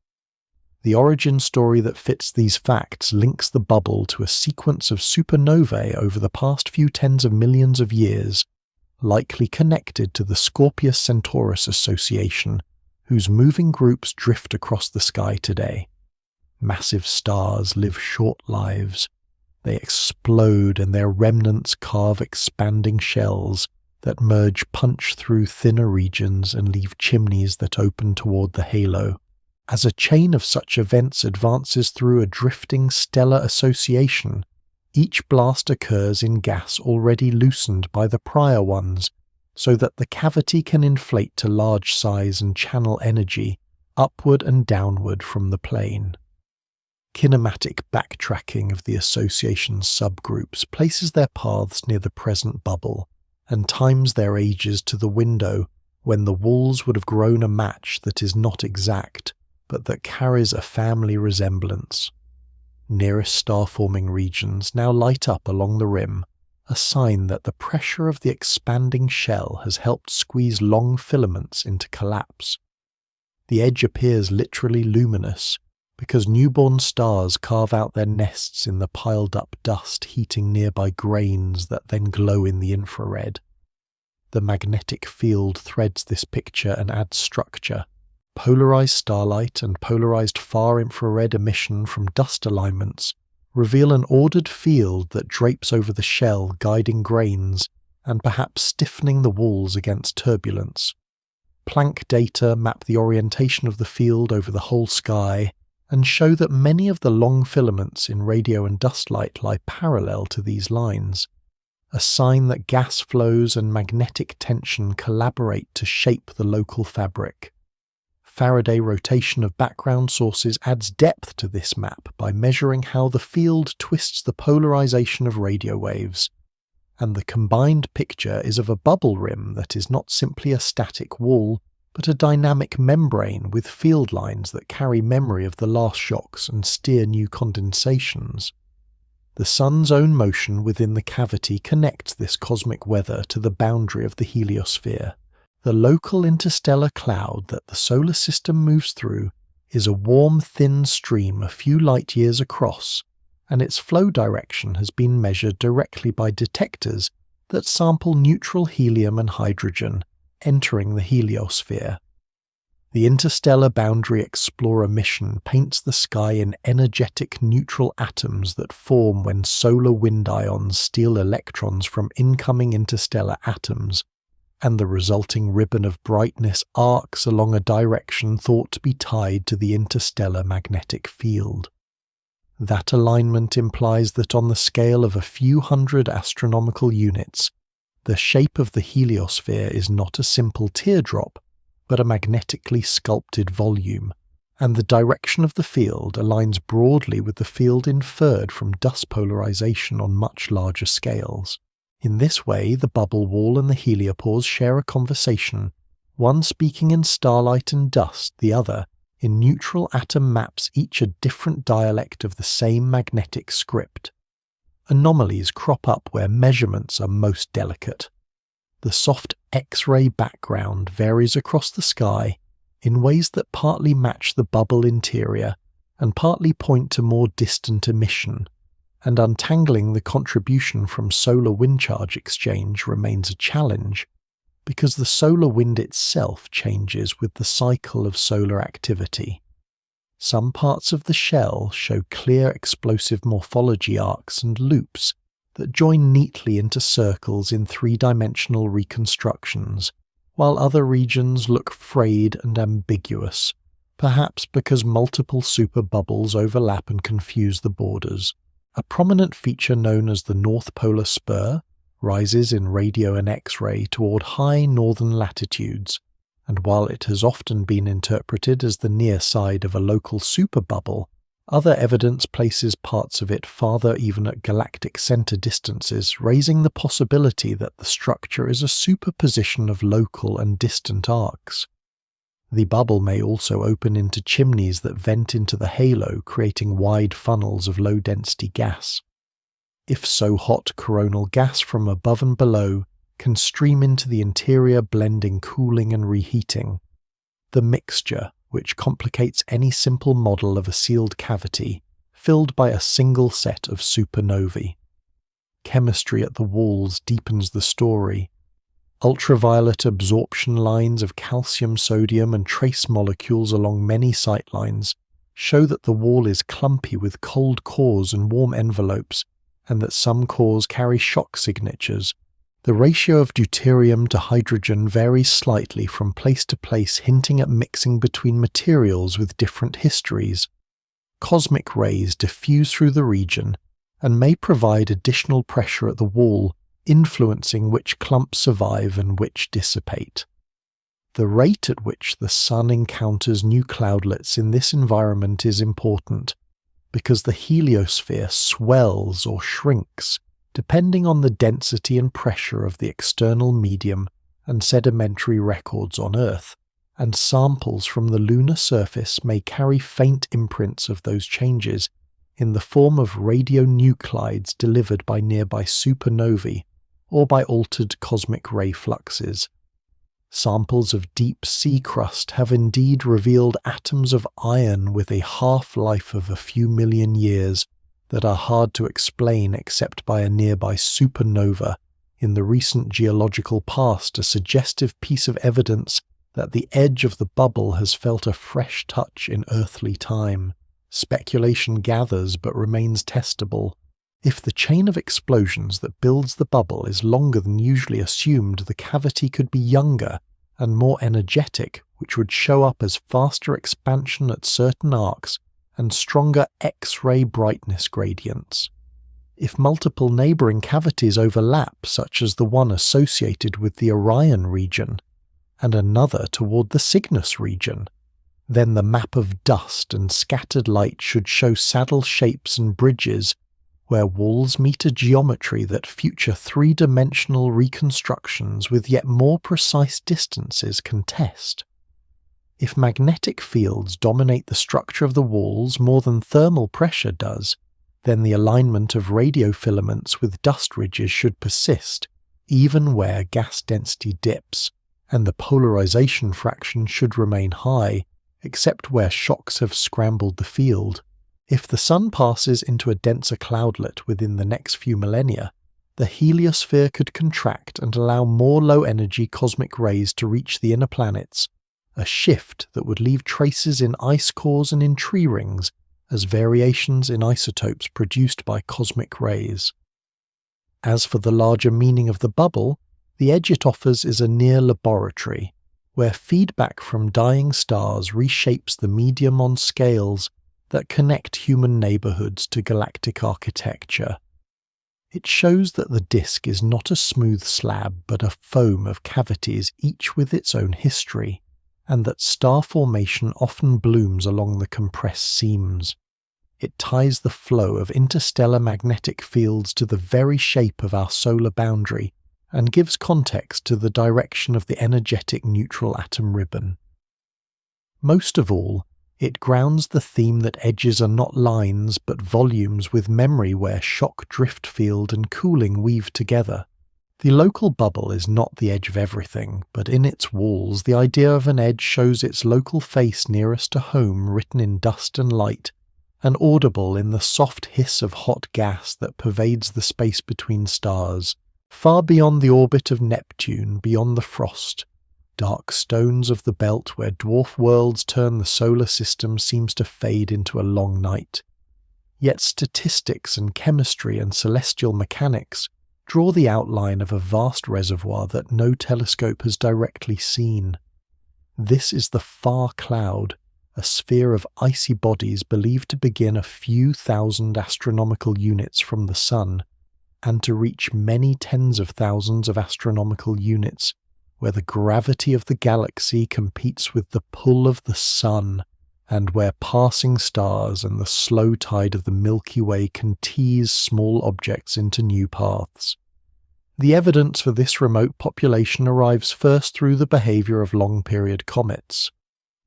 The origin story that fits these facts links the bubble to a sequence of supernovae over the past few tens of millions of years, likely connected to the Scorpius-Centaurus association, whose moving groups drift across the sky today. Massive stars live short lives. They explode and their remnants carve expanding shells that punch through thinner regions and leave chimneys that open toward the halo. As a chain of such events advances through a drifting stellar association, each blast occurs in gas already loosened by the prior ones, so that the cavity can inflate to large size and channel energy upward and downward from the plane. Kinematic backtracking of the association's subgroups places their paths near the present bubble, and times their ages to the window when the walls would have grown a match that is not exact, but that carries a family resemblance. Nearest star-forming regions now light up along the rim, a sign that the pressure of the expanding shell has helped squeeze long filaments into collapse. The edge appears literally luminous, because newborn stars carve out their nests in the piled-up dust, heating nearby grains that then glow in the infrared. The magnetic field threads this picture and adds structure. Polarized starlight and polarized far-infrared emission from dust alignments reveal an ordered field that drapes over the shell, guiding grains and perhaps stiffening the walls against turbulence. Planck data map the orientation of the field over the whole sky and show that many of the long filaments in radio and dust light lie parallel to these lines, a sign that gas flows and magnetic tension collaborate to shape the local fabric. Faraday rotation of background sources adds depth to this map by measuring how the field twists the polarization of radio waves, and the combined picture is of a bubble rim that is not simply a static wall, but a dynamic membrane with field lines that carry memory of the last shocks and steer new condensations. The Sun's own motion within the cavity connects this cosmic weather to the boundary of the heliosphere. The local interstellar cloud that the solar system moves through is a warm, thin stream a few light years across, and its flow direction has been measured directly by detectors that sample neutral helium and hydrogen entering the heliosphere. The Interstellar Boundary Explorer mission paints the sky in energetic neutral atoms that form when solar wind ions steal electrons from incoming interstellar atoms, and the resulting ribbon of brightness arcs along a direction thought to be tied to the interstellar magnetic field. That alignment implies that on the scale of a few hundred astronomical units, the shape of the heliosphere is not a simple teardrop, but a magnetically sculpted volume, and the direction of the field aligns broadly with the field inferred from dust polarization on much larger scales. In this way, the bubble wall and the heliopause share a conversation, one speaking in starlight and dust, the other in neutral atom maps, each a different dialect of the same magnetic script. Anomalies crop up where measurements are most delicate. The soft X-ray background varies across the sky in ways that partly match the bubble interior and partly point to more distant emission, and untangling the contribution from solar wind charge exchange remains a challenge, because the solar wind itself changes with the cycle of solar activity. Some parts of the shell show clear explosive morphology arcs and loops that join neatly into circles in three-dimensional reconstructions, while other regions look frayed and ambiguous, perhaps because multiple superbubbles overlap and confuse the borders. A prominent feature known as the North Polar Spur rises in radio and X-ray toward high northern latitudes, and while it has often been interpreted as the near side of a local superbubble, other evidence places parts of it farther even at galactic center distances, raising the possibility that the structure is a superposition of local and distant arcs. The bubble may also open into chimneys that vent into the halo, creating wide funnels of low-density gas. If so hot, coronal gas from above and below can stream into the interior, blending cooling and reheating. The mixture, which complicates any simple model of a sealed cavity, filled by a single set of supernovae. Chemistry at the walls deepens the story. Ultraviolet absorption lines of calcium, sodium, and trace molecules along many sightlines show that the wall is clumpy with cold cores and warm envelopes, and that some cores carry shock signatures. The ratio of deuterium to hydrogen varies slightly from place to place, hinting at mixing between materials with different histories. Cosmic rays diffuse through the region and may provide additional pressure at the wall, influencing which clumps survive and which dissipate. The rate at which the Sun encounters new cloudlets in this environment is important, because the heliosphere swells or shrinks depending on the density and pressure of the external medium and sedimentary records on Earth, and samples from the lunar surface may carry faint imprints of those changes in the form of radionuclides delivered by nearby supernovae or by altered cosmic ray fluxes. Samples of deep sea crust have indeed revealed atoms of iron with a half-life of a few million years that are hard to explain except by a nearby supernova in the recent geological past, a suggestive piece of evidence that the edge of the bubble has felt a fresh touch in earthly time. Speculation gathers but remains testable. If the chain of explosions that builds the bubble is longer than usually assumed, the cavity could be younger and more energetic, which would show up as faster expansion at certain arcs and stronger X-ray brightness gradients. If multiple neighboring cavities overlap, such as the one associated with the Orion region, and another toward the Cygnus region, then the map of dust and scattered light should show saddle shapes and bridges where walls meet a geometry that future three-dimensional reconstructions with yet more precise distances can test. If magnetic fields dominate the structure of the walls more than thermal pressure does, then the alignment of radiofilaments with dust ridges should persist, even where gas density dips, and the polarization fraction should remain high, except where shocks have scrambled the field. If the Sun passes into a denser cloudlet within the next few millennia, the heliosphere could contract and allow more low-energy cosmic rays to reach the inner planets, a shift that would leave traces in ice cores and in tree rings as variations in isotopes produced by cosmic rays. As for the larger meaning of the bubble, the edge it offers is a near laboratory, where feedback from dying stars reshapes the medium on scales that connect human neighborhoods to galactic architecture. It shows that the disk is not a smooth slab but a foam of cavities, each with its own history, and that star formation often blooms along the compressed seams. It ties the flow of interstellar magnetic fields to the very shape of our solar boundary and gives context to the direction of the energetic neutral atom ribbon. Most of all, it grounds the theme that edges are not lines but volumes with memory where shock drift field and cooling weave together. The local bubble is not the edge of everything, but in its walls the idea of an edge shows its local face nearest to home written in dust and light, and audible in the soft hiss of hot gas that pervades the space between stars, far beyond the orbit of Neptune, beyond the frost. Dark stones of the belt where dwarf worlds turn the solar system seems to fade into a long night. Yet statistics and chemistry and celestial mechanics draw the outline of a vast reservoir that no telescope has directly seen. This is the far cloud, a sphere of icy bodies believed to begin a few thousand astronomical units from the Sun, and to reach many tens of thousands of astronomical units, where the gravity of the galaxy competes with the pull of the Sun, and where passing stars and the slow tide of the Milky Way can tease small objects into new paths. The evidence for this remote population arrives first through the behavior of long-period comets.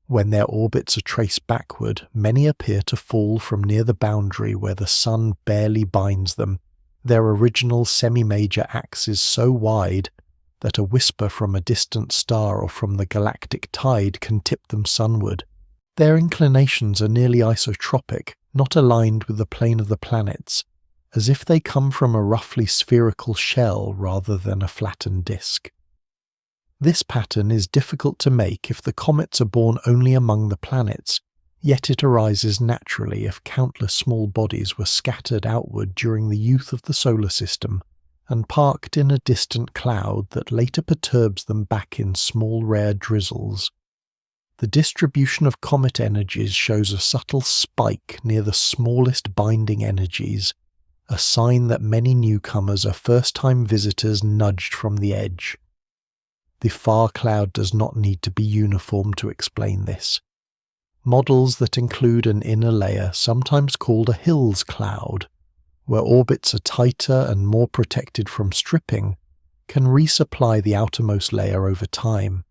When their orbits are traced backward, many appear to fall from near the boundary where the Sun barely binds them, their original semi-major axis so wide that a whisper from a distant star or from the galactic tide can tip them sunward. Their inclinations are nearly isotropic, not aligned with the plane of the planets, as if they come from a roughly spherical shell rather than a flattened disk. This pattern is difficult to make if the comets are born only among the planets, yet it arises naturally if countless small bodies were scattered outward during the youth of the solar system, and parked in a distant cloud that later perturbs them back in small rare drizzles. The distribution of comet energies shows a subtle spike near the smallest binding energies, a sign that many newcomers are first-time visitors nudged from the edge. The far cloud does not need to be uniform to explain this. Models that include an inner layer, sometimes called a Hills cloud, where orbits are tighter and more protected from stripping, can resupply the outermost layer over time.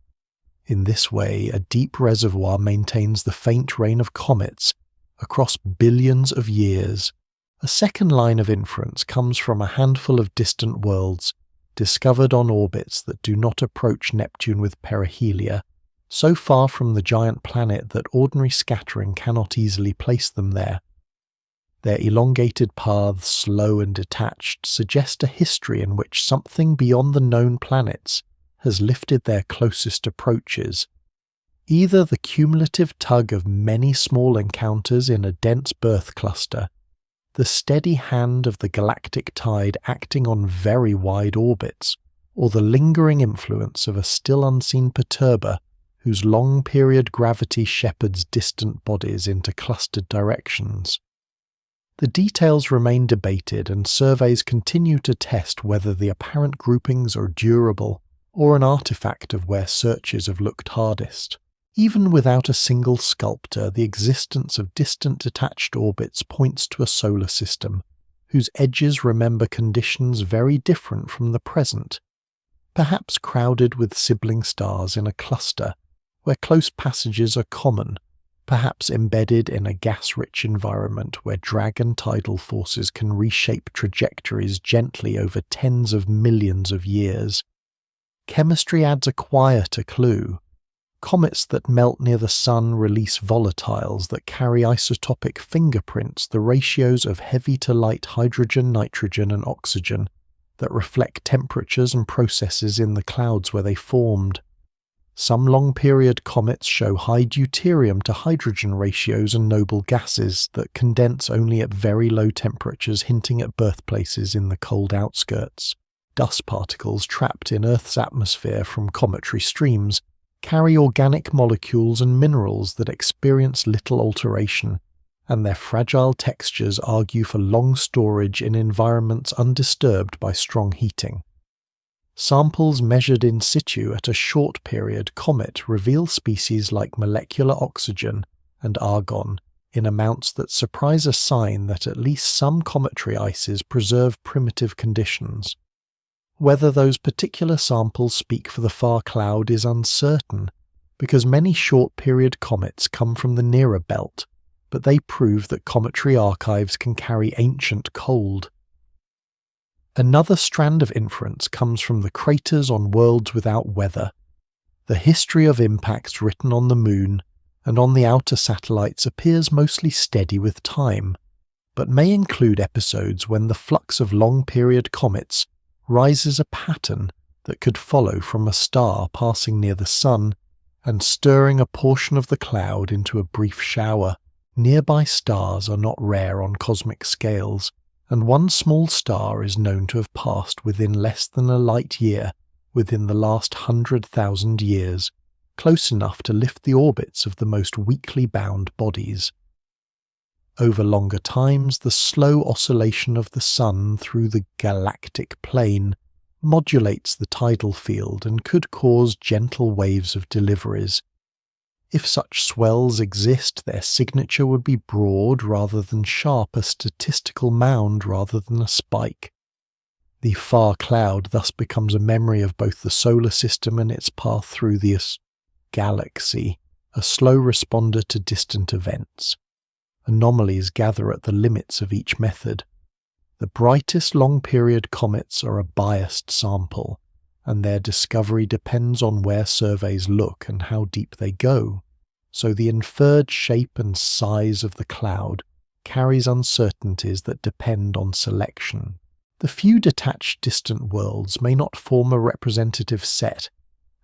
In this way, a deep reservoir maintains the faint rain of comets across billions of years. A second line of inference comes from a handful of distant worlds, discovered on orbits that do not approach Neptune with perihelia, so far from the giant planet that ordinary scattering cannot easily place them there. Their elongated paths, slow and detached, suggest a history in which something beyond the known planets has lifted their closest approaches. Either the cumulative tug of many small encounters in a dense birth cluster, the steady hand of the galactic tide acting on very wide orbits, or the lingering influence of a still unseen perturber whose long-period gravity shepherds distant bodies into clustered directions. The details remain debated, and surveys continue to test whether the apparent groupings are durable or an artifact of where searches have looked hardest. Even without a single sculptor, the existence of distant detached orbits points to a solar system whose edges remember conditions very different from the present, perhaps crowded with sibling stars in a cluster where close passages are common, perhaps embedded in a gas-rich environment where drag and tidal forces can reshape trajectories gently over tens of millions of years. Chemistry adds a quieter clue. Comets that melt near the Sun release volatiles that carry isotopic fingerprints, the ratios of heavy to light hydrogen, nitrogen, and oxygen, that reflect temperatures and processes in the clouds where they formed. Some long-period comets show high deuterium to hydrogen ratios and noble gases that condense only at very low temperatures, hinting at birthplaces in the cold outskirts. Dust particles trapped in Earth's atmosphere from cometary streams carry organic molecules and minerals that experience little alteration, and their fragile textures argue for long storage in environments undisturbed by strong heating. Samples measured in situ at a short period comet reveal species like molecular oxygen and argon in amounts that surprise, a sign that at least some cometary ices preserve primitive conditions. Whether those particular samples speak for the far cloud is uncertain, because many short-period comets come from the nearer belt, but they prove that cometary archives can carry ancient cold. Another strand of inference comes from the craters on worlds without weather. The history of impacts written on the Moon and on the outer satellites appears mostly steady with time, but may include episodes when the flux of long-period comets rises a pattern that could follow from a star passing near the Sun and stirring a portion of the cloud into a brief shower. Nearby stars are not rare on cosmic scales, and one small star is known to have passed within less than a light year within the last 100,000 years, close enough to lift the orbits of the most weakly bound bodies. Over longer times, the slow oscillation of the Sun through the galactic plane modulates the tidal field and could cause gentle waves of deliveries. If such swells exist, their signature would be broad rather than sharp, a statistical mound rather than a spike. The far cloud thus becomes a memory of both the solar system and its path through the galaxy, a slow responder to distant events. Anomalies gather at the limits of each method. The brightest long-period comets are a biased sample, and their discovery depends on where surveys look and how deep they go, so the inferred shape and size of the cloud carries uncertainties that depend on selection. The few detached distant worlds may not form a representative set,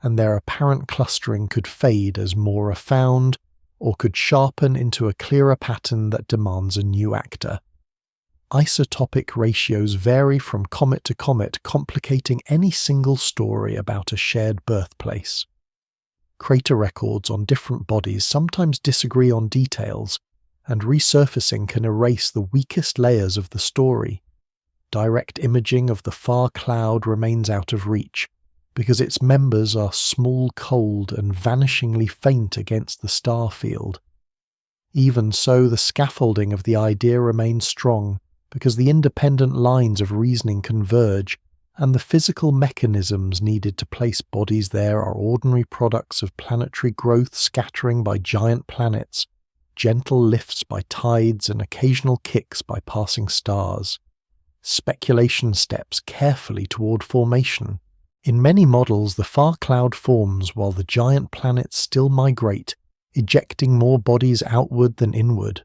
and their apparent clustering could fade as more are found, or could sharpen into a clearer pattern that demands a new actor. Isotopic ratios vary from comet to comet, complicating any single story about a shared birthplace. Crater records on different bodies sometimes disagree on details, and resurfacing can erase the weakest layers of the story. Direct imaging of the far cloud remains out of reach, because its members are small, cold, and vanishingly faint against the star field. Even so, the scaffolding of the idea remains strong, because the independent lines of reasoning converge, and the physical mechanisms needed to place bodies there are ordinary products of planetary growth, scattering by giant planets, gentle lifts by tides, and occasional kicks by passing stars. Speculation steps carefully toward formation. In many models, the far cloud forms while the giant planets still migrate, ejecting more bodies outward than inward.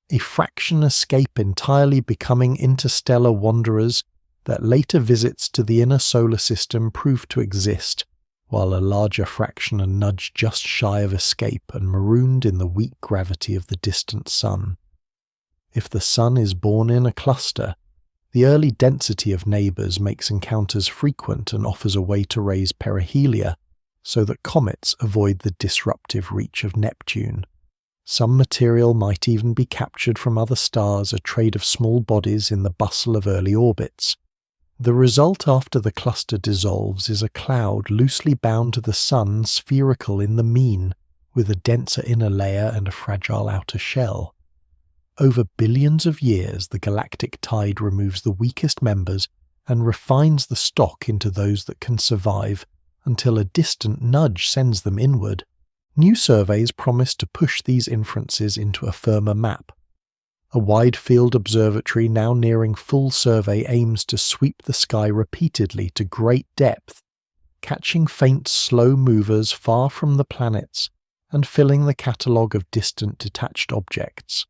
A fraction escape entirely, becoming interstellar wanderers that later visits to the inner solar system prove to exist, while a larger fraction are nudged just shy of escape and marooned in the weak gravity of the distant Sun. If the Sun is born in a cluster, the early density of neighbours makes encounters frequent and offers a way to raise perihelia, so that comets avoid the disruptive reach of Neptune. Some material might even be captured from other stars, a trade of small bodies in the bustle of early orbits. The result after the cluster dissolves is a cloud loosely bound to the Sun, spherical in the mean, with a denser inner layer and a fragile outer shell. Over billions of years, the galactic tide removes the weakest members and refines the stock into those that can survive, until a distant nudge sends them inward. New surveys promise to push these inferences into a firmer map. A wide-field observatory now nearing full survey aims to sweep the sky repeatedly to great depth, catching faint slow movers far from the planets and filling the catalogue of distant detached objects.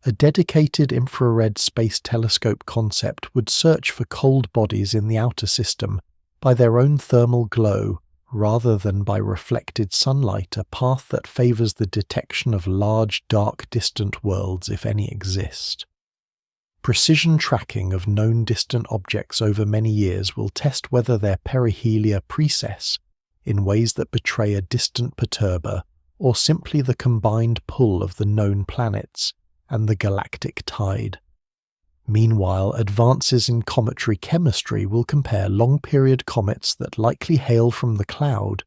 A dedicated infrared space telescope concept would search for cold bodies in the outer system by their own thermal glow rather than by reflected sunlight, a path that favours the detection of large, dark, distant worlds if any exist. Precision tracking of known distant objects over many years will test whether their perihelia precess in ways that betray a distant perturber or simply the combined pull of the known planets and the galactic tide. Meanwhile, advances in cometary chemistry will compare long-period comets that likely hail from the cloud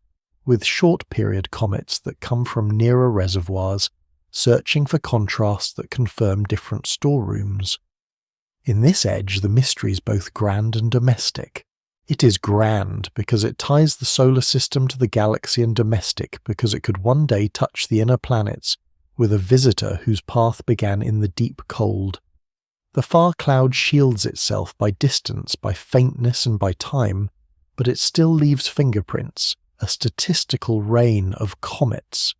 with short-period comets that come from nearer reservoirs, searching for contrasts that confirm different storerooms. In this edge, the mystery is both grand and domestic. It is grand because it ties the solar system to the galaxy, and domestic because it could one day touch the inner planets with a visitor whose path began in the deep cold. The far cloud shields itself by distance, by faintness and by time, but it still leaves fingerprints, a statistical rain of comets,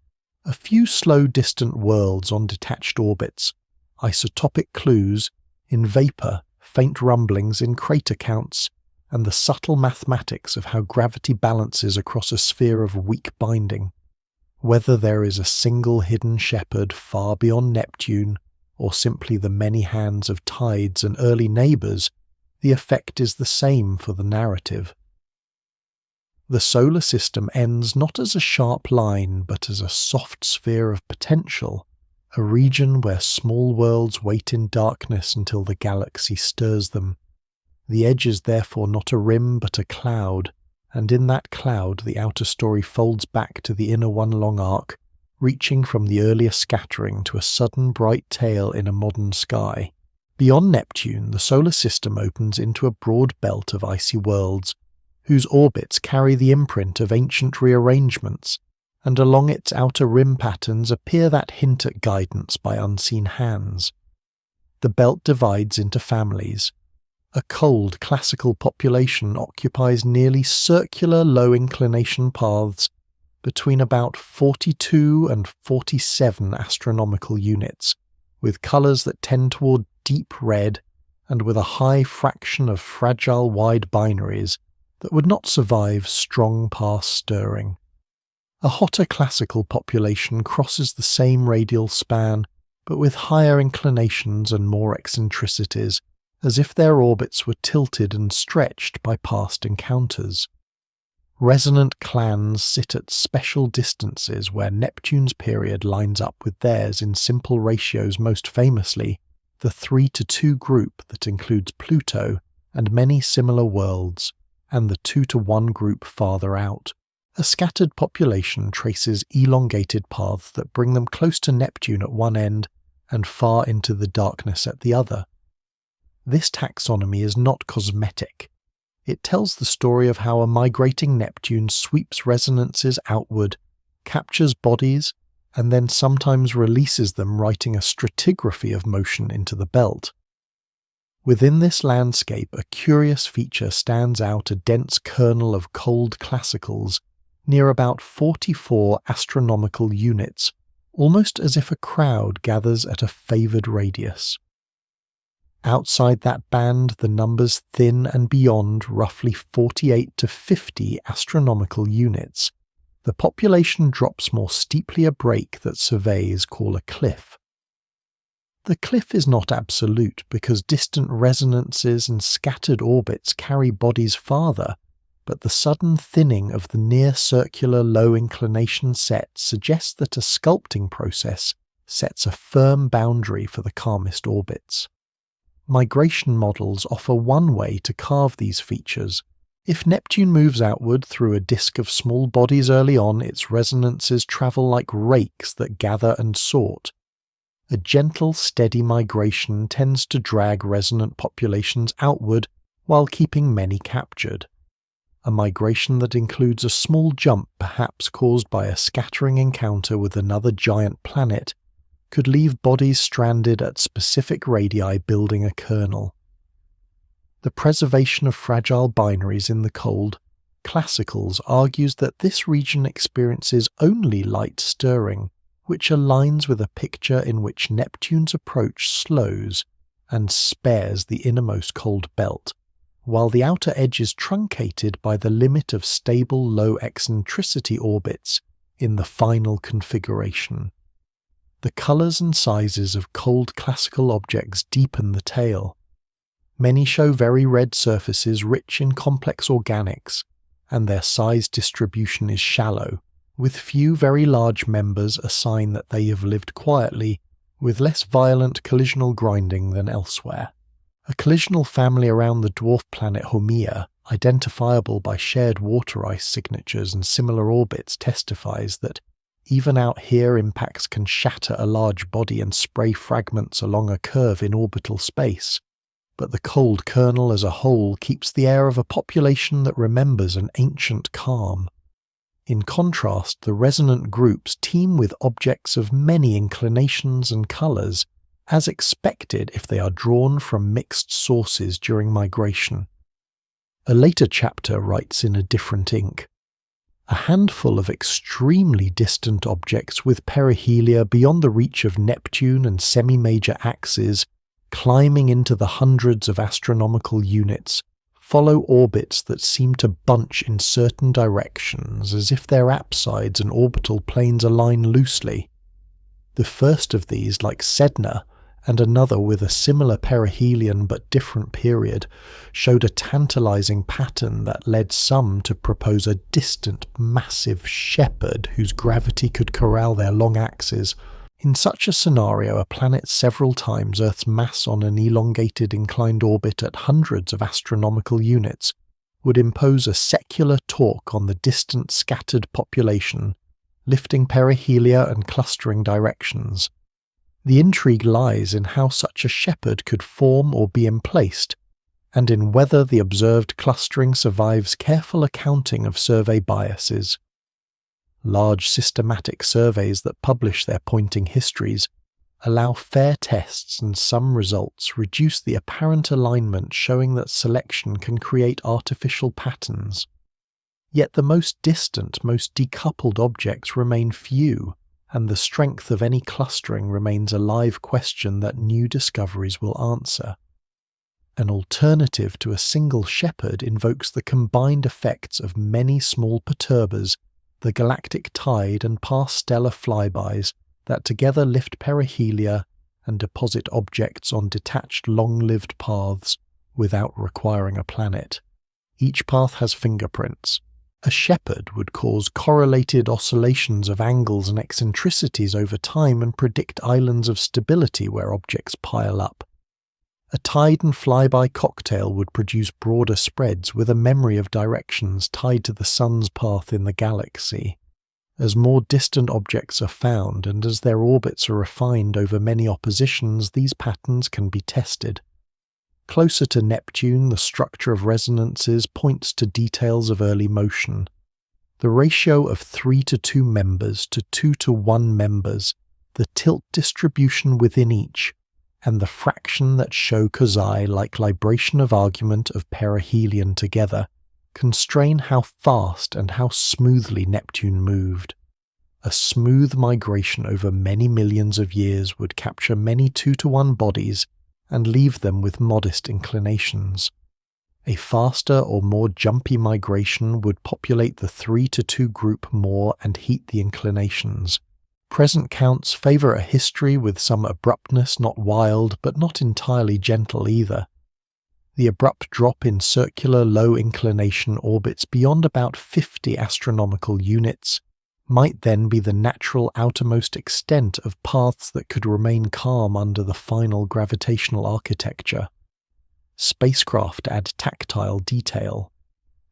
a few slow distant worlds on detached orbits, isotopic clues in vapour, faint rumblings in crater counts, and the subtle mathematics of how gravity balances across a sphere of weak binding. Whether there is a single hidden shepherd far beyond Neptune, or simply the many hands of tides and early neighbours, the effect is the same for the narrative. The solar system ends not as a sharp line, but as a soft sphere of potential, a region where small worlds wait in darkness until the galaxy stirs them. The edge is therefore not a rim but a cloud, and in that cloud the outer story folds back to the inner one long arc, reaching from the earlier scattering to a sudden bright tail in a modern sky. Beyond Neptune, the solar system opens into a broad belt of icy worlds, whose orbits carry the imprint of ancient rearrangements, and along its outer rim patterns appear that hint at guidance by unseen hands. The belt divides into families. A cold classical population occupies nearly circular low-inclination paths between about 42 and 47 astronomical units, with colours that tend toward deep red and with a high fraction of fragile wide binaries that would not survive strong past stirring. A hotter classical population crosses the same radial span, but with higher inclinations and more eccentricities, as if their orbits were tilted and stretched by past encounters. Resonant clans sit at special distances where Neptune's period lines up with theirs in simple ratios, most famously the 3-to-2 group that includes Pluto and many similar worlds, and the 2-to-1 group farther out. A scattered population traces elongated paths that bring them close to Neptune at one end and far into the darkness at the other. This taxonomy is not cosmetic. It tells the story of how a migrating Neptune sweeps resonances outward, captures bodies, and then sometimes releases them, writing a stratigraphy of motion into the belt. Within this landscape, a curious feature stands out: a dense kernel of cold classicals, near about 44 astronomical units, almost as if a crowd gathers at a favoured radius. Outside that band, the numbers thin and beyond roughly 48 to 50 astronomical units. The population drops more steeply a break that surveys call a cliff. The cliff is not absolute because distant resonances and scattered orbits carry bodies farther, but the sudden thinning of the near-circular low-inclination set suggests that a sculpting process sets a firm boundary for the calmest orbits. Migration models offer one way to carve these features. If Neptune moves outward through a disk of small bodies early on, its resonances travel like rakes that gather and sort. A gentle, steady migration tends to drag resonant populations outward while keeping many captured. A migration that includes a small jump, perhaps caused by a scattering encounter with another giant planet, could leave bodies stranded at specific radii, building a kernel. The preservation of fragile binaries in the cold classicals argues that this region experiences only light stirring, which aligns with a picture in which Neptune's approach slows and spares the innermost cold belt, while the outer edge is truncated by the limit of stable low eccentricity orbits in the final configuration. The colours and sizes of cold classical objects deepen the tale. Many show very red surfaces rich in complex organics, and their size distribution is shallow, with few very large members, a sign that they have lived quietly, with less violent collisional grinding than elsewhere. A collisional family around the dwarf planet Haumea, identifiable by shared water ice signatures and similar orbits, testifies that even out here impacts can shatter a large body and spray fragments along a curve in orbital space. But the cold kernel as a whole keeps the air of a population that remembers an ancient calm. In contrast, the resonant groups teem with objects of many inclinations and colours, as expected if they are drawn from mixed sources during migration. A later chapter writes in a different ink. A handful of extremely distant objects with perihelia beyond the reach of Neptune and semi-major axes, climbing into the hundreds of astronomical units, follow orbits that seem to bunch in certain directions as if their apsides and orbital planes align loosely. The first of these, like Sedna, and another with a similar perihelion but different period, showed a tantalizing pattern that led some to propose a distant, massive shepherd whose gravity could corral their long axes. In such a scenario, a planet several times Earth's mass on an elongated inclined orbit at hundreds of astronomical units would impose a secular torque on the distant scattered population, lifting perihelia and clustering directions. The intrigue lies in how such a shepherd could form or be emplaced, and in whether the observed clustering survives careful accounting of survey biases. Large systematic surveys that publish their pointing histories allow fair tests, and some results reduce the apparent alignment, showing that selection can create artificial patterns. Yet the most distant, most decoupled objects remain few, and the strength of any clustering remains a live question that new discoveries will answer. An alternative to a single shepherd invokes the combined effects of many small perturbers, the galactic tide and past stellar flybys that together lift perihelia and deposit objects on detached long-lived paths without requiring a planet. Each path has fingerprints. A shepherd would cause correlated oscillations of angles and eccentricities over time and predict islands of stability where objects pile up. A tide and flyby cocktail would produce broader spreads with a memory of directions tied to the sun's path in the galaxy. As more distant objects are found and as their orbits are refined over many oppositions, these patterns can be tested. Closer to Neptune, the structure of resonances points to details of early motion. The ratio of 3:2 members to 2:1 members, the tilt distribution within each, and the fraction that show causae like libration of argument of perihelion together, constrain how fast and how smoothly Neptune moved. A smooth migration over many millions of years would capture many 2:1 bodies and leave them with modest inclinations. A faster or more jumpy migration would populate the 3:2 group more and heat the inclinations. Present counts favour a history with some abruptness, not wild, but not entirely gentle either. The abrupt drop in circular low-inclination orbits beyond about 50 astronomical units might then be the natural outermost extent of paths that could remain calm under the final gravitational architecture. Spacecraft add tactile detail.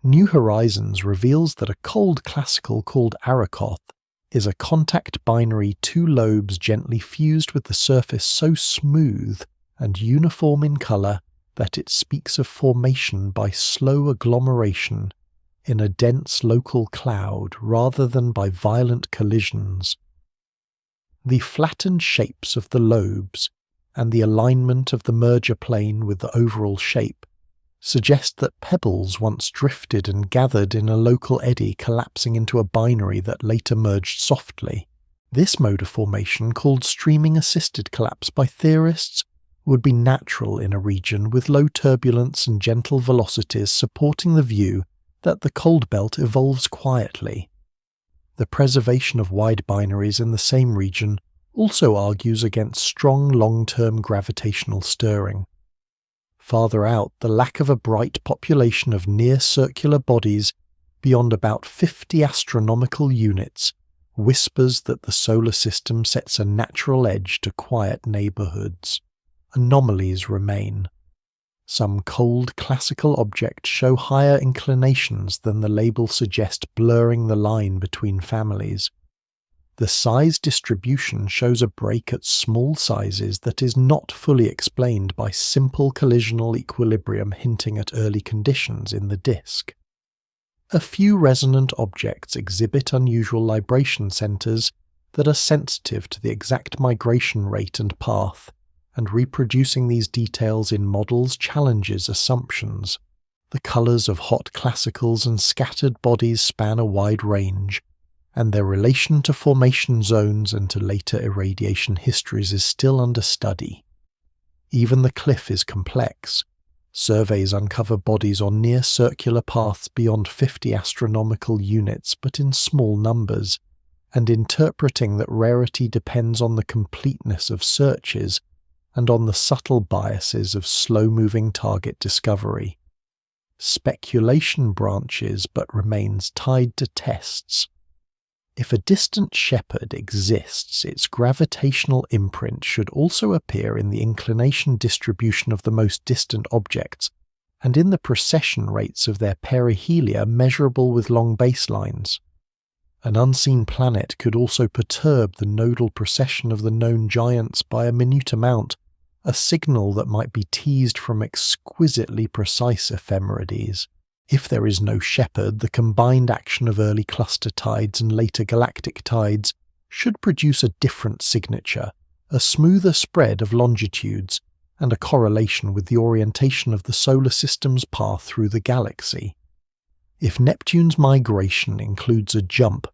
New Horizons reveals that a cold classical called Arakoth is a contact binary, two lobes gently fused with the surface so smooth and uniform in colour that it speaks of formation by slow agglomeration in a dense local cloud rather than by violent collisions. The flattened shapes of the lobes and the alignment of the merger plane with the overall shape suggest that pebbles once drifted and gathered in a local eddy, collapsing into a binary that later merged softly. This mode of formation, called streaming-assisted collapse by theorists, would be natural in a region with low turbulence and gentle velocities, supporting the view that the cold belt evolves quietly. The preservation of wide binaries in the same region also argues against strong long-term gravitational stirring. Farther out, the lack of a bright population of near-circular bodies beyond about 50 astronomical units whispers that the solar system sets a natural edge to quiet neighbourhoods. Anomalies remain. Some cold classical objects show higher inclinations than the label suggests, blurring the line between families. The size distribution shows a break at small sizes that is not fully explained by simple collisional equilibrium hinting at early conditions in the disk. A few resonant objects exhibit unusual libration centers that are sensitive to the exact migration rate and path, and reproducing these details in models challenges assumptions. The colors of hot classicals and scattered bodies span a wide range, and their relation to formation zones and to later irradiation histories is still under study. Even the cliff is complex. Surveys uncover bodies on near-circular paths beyond 50 astronomical units, but in small numbers, and interpreting that rarity depends on the completeness of searches and on the subtle biases of slow-moving target discovery. Speculation branches but remains tied to tests. If a distant shepherd exists, its gravitational imprint should also appear in the inclination distribution of the most distant objects, and in the precession rates of their perihelia measurable with long baselines. An unseen planet could also perturb the nodal precession of the known giants by a minute amount, a signal that might be teased from exquisitely precise ephemerides. If there is no shepherd, the combined action of early cluster tides and later galactic tides should produce a different signature, a smoother spread of longitudes, and a correlation with the orientation of the solar system's path through the galaxy. If Neptune's migration includes a jump,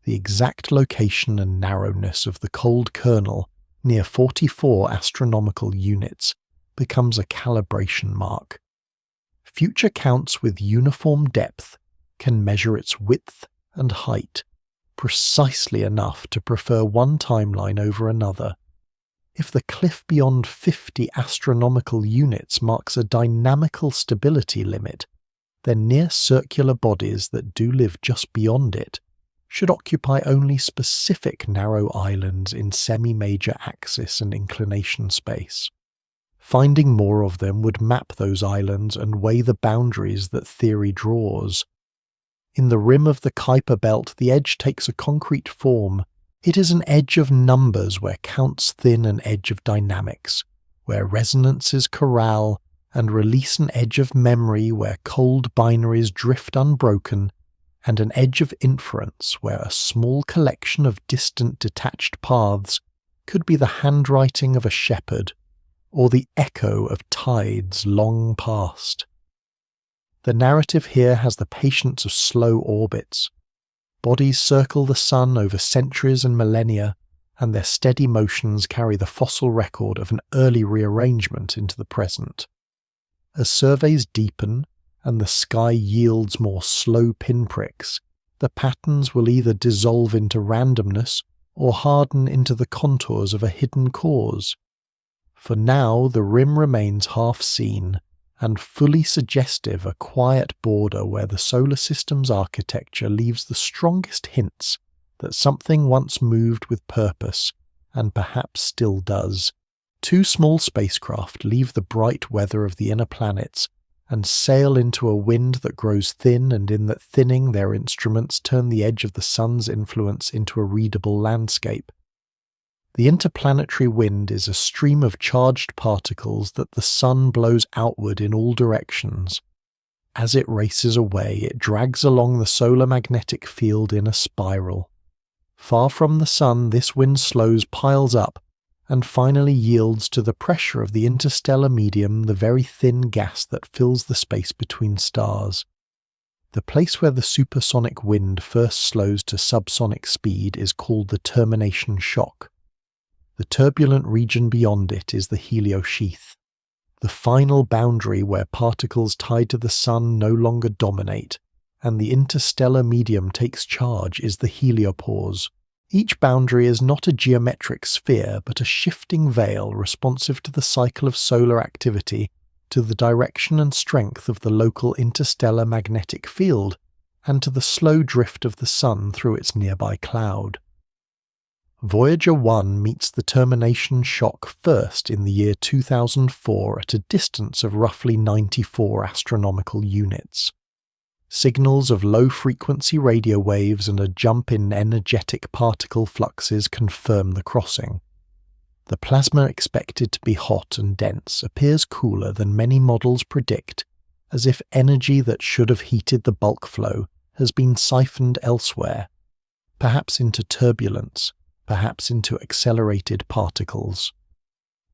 the exact location and narrowness of the cold kernel, near 44 astronomical units, becomes a calibration mark. Future counts with uniform depth can measure its width and height, precisely enough to prefer one timeline over another. If the cliff beyond 50 astronomical units marks a dynamical stability limit, then near-circular bodies that do live just beyond it should occupy only specific narrow islands in semi-major axis and inclination space. Finding more of them would map those islands and weigh the boundaries that theory draws. In the rim of the Kuiper belt, the edge takes a concrete form. It is an edge of numbers where counts thin an edge of dynamics, where resonances corral and release an edge of memory where cold binaries drift unbroken, and an edge of inference where a small collection of distant detached paths could be the handwriting of a shepherd, or the echo of tides long past. The narrative here has the patience of slow orbits. Bodies circle the sun over centuries and millennia, and their steady motions carry the fossil record of an early rearrangement into the present. As surveys deepen, and the sky yields more slow pinpricks, the patterns will either dissolve into randomness or harden into the contours of a hidden cause. For now, the rim remains half-seen, and fully suggestive a quiet border where the solar system's architecture leaves the strongest hints that something once moved with purpose, and perhaps still does. Two small spacecraft leave the bright weather of the inner planets and sail into a wind that grows thin, and in that thinning their instruments turn the edge of the sun's influence into a readable landscape. The interplanetary wind is a stream of charged particles that the sun blows outward in all directions. As it races away, it drags along the solar magnetic field in a spiral. Far from the sun, this wind slows, piles up, and finally yields to the pressure of the interstellar medium, the very thin gas that fills the space between stars. The place where the supersonic wind first slows to subsonic speed is called the termination shock. The turbulent region beyond it is the heliosheath, the final boundary where particles tied to the sun no longer dominate, and the interstellar medium takes charge is the heliopause. Each boundary is not a geometric sphere, but a shifting veil responsive to the cycle of solar activity, to the direction and strength of the local interstellar magnetic field, and to the slow drift of the sun through its nearby cloud. Voyager 1 meets the termination shock first in the year 2004 at a distance of roughly 94 astronomical units. Signals of low-frequency radio waves and a jump in energetic particle fluxes confirm the crossing. The plasma expected to be hot and dense appears cooler than many models predict, as if energy that should have heated the bulk flow has been siphoned elsewhere, perhaps into turbulence, perhaps into accelerated particles.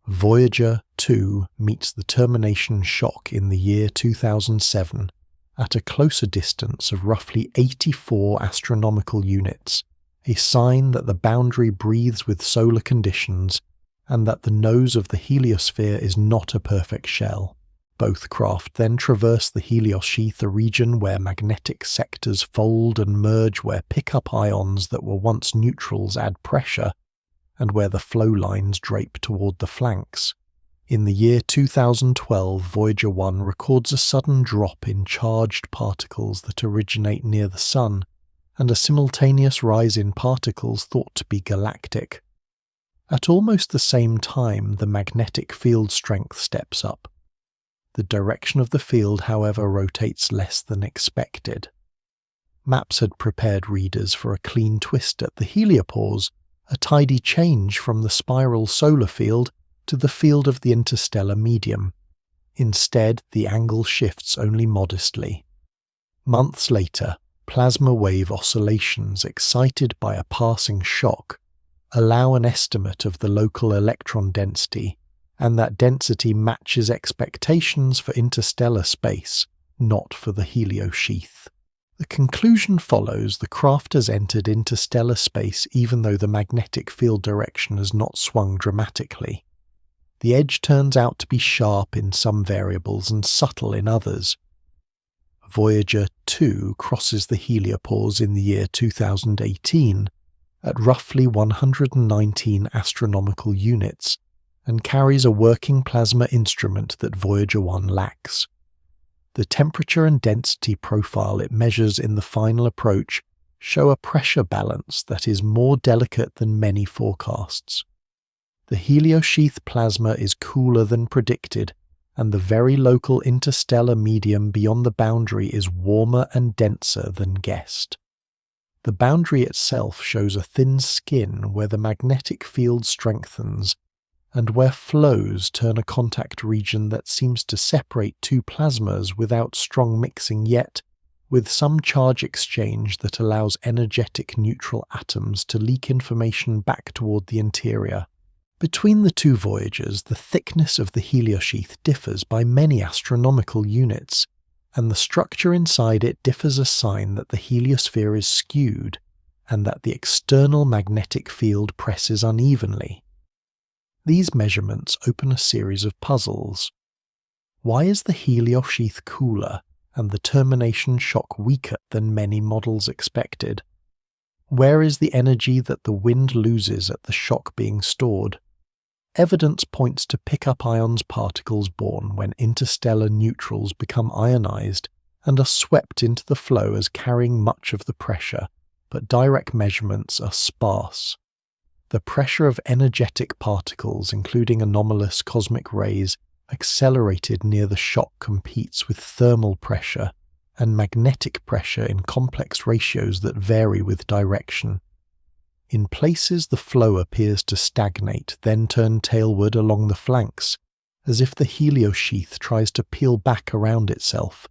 Voyager 2 meets the termination shock in the year 2007 at a closer distance of roughly 84 astronomical units, a sign that the boundary breathes with solar conditions and that the nose of the heliosphere is not a perfect shell. Both craft then traverse the heliosheath, a region where magnetic sectors fold and merge, where pickup ions that were once neutrals add pressure, and where the flow lines drape toward the flanks. In the year 2012, Voyager 1 records a sudden drop in charged particles that originate near the Sun, and a simultaneous rise in particles thought to be galactic. At almost the same time, the magnetic field strength steps up. The direction of the field, however, rotates less than expected. Maps had prepared readers for a clean twist at the heliopause, a tidy change from the spiral solar field to the field of the interstellar medium. Instead, the angle shifts only modestly. Months later, plasma wave oscillations excited by a passing shock allow an estimate of the local electron density, and that density matches expectations for interstellar space, not for the heliosheath. The conclusion follows: the craft has entered interstellar space even though the magnetic field direction has not swung dramatically. The edge turns out to be sharp in some variables and subtle in others. Voyager 2 crosses the heliopause in the year 2018 at roughly 119 astronomical units, and carries a working plasma instrument that Voyager 1 lacks. The temperature and density profile it measures in the final approach show a pressure balance that is more delicate than many forecasts. The heliosheath plasma is cooler than predicted, and the very local interstellar medium beyond the boundary is warmer and denser than guessed. The boundary itself shows a thin skin where the magnetic field strengthens, and where flows turn a contact region that seems to separate two plasmas without strong mixing, yet with some charge exchange that allows energetic neutral atoms to leak information back toward the interior. Between the two voyages, the thickness of the heliosheath differs by many astronomical units, and the structure inside it differs, a sign that the heliosphere is skewed and that the external magnetic field presses unevenly. These measurements open a series of puzzles. Why is the heliosheath cooler and the termination shock weaker than many models expected? Where is the energy that the wind loses at the shock being stored? Evidence points to pickup ions particles born when interstellar neutrals become ionized and are swept into the flow as carrying much of the pressure, but direct measurements are sparse. The pressure of energetic particles, including anomalous cosmic rays, accelerated near the shock competes with thermal pressure and magnetic pressure in complex ratios that vary with direction. In places, the flow appears to stagnate, then turn tailward along the flanks, as if the heliosheath tries to peel back around itself.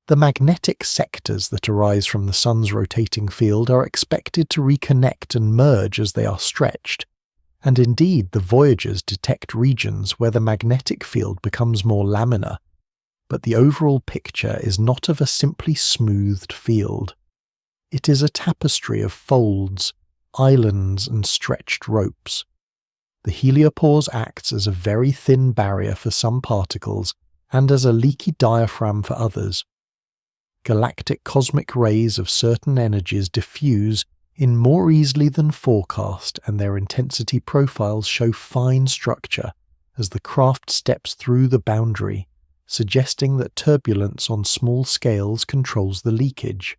The magnetic sectors that arise from the Sun's rotating field are expected to reconnect and merge as they are stretched, and indeed the voyagers detect regions where the magnetic field becomes more laminar, but the overall picture is not of a simply smoothed field. It is a tapestry of folds, islands and stretched ropes. The heliopause acts as a very thin barrier for some particles and as a leaky diaphragm for others. Galactic cosmic rays of certain energies diffuse in more easily than forecast, and their intensity profiles show fine structure as the craft steps through the boundary, suggesting that turbulence on small scales controls the leakage.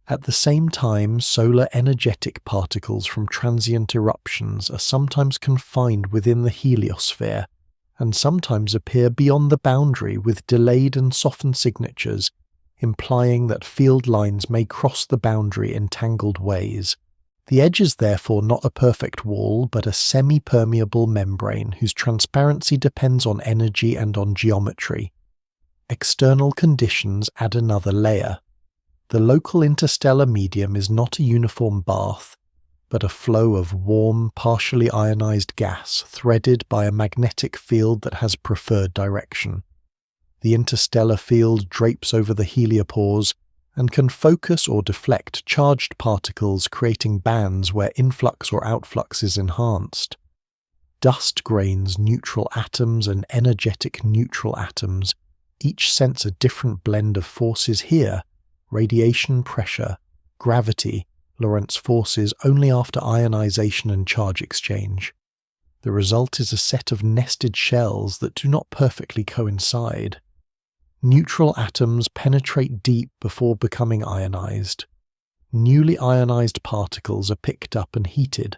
At the same time, solar energetic particles from transient eruptions are sometimes confined within the heliosphere, and sometimes appear beyond the boundary with delayed and softened signatures, implying that field lines may cross the boundary in tangled ways. The edge is therefore not a perfect wall, but a semi-permeable membrane whose transparency depends on energy and on geometry. External conditions add another layer. The local interstellar medium is not a uniform bath, but a flow of warm, partially ionized gas threaded by a magnetic field that has preferred direction. The interstellar field drapes over the heliopause and can focus or deflect charged particles, creating bands where influx or outflux is enhanced. Dust grains, neutral atoms, and energetic neutral atoms each sense a different blend of forces here: radiation, pressure, gravity, Lorentz forces only after ionization and charge exchange. The result is a set of nested shells that do not perfectly coincide. Neutral atoms penetrate deep before becoming ionized. Newly ionized particles are picked up and heated.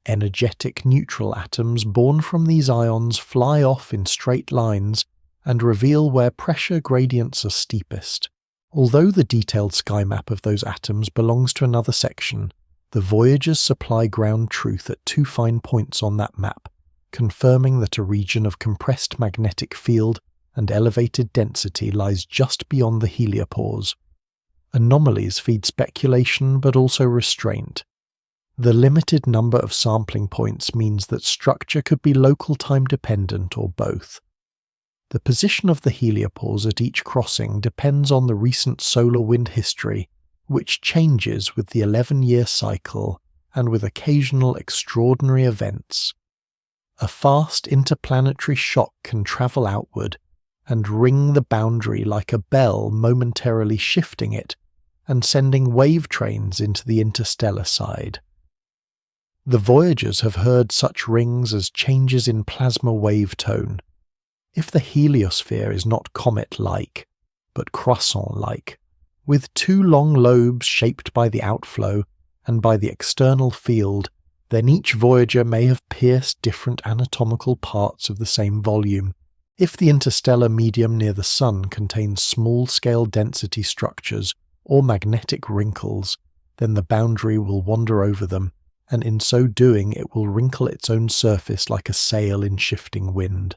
Energetic neutral atoms born from these ions fly off in straight lines and reveal where pressure gradients are steepest. Although the detailed sky map of those atoms belongs to another section, the Voyagers supply ground truth at two fine points on that map, confirming that a region of compressed magnetic field and elevated density lies just beyond the heliopause. Anomalies feed speculation but also restraint. The limited number of sampling points means that structure could be local time dependent or both. The position of the heliopause at each crossing depends on the recent solar wind history, which changes with the 11-year cycle and with occasional extraordinary events. A fast interplanetary shock can travel outward and ring the boundary like a bell, momentarily shifting it and sending wave trains into the interstellar side. The Voyagers have heard such rings as changes in plasma wave tone. If the heliosphere is not comet-like, but croissant-like, with two long lobes shaped by the outflow and by the external field, then each Voyager may have pierced different anatomical parts of the same volume. If the interstellar medium near the Sun contains small-scale density structures or magnetic wrinkles, then the boundary will wander over them, and in so doing it will wrinkle its own surface like a sail in shifting wind.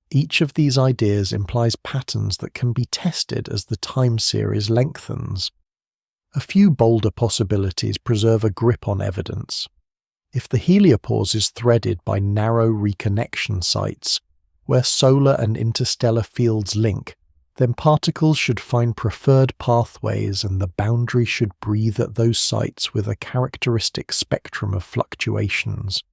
Each of these ideas implies patterns that can be tested as the time series lengthens. A few bolder possibilities preserve a grip on evidence. If the heliopause is threaded by narrow reconnection sites, where solar and interstellar fields link, then particles should find preferred pathways and the boundary should breathe at those sites with a characteristic spectrum of fluctuations.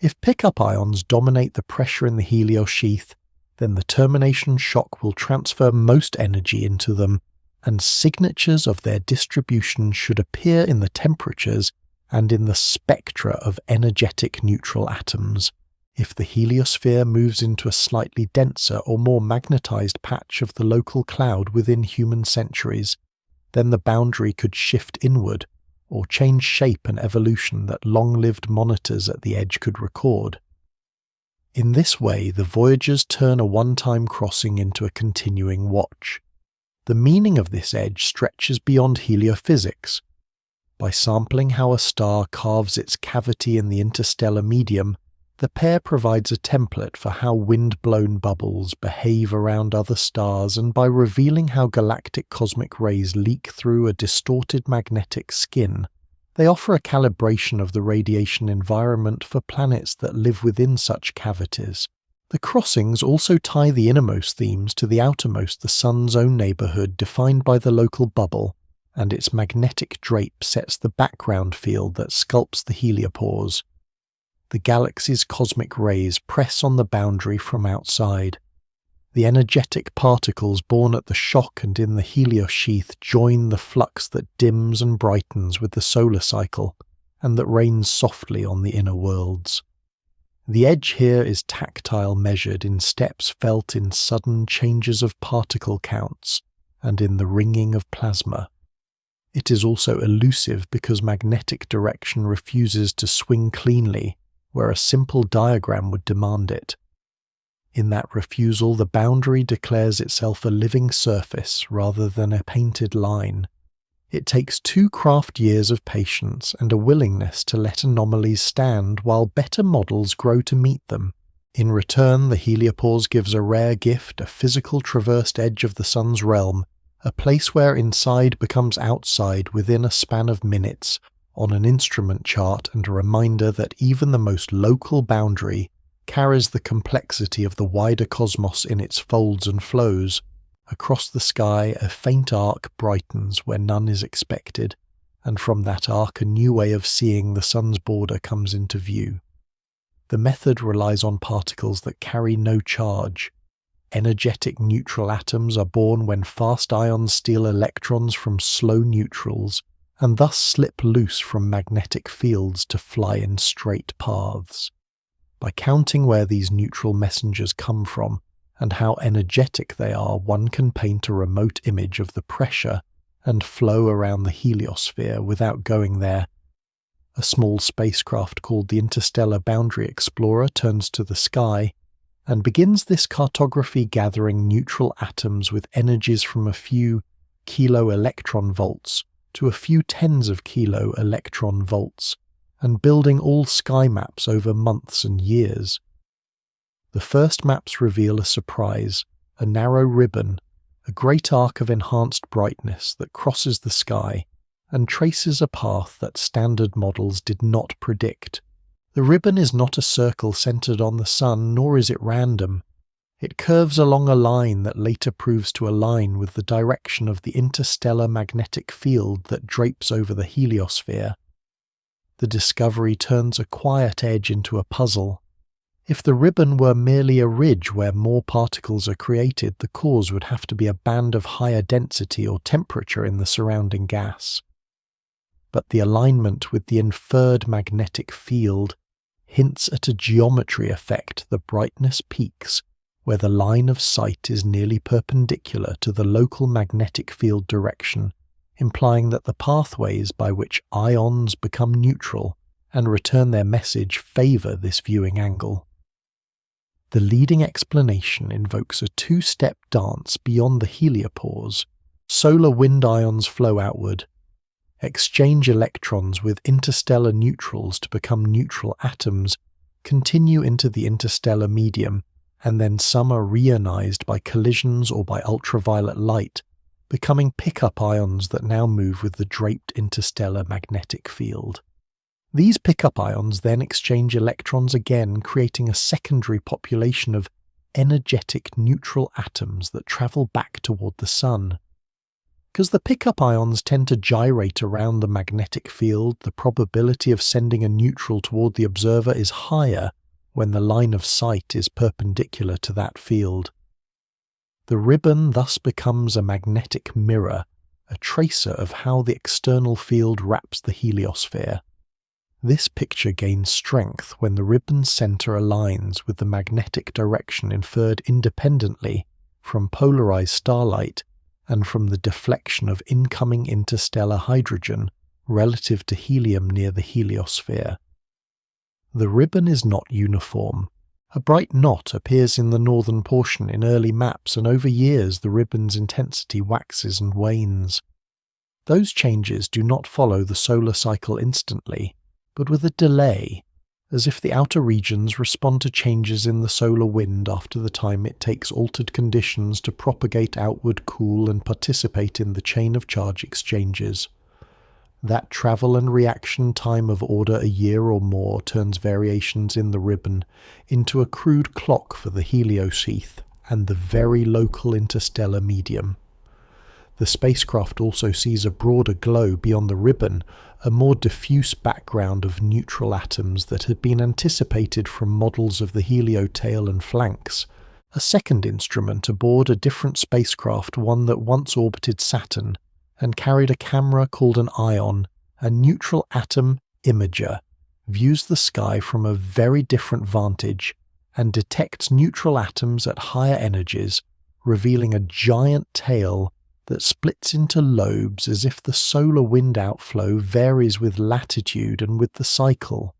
If pickup ions dominate the pressure in the heliosheath, then the termination shock will transfer most energy into them, and signatures of their distribution should appear in the temperatures and in the spectra of energetic neutral atoms. If the heliosphere moves into a slightly denser or more magnetized patch of the local cloud within human centuries, then the boundary could shift inward, or change shape and evolution that long-lived monitors at the edge could record. In this way, the Voyagers turn a one-time crossing into a continuing watch. The meaning of this edge stretches beyond heliophysics. By sampling how a star carves its cavity in the interstellar medium, the pair provides a template for how wind-blown bubbles behave around other stars, and by revealing how galactic cosmic rays leak through a distorted magnetic skin, they offer a calibration of the radiation environment for planets that live within such cavities. The crossings also tie the innermost themes to the outermost, the Sun's own neighbourhood defined by the local bubble, and its magnetic drape sets the background field that sculpts the heliopause. The galaxy's cosmic rays press on the boundary from outside. The energetic particles born at the shock and in the heliosheath join the flux that dims and brightens with the solar cycle, and that rains softly on the inner worlds. The edge here is tactile, measured in steps felt in sudden changes of particle counts and in the ringing of plasma. It is also elusive because magnetic direction refuses to swing cleanly where a simple diagram would demand it. In that refusal, the boundary declares itself a living surface rather than a painted line. It takes 2 craft years of patience and a willingness to let anomalies stand while better models grow to meet them. In return, the heliopause gives a rare gift, a physical traversed edge of the sun's realm, a place where inside becomes outside within a span of minutes, on an instrument chart, and a reminder that even the most local boundary carries the complexity of the wider cosmos in its folds and flows. Across the sky, a faint arc brightens where none is expected, and from that arc a new way of seeing the sun's border comes into view. The method relies on particles that carry no charge. Energetic neutral atoms are born when fast ions steal electrons from slow neutrals, and thus slip loose from magnetic fields to fly in straight paths. By counting where these neutral messengers come from, and how energetic they are, one can paint a remote image of the pressure and flow around the heliosphere without going there. A small spacecraft called the Interstellar Boundary Explorer turns to the sky and begins this cartography, gathering neutral atoms with energies from a few kilo-electron volts to a few tens of kilo-electron volts, and building all sky maps over months and years. The first maps reveal a surprise, a narrow ribbon, a great arc of enhanced brightness that crosses the sky and traces a path that standard models did not predict. The ribbon is not a circle centered on the sun, nor is it random. It curves along a line that later proves to align with the direction of the interstellar magnetic field that drapes over the heliosphere. The discovery turns a quiet edge into a puzzle. If the ribbon were merely a ridge where more particles are created, the cause would have to be a band of higher density or temperature in the surrounding gas. But the alignment with the inferred magnetic field hints at a geometry effect. The brightness peaks where the line of sight is nearly perpendicular to the local magnetic field direction, implying that the pathways by which ions become neutral and return their message favor this viewing angle. The leading explanation invokes a 2-step dance beyond the heliopause. Solar wind ions flow outward, exchange electrons with interstellar neutrals to become neutral atoms, continue into the interstellar medium, and then some are reionized by collisions or by ultraviolet light, becoming pickup ions that now move with the draped interstellar magnetic field. These pickup ions then exchange electrons again, creating a secondary population of energetic neutral atoms that travel back toward the sun. Because the pickup ions tend to gyrate around the magnetic field, the probability of sending a neutral toward the observer is higher when the line of sight is perpendicular to that field. The ribbon thus becomes a magnetic mirror, a tracer of how the external field wraps the heliosphere. This picture gains strength when the ribbon's center aligns with the magnetic direction inferred independently from polarized starlight and from the deflection of incoming interstellar hydrogen relative to helium near the heliosphere. The ribbon is not uniform. A bright knot appears in the northern portion in early maps, and over years the ribbon's intensity waxes and wanes. Those changes do not follow the solar cycle instantly, but with a delay, as if the outer regions respond to changes in the solar wind after the time it takes altered conditions to propagate outward, cool, and participate in the chain of charge exchanges. That travel and reaction time of order a year or more turns variations in the ribbon into a crude clock for the heliosheath and the very local interstellar medium. The spacecraft also sees a broader glow beyond the ribbon, a more diffuse background of neutral atoms that had been anticipated from models of the heliotail and flanks. A second instrument aboard a different spacecraft, one that once orbited Saturn, and carried a camera called an ion, a neutral atom imager, views the sky from a very different vantage and detects neutral atoms at higher energies, revealing a giant tail that splits into lobes as if the solar wind outflow varies with latitude and with the cycle.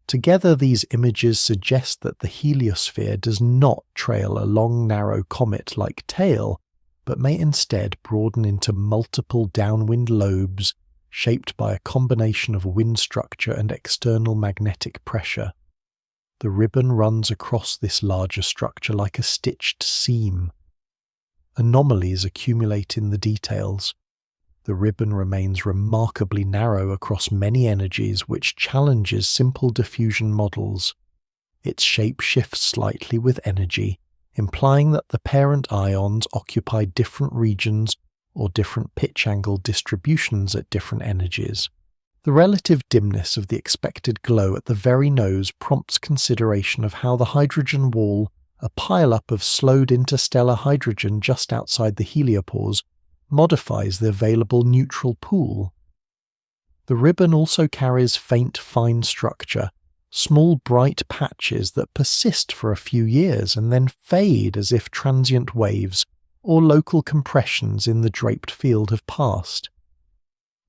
Together, these images suggest that the heliosphere does not trail a long, narrow comet-like tail, but may instead broaden into multiple downwind lobes shaped by a combination of wind structure and external magnetic pressure. The ribbon runs across this larger structure like a stitched seam. Anomalies accumulate in the details. The ribbon remains remarkably narrow across many energies, which challenges simple diffusion models. Its shape shifts slightly with energy, implying that the parent ions occupy different regions or different pitch angle distributions at different energies. The relative dimness of the expected glow at the very nose prompts consideration of how the hydrogen wall, a pile-up of slowed interstellar hydrogen just outside the heliopause, modifies the available neutral pool. The ribbon also carries faint fine structure, small bright patches that persist for a few years and then fade as if transient waves or local compressions in the draped field have passed.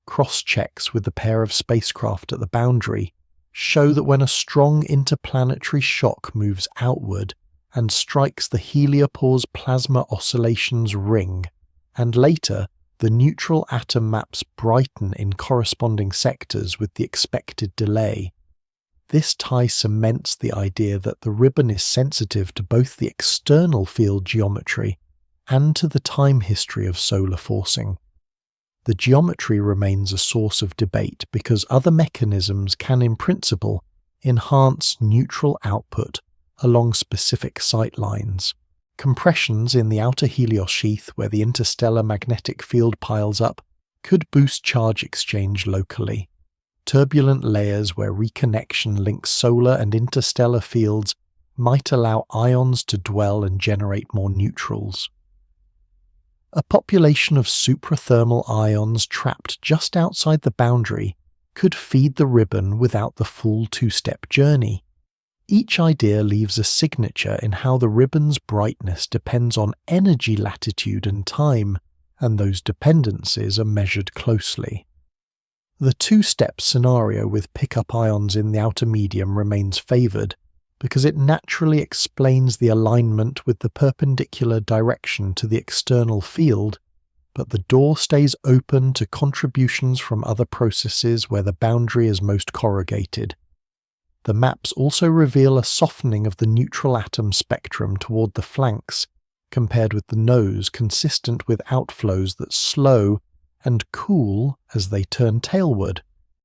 Cross-checks with the pair of spacecraft at the boundary show that when a strong interplanetary shock moves outward and strikes the heliopause plasma oscillations ring, and later the neutral atom maps brighten in corresponding sectors with the expected delay. This tie cements the idea that the ribbon is sensitive to both the external field geometry and to the time history of solar forcing. The geometry remains a source of debate because other mechanisms can, in principle, enhance neutral output along specific sightlines. Compressions in the outer helios sheath where the interstellar magnetic field piles up could boost charge exchange locally. Turbulent layers where reconnection links solar and interstellar fields might allow ions to dwell and generate more neutrals. A population of suprathermal ions trapped just outside the boundary could feed the ribbon without the full two-step journey. Each idea leaves a signature in how the ribbon's brightness depends on energy latitude and time, and those dependencies are measured closely. The two-step scenario with pickup ions in the outer medium remains favoured because it naturally explains the alignment with the perpendicular direction to the external field, but the door stays open to contributions from other processes where the boundary is most corrugated. The maps also reveal a softening of the neutral atom spectrum toward the flanks, compared with the nose, consistent with outflows that slow and cool as they turn tailward.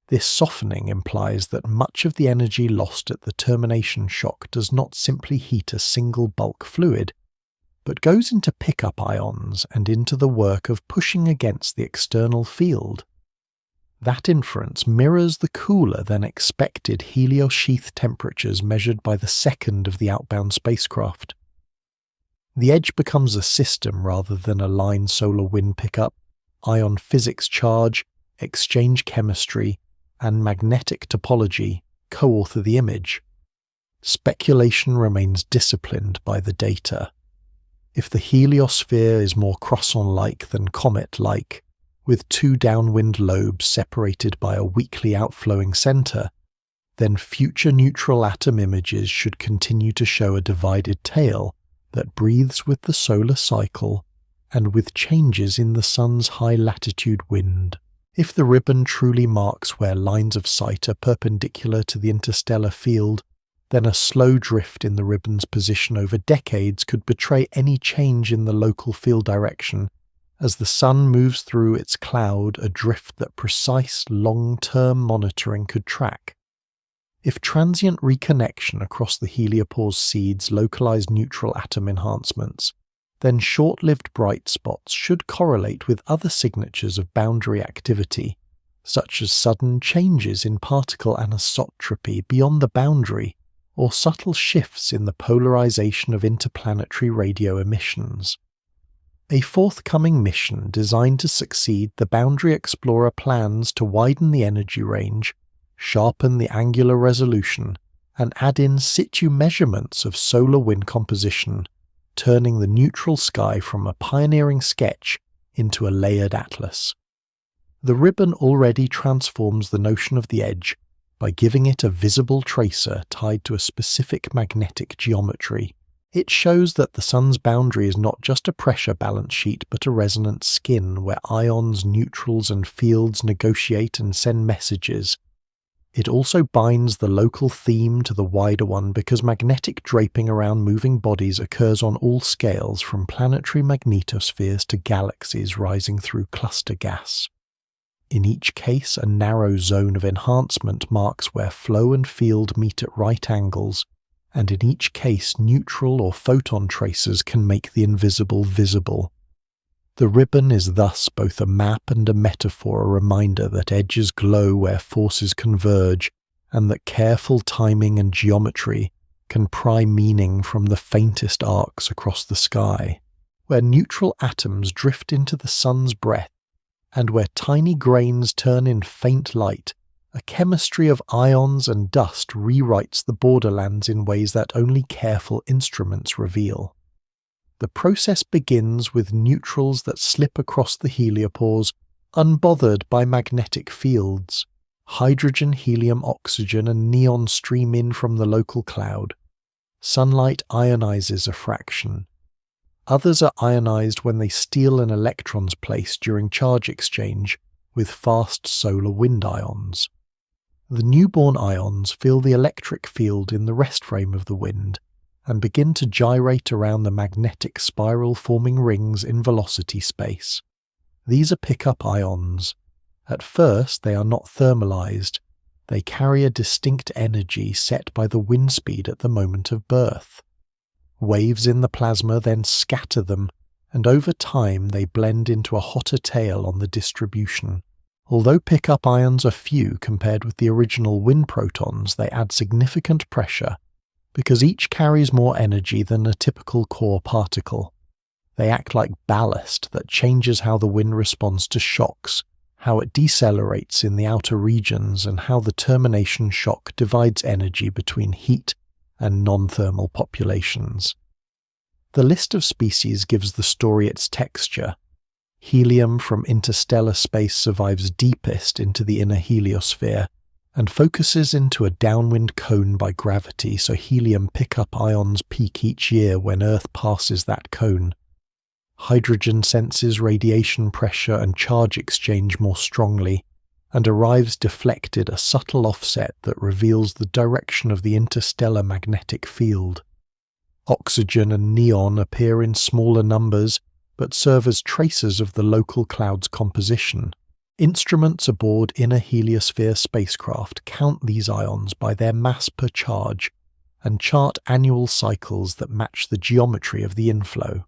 This softening implies that much of the energy lost at the termination shock does not simply heat a single bulk fluid, but goes into pickup ions and into the work of pushing against the external field. That inference mirrors the cooler than expected helios sheath temperatures measured by the second of the outbound spacecraft. The edge becomes a system rather than a line solar wind pickup. Ion physics charge, exchange chemistry, and magnetic topology co-author the image. Speculation remains disciplined by the data. If the heliosphere is more croissant-like than comet-like, with two downwind lobes separated by a weakly outflowing center, then future neutral atom images should continue to show a divided tail that breathes with the solar cycle and with changes in the sun's high-latitude wind. If the ribbon truly marks where lines of sight are perpendicular to the interstellar field, then a slow drift in the ribbon's position over decades could betray any change in the local field direction, as the sun moves through its cloud, a drift that precise long-term monitoring could track. If transient reconnection across the heliopause seeds localize neutral atom enhancements, then short-lived bright spots should correlate with other signatures of boundary activity, such as sudden changes in particle anisotropy beyond the boundary, or subtle shifts in the polarization of interplanetary radio emissions. A forthcoming mission designed to succeed the Boundary Explorer plans to widen the energy range, sharpen the angular resolution, and add in situ measurements of solar wind composition, turning the neutral sky from a pioneering sketch into a layered atlas. The ribbon already transforms the notion of the edge by giving it a visible tracer tied to a specific magnetic geometry. It shows that the Sun's boundary is not just a pressure balance sheet but a resonant skin where ions, neutrals and fields negotiate and send messages. It also binds the local theme to the wider one because magnetic draping around moving bodies occurs on all scales, from planetary magnetospheres to galaxies rising through cluster gas. In each case, a narrow zone of enhancement marks where flow and field meet at right angles, and in each case neutral or photon tracers can make the invisible visible. The ribbon is thus both a map and a metaphor, a reminder that edges glow where forces converge, and that careful timing and geometry can pry meaning from the faintest arcs across the sky, where neutral atoms drift into the sun's breath, and where tiny grains turn in faint light. A chemistry of ions and dust rewrites the borderlands in ways that only careful instruments reveal. The process begins with neutrals that slip across the heliopause, unbothered by magnetic fields. Hydrogen, helium, oxygen, and neon stream in from the local cloud. Sunlight ionizes a fraction. Others are ionized when they steal an electron's place during charge exchange with fast solar wind ions. The newborn ions feel the electric field in the rest frame of the wind and begin to gyrate around the magnetic spiral, forming rings in velocity space. These are pickup ions. At first they are not thermalized. They carry a distinct energy set by the wind speed at the moment of birth. Waves in the plasma then scatter them, and over time they blend into a hotter tail on the distribution. Although pickup ions are few compared with the original wind protons, they add significant pressure, because each carries more energy than a typical core particle. They act like ballast that changes how the wind responds to shocks, how it decelerates in the outer regions, and how the termination shock divides energy between heat and non-thermal populations. The list of species gives the story its texture. Helium from interstellar space survives deepest into the inner heliosphere and focuses into a downwind cone by gravity, so helium pickup ions peak each year when Earth passes that cone. Hydrogen senses radiation pressure and charge exchange more strongly, and arrives deflected, a subtle offset that reveals the direction of the interstellar magnetic field. Oxygen and neon appear in smaller numbers, but serve as tracers of the local cloud's composition. Instruments aboard inner heliosphere spacecraft count these ions by their mass per charge and chart annual cycles that match the geometry of the inflow.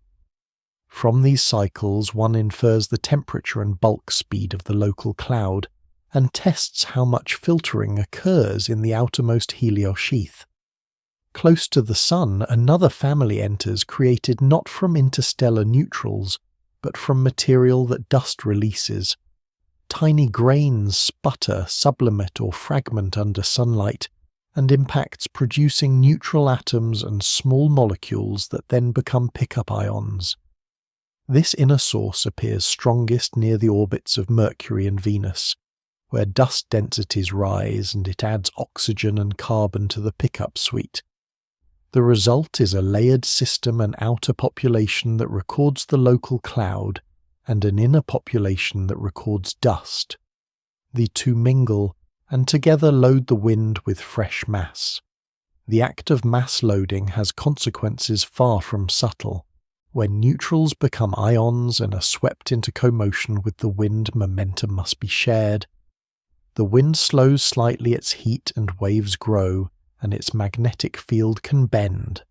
From these cycles, one infers the temperature and bulk speed of the local cloud, and tests how much filtering occurs in the outermost heliosheath. Close to the Sun, another family enters, created not from interstellar neutrals, but from material that dust releases. Tiny grains sputter, sublimate or fragment under sunlight, and impacts producing neutral atoms and small molecules that then become pickup ions. This inner source appears strongest near the orbits of Mercury and Venus, where dust densities rise and it adds oxygen and carbon to the pickup suite. The result is a layered system, an outer population that records the local cloud and an inner population that records dust. The two mingle and together load the wind with fresh mass. The act of mass loading has consequences far from subtle. When neutrals become ions and are swept into commotion with the wind, momentum must be shared. The wind slows slightly, its heat and waves grow, and its magnetic field can bend.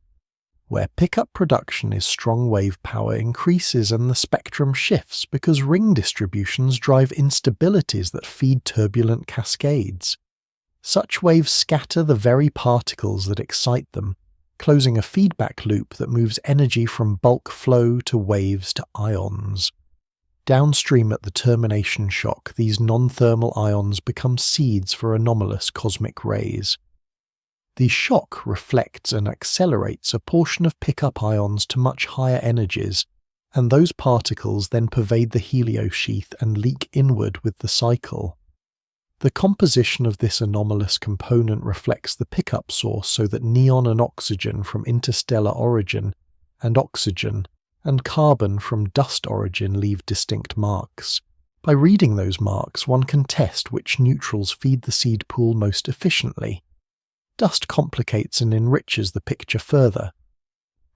Where pickup production is strong, wave power increases and the spectrum shifts because ring distributions drive instabilities that feed turbulent cascades. Such waves scatter the very particles that excite them, closing a feedback loop that moves energy from bulk flow to waves to ions. Downstream at the termination shock, these non-thermal ions become seeds for anomalous cosmic rays. The shock reflects and accelerates a portion of pickup ions to much higher energies, and those particles then pervade the heliosheath and leak inward with the cycle. The composition of this anomalous component reflects the pickup source so that neon and oxygen from interstellar origin, and oxygen and carbon from dust origin leave distinct marks. By reading those marks, one can test which neutrals feed the seed pool most efficiently. Dust complicates and enriches the picture further.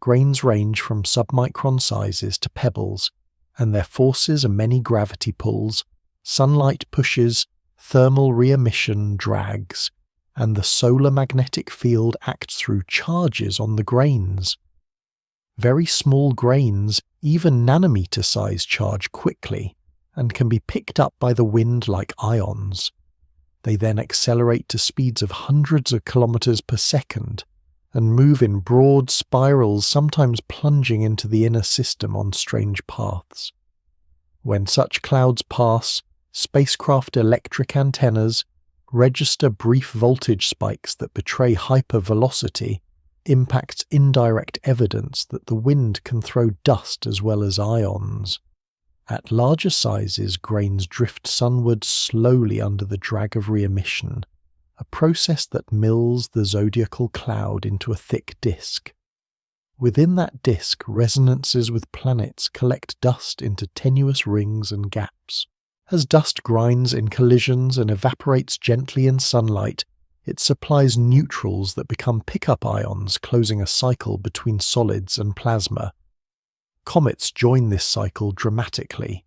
Grains range from submicron sizes to pebbles, and their forces are many gravity pulls, sunlight pushes, thermal re-emission drags, and the solar magnetic field acts through charges on the grains. Very small grains, even nanometer-size, charge quickly and can be picked up by the wind like ions. They then accelerate to speeds of hundreds of kilometers per second and move in broad spirals, sometimes plunging into the inner system on strange paths. When such clouds pass, spacecraft electric antennas register brief voltage spikes that betray hypervelocity, impacts indirect evidence that the wind can throw dust as well as ions. At larger sizes, grains drift sunward slowly under the drag of re-emission, a process that mills the zodiacal cloud into a thick disk. Within that disk, resonances with planets collect dust into tenuous rings and gaps. As dust grinds in collisions and evaporates gently in sunlight, it supplies neutrals that become pickup ions, closing a cycle between solids and plasma. Comets join this cycle dramatically.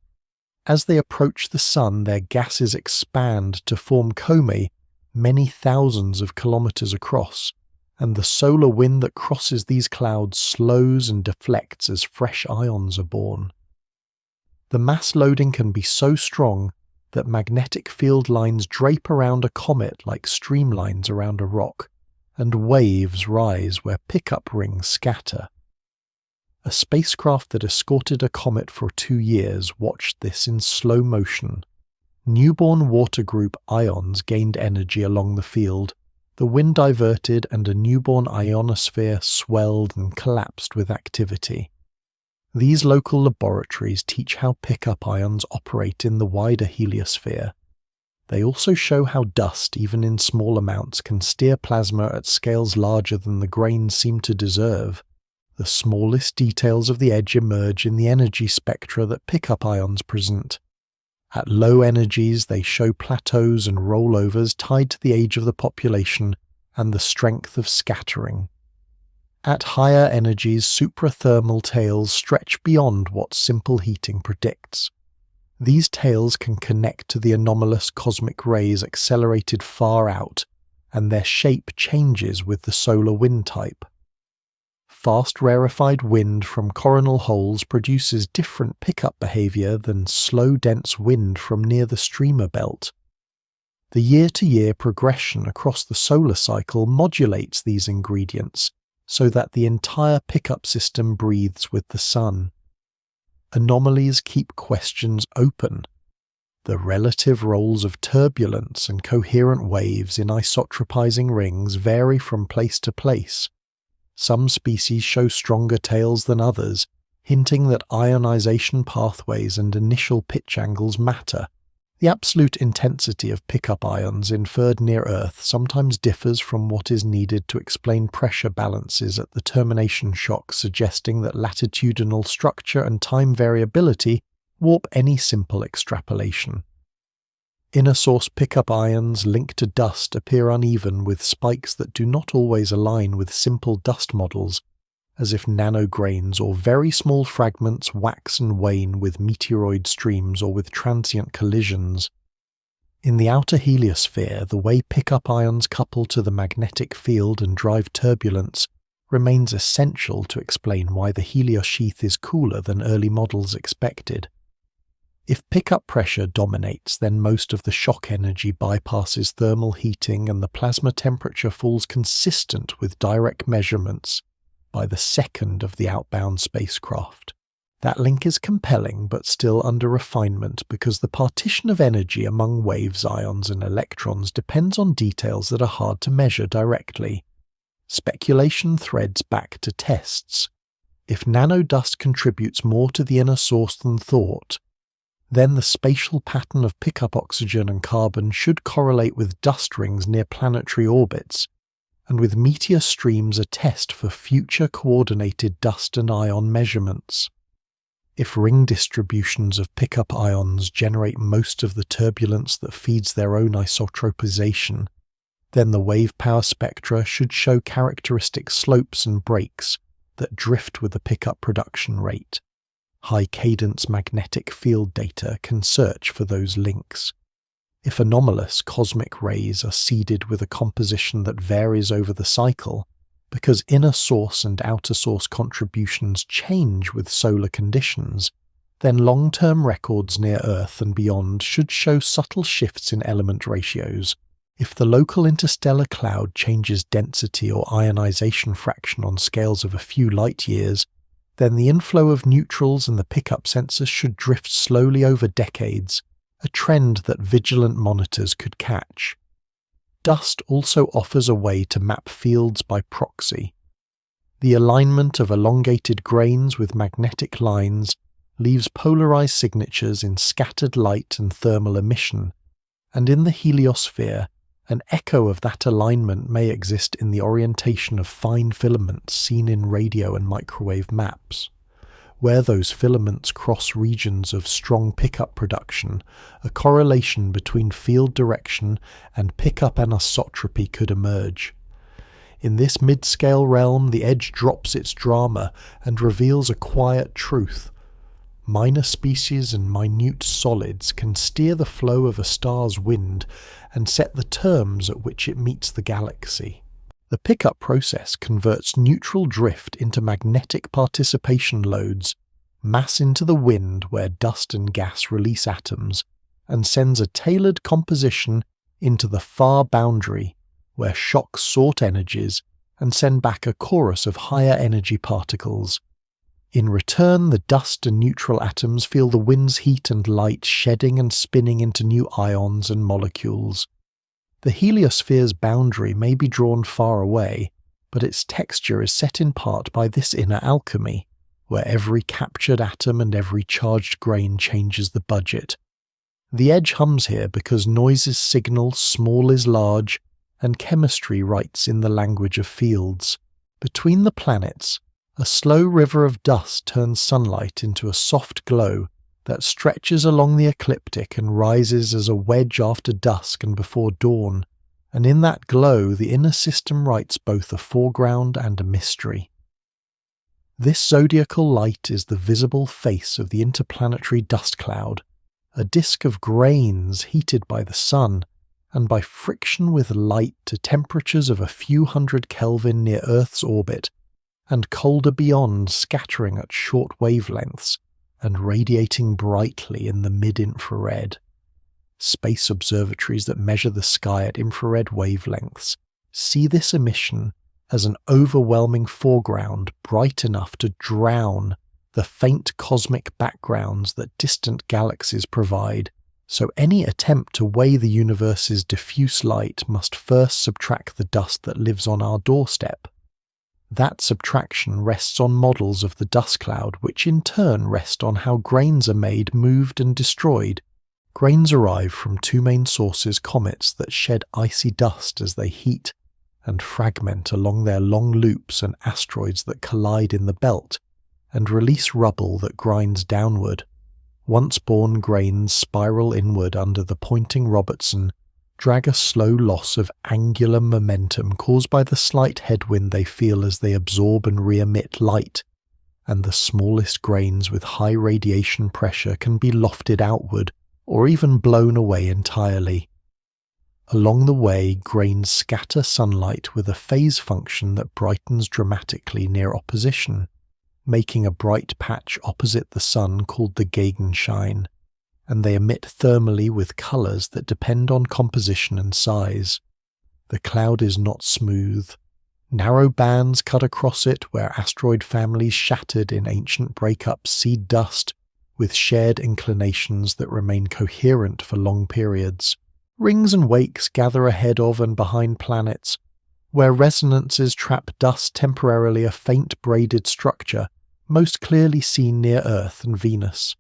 As they approach the Sun, their gases expand to form comae many thousands of kilometers across, and the solar wind that crosses these clouds slows and deflects as fresh ions are born. The mass loading can be so strong that magnetic field lines drape around a comet like streamlines around a rock, and waves rise where pickup rings scatter. A spacecraft that escorted a comet for 2 years watched this in slow motion. Newborn water group ions gained energy along the field, the wind diverted, and a newborn ionosphere swelled and collapsed with activity. These local laboratories teach how pickup ions operate in the wider heliosphere. They also show how dust, even in small amounts, can steer plasma at scales larger than the grains seem to deserve. The smallest details of the edge emerge in the energy spectra that pickup ions present. At low energies, they show plateaus and rollovers tied to the age of the population and the strength of scattering. At higher energies, suprathermal tails stretch beyond what simple heating predicts. These tails can connect to the anomalous cosmic rays accelerated far out, and their shape changes with the solar wind type. Fast rarefied wind from coronal holes produces different pickup behavior than slow dense wind from near the streamer belt. The year-to-year progression across the solar cycle modulates these ingredients, so that the entire pickup system breathes with the Sun. Anomalies keep questions open. The relative roles of turbulence and coherent waves in isotropizing rings vary from place to place. Some species show stronger tails than others, hinting that ionization pathways and initial pitch angles matter. The absolute intensity of pickup ions inferred near Earth sometimes differs from what is needed to explain pressure balances at the termination shock, suggesting that latitudinal structure and time variability warp any simple extrapolation. Inner source pickup ions linked to dust appear uneven, with spikes that do not always align with simple dust models, as if nanograins or very small fragments wax and wane with meteoroid streams or with transient collisions. In the outer heliosphere, the way pickup ions couple to the magnetic field and drive turbulence remains essential to explain why the heliosheath is cooler than early models expected. If pickup pressure dominates, then most of the shock energy bypasses thermal heating and the plasma temperature falls consistent with direct measurements by the second of the outbound spacecraft. That link is compelling but still under refinement because the partition of energy among waves, ions and electrons depends on details that are hard to measure directly. Speculation threads back to tests. If nanodust contributes more to the inner source than thought, then the spatial pattern of pickup oxygen and carbon should correlate with dust rings near planetary orbits, and with meteor streams a test for future coordinated dust and ion measurements. If ring distributions of pickup ions generate most of the turbulence that feeds their own isotropization, then the wave power spectra should show characteristic slopes and breaks that drift with the pickup production rate. High-cadence magnetic field data can search for those links. If anomalous cosmic rays are seeded with a composition that varies over the cycle, because inner source and outer source contributions change with solar conditions, then long-term records near Earth and beyond should show subtle shifts in element ratios. If the local interstellar cloud changes density or ionization fraction on scales of a few light years, then the inflow of neutrals and the pickup sensor should drift slowly over decades, a trend that vigilant monitors could catch. Dust also offers a way to map fields by proxy. The alignment of elongated grains with magnetic lines leaves polarized signatures in scattered light and thermal emission, and in the heliosphere, an echo of that alignment may exist in the orientation of fine filaments seen in radio and microwave maps. Where those filaments cross regions of strong pickup production, a correlation between field direction and pickup anisotropy could emerge. In this mid-scale realm, the edge drops its drama and reveals a quiet truth. Minor species and minute solids can steer the flow of a star's wind and set the terms at which it meets the galaxy. The pickup process converts neutral drift into magnetic participation loads, mass into the wind where dust and gas release atoms, and sends a tailored composition into the far boundary where shocks sort energies and send back a chorus of higher energy particles. In return, the dust and neutral atoms feel the wind's heat and light shedding and spinning into new ions and molecules. The heliosphere's boundary may be drawn far away, but its texture is set in part by this inner alchemy, where every captured atom and every charged grain changes the budget. The edge hums here because noises signal small is large, and chemistry writes in the language of fields. Between the planets, a slow river of dust turns sunlight into a soft glow that stretches along the ecliptic and rises as a wedge after dusk and before dawn, and in that glow the inner system writes both a foreground and a mystery. This zodiacal light is the visible face of the interplanetary dust cloud, a disk of grains heated by the sun, and by friction with light to temperatures of a few hundred Kelvin near Earth's orbit, and colder beyond, scattering at short wavelengths and radiating brightly in the mid-infrared. Space observatories that measure the sky at infrared wavelengths see this emission as an overwhelming foreground bright enough to drown the faint cosmic backgrounds that distant galaxies provide, so any attempt to weigh the universe's diffuse light must first subtract the dust that lives on our doorstep. That subtraction rests on models of the dust cloud, which in turn rest on how grains are made, moved and destroyed. Grains arrive from two main sources: comets that shed icy dust as they heat and fragment along their long loops, and asteroids that collide in the belt and release rubble that grinds downward. Once born grains spiral inward under the pointing Robertson, drag a slow loss of angular momentum caused by the slight headwind they feel as they absorb and re-emit light, and the smallest grains with high radiation pressure can be lofted outward or even blown away entirely. Along the way, grains scatter sunlight with a phase function that brightens dramatically near opposition, making a bright patch opposite the sun called the Gegenschein, and they emit thermally with colours that depend on composition and size. The cloud is not smooth. Narrow bands cut across it where asteroid families shattered in ancient breakups seed dust, with shared inclinations that remain coherent for long periods. Rings and wakes gather ahead of and behind planets, where resonances trap dust temporarily, a faint braided structure most clearly seen near Earth and Venus.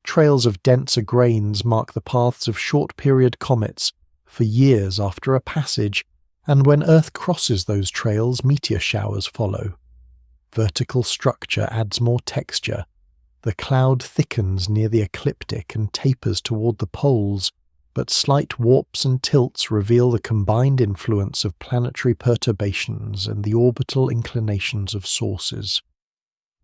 Trails of denser grains mark the paths of short-period comets for years after a passage, and when Earth crosses those trails, meteor showers follow. Vertical structure adds more texture. The cloud thickens near the ecliptic and tapers toward the poles, but slight warps and tilts reveal the combined influence of planetary perturbations and the orbital inclinations of sources.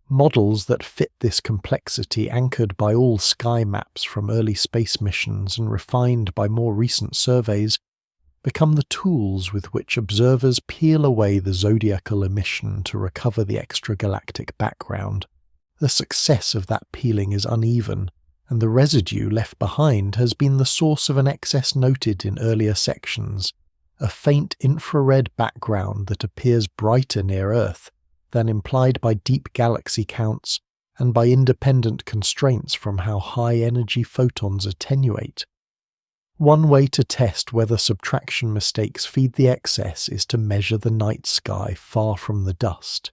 Models that fit this complexity, anchored by all sky maps from early space missions and refined by more recent surveys, become the tools with which observers peel away the zodiacal emission to recover the extragalactic background. The success of that peeling is uneven, and the residue left behind has been the source of an excess noted in earlier sections, a faint infrared background that appears brighter near Earth than implied by deep galaxy counts and by independent constraints from how high-energy photons attenuate. One way to test whether subtraction mistakes feed the excess is to measure the night sky far from the dust.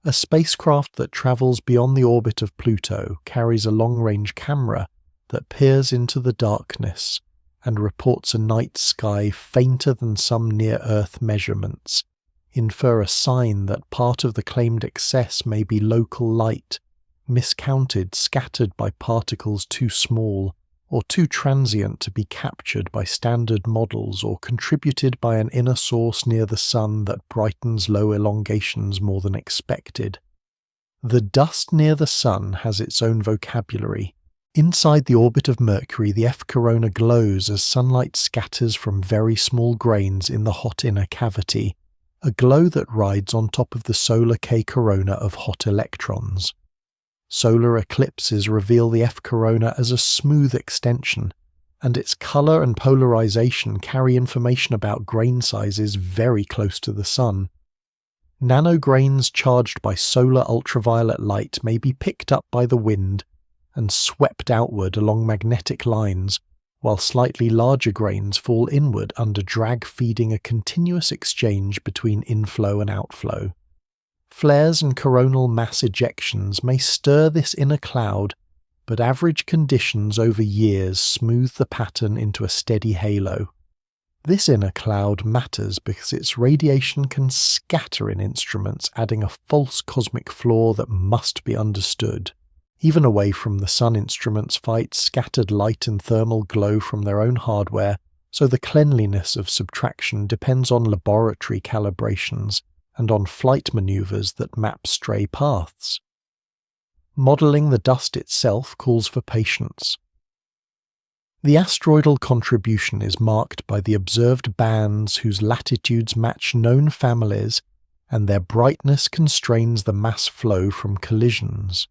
A spacecraft that travels beyond the orbit of Pluto carries a long-range camera that peers into the darkness and reports a night sky fainter than some near-Earth measurements, infer a sign that part of the claimed excess may be local light, miscounted, scattered by particles too small or too transient to be captured by standard models, or contributed by an inner source near the Sun that brightens low elongations more than expected. The dust near the Sun has its own vocabulary. Inside the orbit of Mercury, the F corona glows as sunlight scatters from very small grains in the hot inner cavity, a glow that rides on top of the solar K corona of hot electrons. Solar eclipses reveal the F corona as a smooth extension, and its colour and polarization carry information about grain sizes very close to the Sun. Nanograins charged by solar ultraviolet light may be picked up by the wind and swept outward along magnetic lines, while slightly larger grains fall inward under drag, feeding a continuous exchange between inflow and outflow. Flares and coronal mass ejections may stir this inner cloud, but average conditions over years smooth the pattern into a steady halo. This inner cloud matters because its radiation can scatter in instruments, adding a false cosmic flaw that must be understood. Even away from the Sun, instruments fight scattered light and thermal glow from their own hardware, so the cleanliness of subtraction depends on laboratory calibrations and on flight maneuvers that map stray paths. Modelling the dust itself calls for patience. The asteroidal contribution is marked by the observed bands whose latitudes match known families, and their brightness constrains the mass flow from collisions.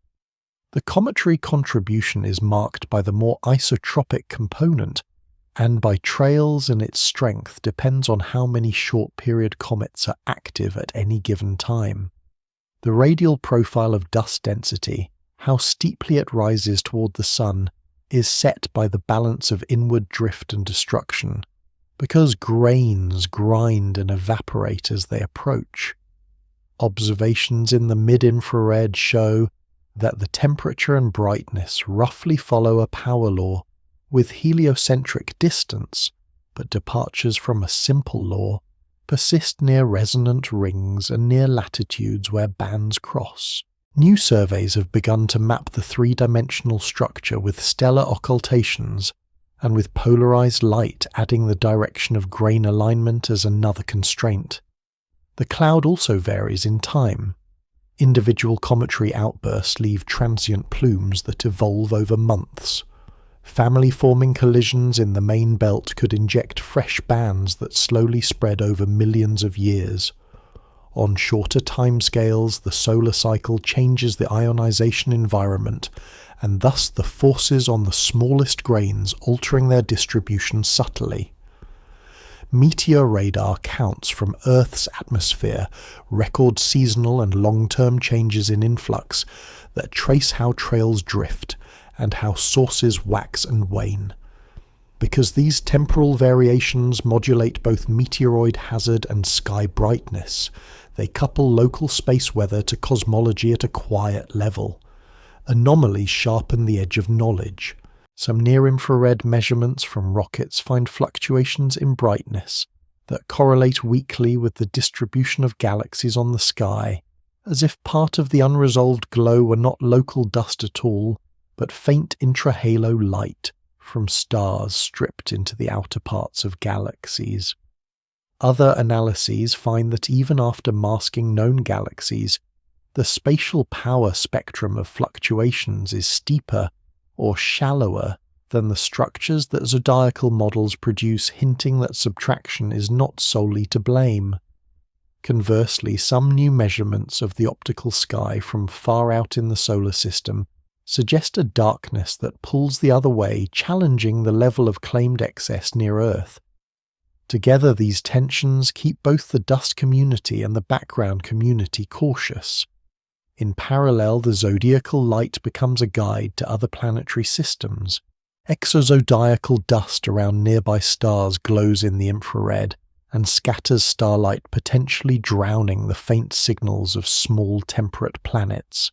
The cometary contribution is marked by the more isotropic component, and by trails, and its strength depends on how many short-period comets are active at any given time. The radial profile of dust density, how steeply it rises toward the Sun, is set by the balance of inward drift and destruction, because grains grind and evaporate as they approach. Observations in the mid-infrared show that the temperature and brightness roughly follow a power law, with heliocentric distance, but departures from a simple law persist near resonant rings and near latitudes where bands cross. New surveys have begun to map the three-dimensional structure with stellar occultations, and with polarized light adding the direction of grain alignment as another constraint. The cloud also varies in time. Individual cometary outbursts leave transient plumes that evolve over months. Family-forming collisions in the main belt could inject fresh bands that slowly spread over millions of years. On shorter timescales, the solar cycle changes the ionization environment, and thus the forces on the smallest grains altering their distribution subtly. Meteor radar counts from Earth's atmosphere record seasonal and long-term changes in influx that trace how trails drift and how sources wax and wane. Because these temporal variations modulate both meteoroid hazard and sky brightness, they couple local space weather to cosmology at a quiet level. Anomalies sharpen the edge of knowledge. Some near-infrared measurements from rockets find fluctuations in brightness that correlate weakly with the distribution of galaxies on the sky, as if part of the unresolved glow were not local dust at all, but faint intrahalo light from stars stripped into the outer parts of galaxies. Other analyses find that even after masking known galaxies, the spatial power spectrum of fluctuations is steeper or shallower than the structures that zodiacal models produce, hinting that subtraction is not solely to blame. Conversely, some new measurements of the optical sky from far out in the solar system suggest a darkness that pulls the other way, challenging the level of claimed excess near Earth. Together, these tensions keep both the dust community and the background community cautious. In parallel, the zodiacal light becomes a guide to other planetary systems. Exozodiacal dust around nearby stars glows in the infrared and scatters starlight, potentially drowning the faint signals of small temperate planets.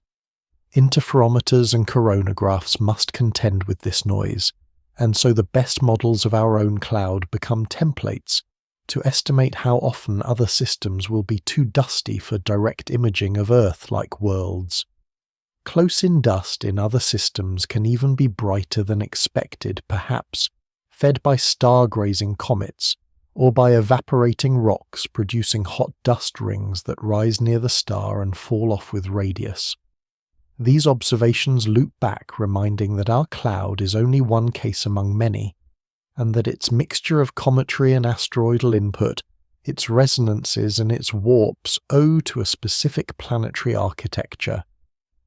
Interferometers and coronagraphs must contend with this noise, and so the best models of our own cloud become templates to estimate how often other systems will be too dusty for direct imaging of Earth-like worlds. Close-in dust in other systems can even be brighter than expected, perhaps fed by star-grazing comets or by evaporating rocks producing hot dust rings that rise near the star and fall off with radius. These observations loop back, reminding that our cloud is only one case among many, and that its mixture of cometry and asteroidal input, its resonances and its warps owe to a specific planetary architecture.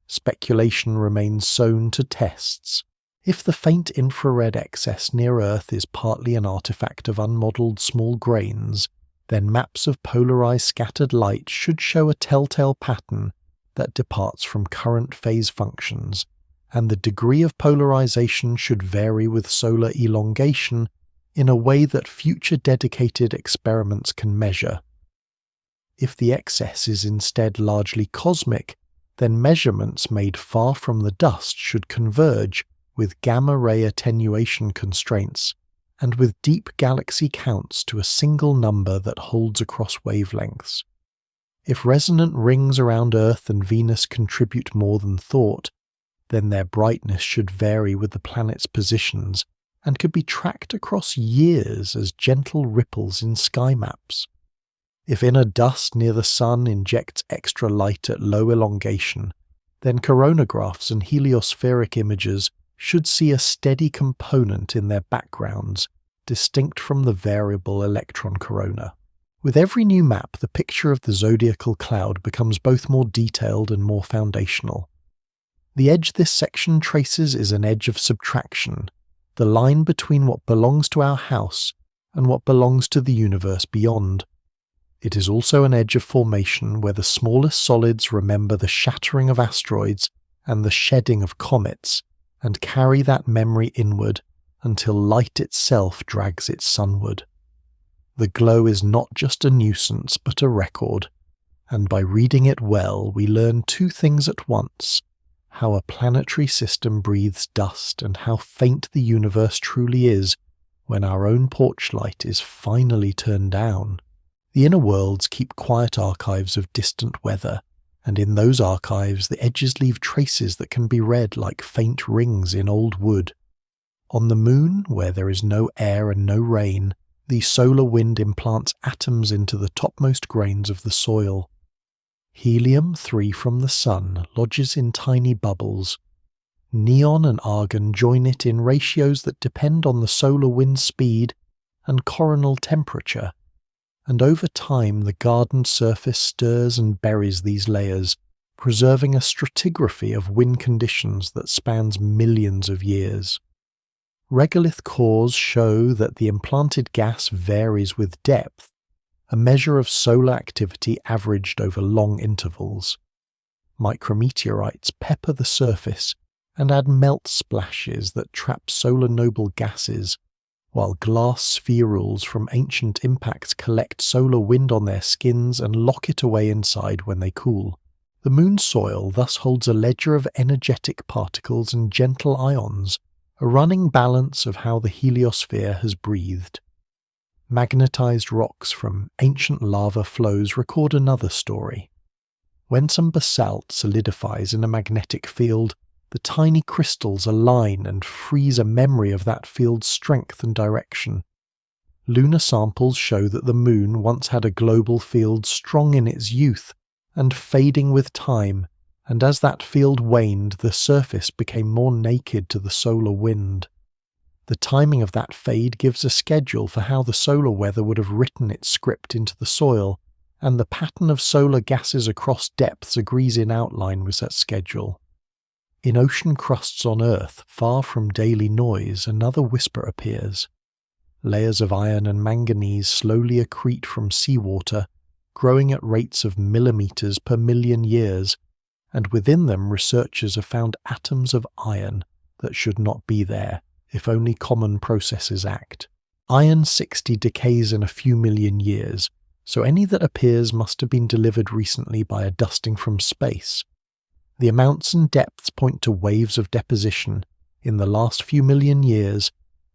Speculation remains sown to tests. If the faint infrared excess near Earth is partly an artifact of unmodelled small grains, then maps of polarized scattered light should show a telltale pattern that departs from current phase functions, and the degree of polarization should vary with solar elongation in a way that future dedicated experiments can measure. If the excess is instead largely cosmic, then measurements made far from the dust should converge with gamma-ray attenuation constraints and with deep galaxy counts to a single number that holds across wavelengths. If resonant rings around Earth and Venus contribute more than thought, then their brightness should vary with the planet's positions and could be tracked across years as gentle ripples in sky maps. If inner dust near the Sun injects extra light at low elongation, then coronagraphs and heliospheric images should see a steady component in their backgrounds, distinct from the variable electron corona. With every new map, the picture of the zodiacal cloud becomes both more detailed and more foundational. The edge this section traces is an edge of subtraction, the line between what belongs to our house and what belongs to the universe beyond. It is also an edge of formation where the smallest solids remember the shattering of asteroids and the shedding of comets, and carry that memory inward until light itself drags it sunward. The glow is not just a nuisance but a record, and by reading it well we learn two things at once: how a planetary system breathes dust and how faint the universe truly is when our own porch light is finally turned down. The inner worlds keep quiet archives of distant weather, and in those archives the edges leave traces that can be read like faint rings in old wood. On the moon, where there is no air and no rain, the solar wind implants atoms into the topmost grains of the soil. Helium-3 from the sun lodges in tiny bubbles. Neon and argon join it in ratios that depend on the solar wind speed and coronal temperature, and over time the garden surface stirs and buries these layers, preserving a stratigraphy of wind conditions that spans millions of years. Regolith cores show that the implanted gas varies with depth, a measure of solar activity averaged over long intervals. Micrometeorites pepper the surface and add melt splashes that trap solar noble gases, while glass spherules from ancient impacts collect solar wind on their skins and lock it away inside when they cool. The moon's soil thus holds a ledger of energetic particles and gentle ions, a running balance of how the heliosphere has breathed. Magnetized rocks from ancient lava flows record another story. When some basalt solidifies in a magnetic field, the tiny crystals align and freeze a memory of that field's strength and direction. Lunar samples show that the moon once had a global field strong in its youth and fading with time, and as that field waned, the surface became more naked to the solar wind. The timing of that fade gives a schedule for how the solar weather would have written its script into the soil, and the pattern of solar gases across depths agrees in outline with that schedule. In ocean crusts on Earth, far from daily noise, another whisper appears. Layers of iron and manganese slowly accrete from seawater, growing at rates of millimeters per million years, and within them researchers have found atoms of iron that should not be there, if only common processes act. Iron-60 decays in a few million years, so any that appears must have been delivered recently by a dusting from space. The amounts and depths point to waves of deposition in the last few million years,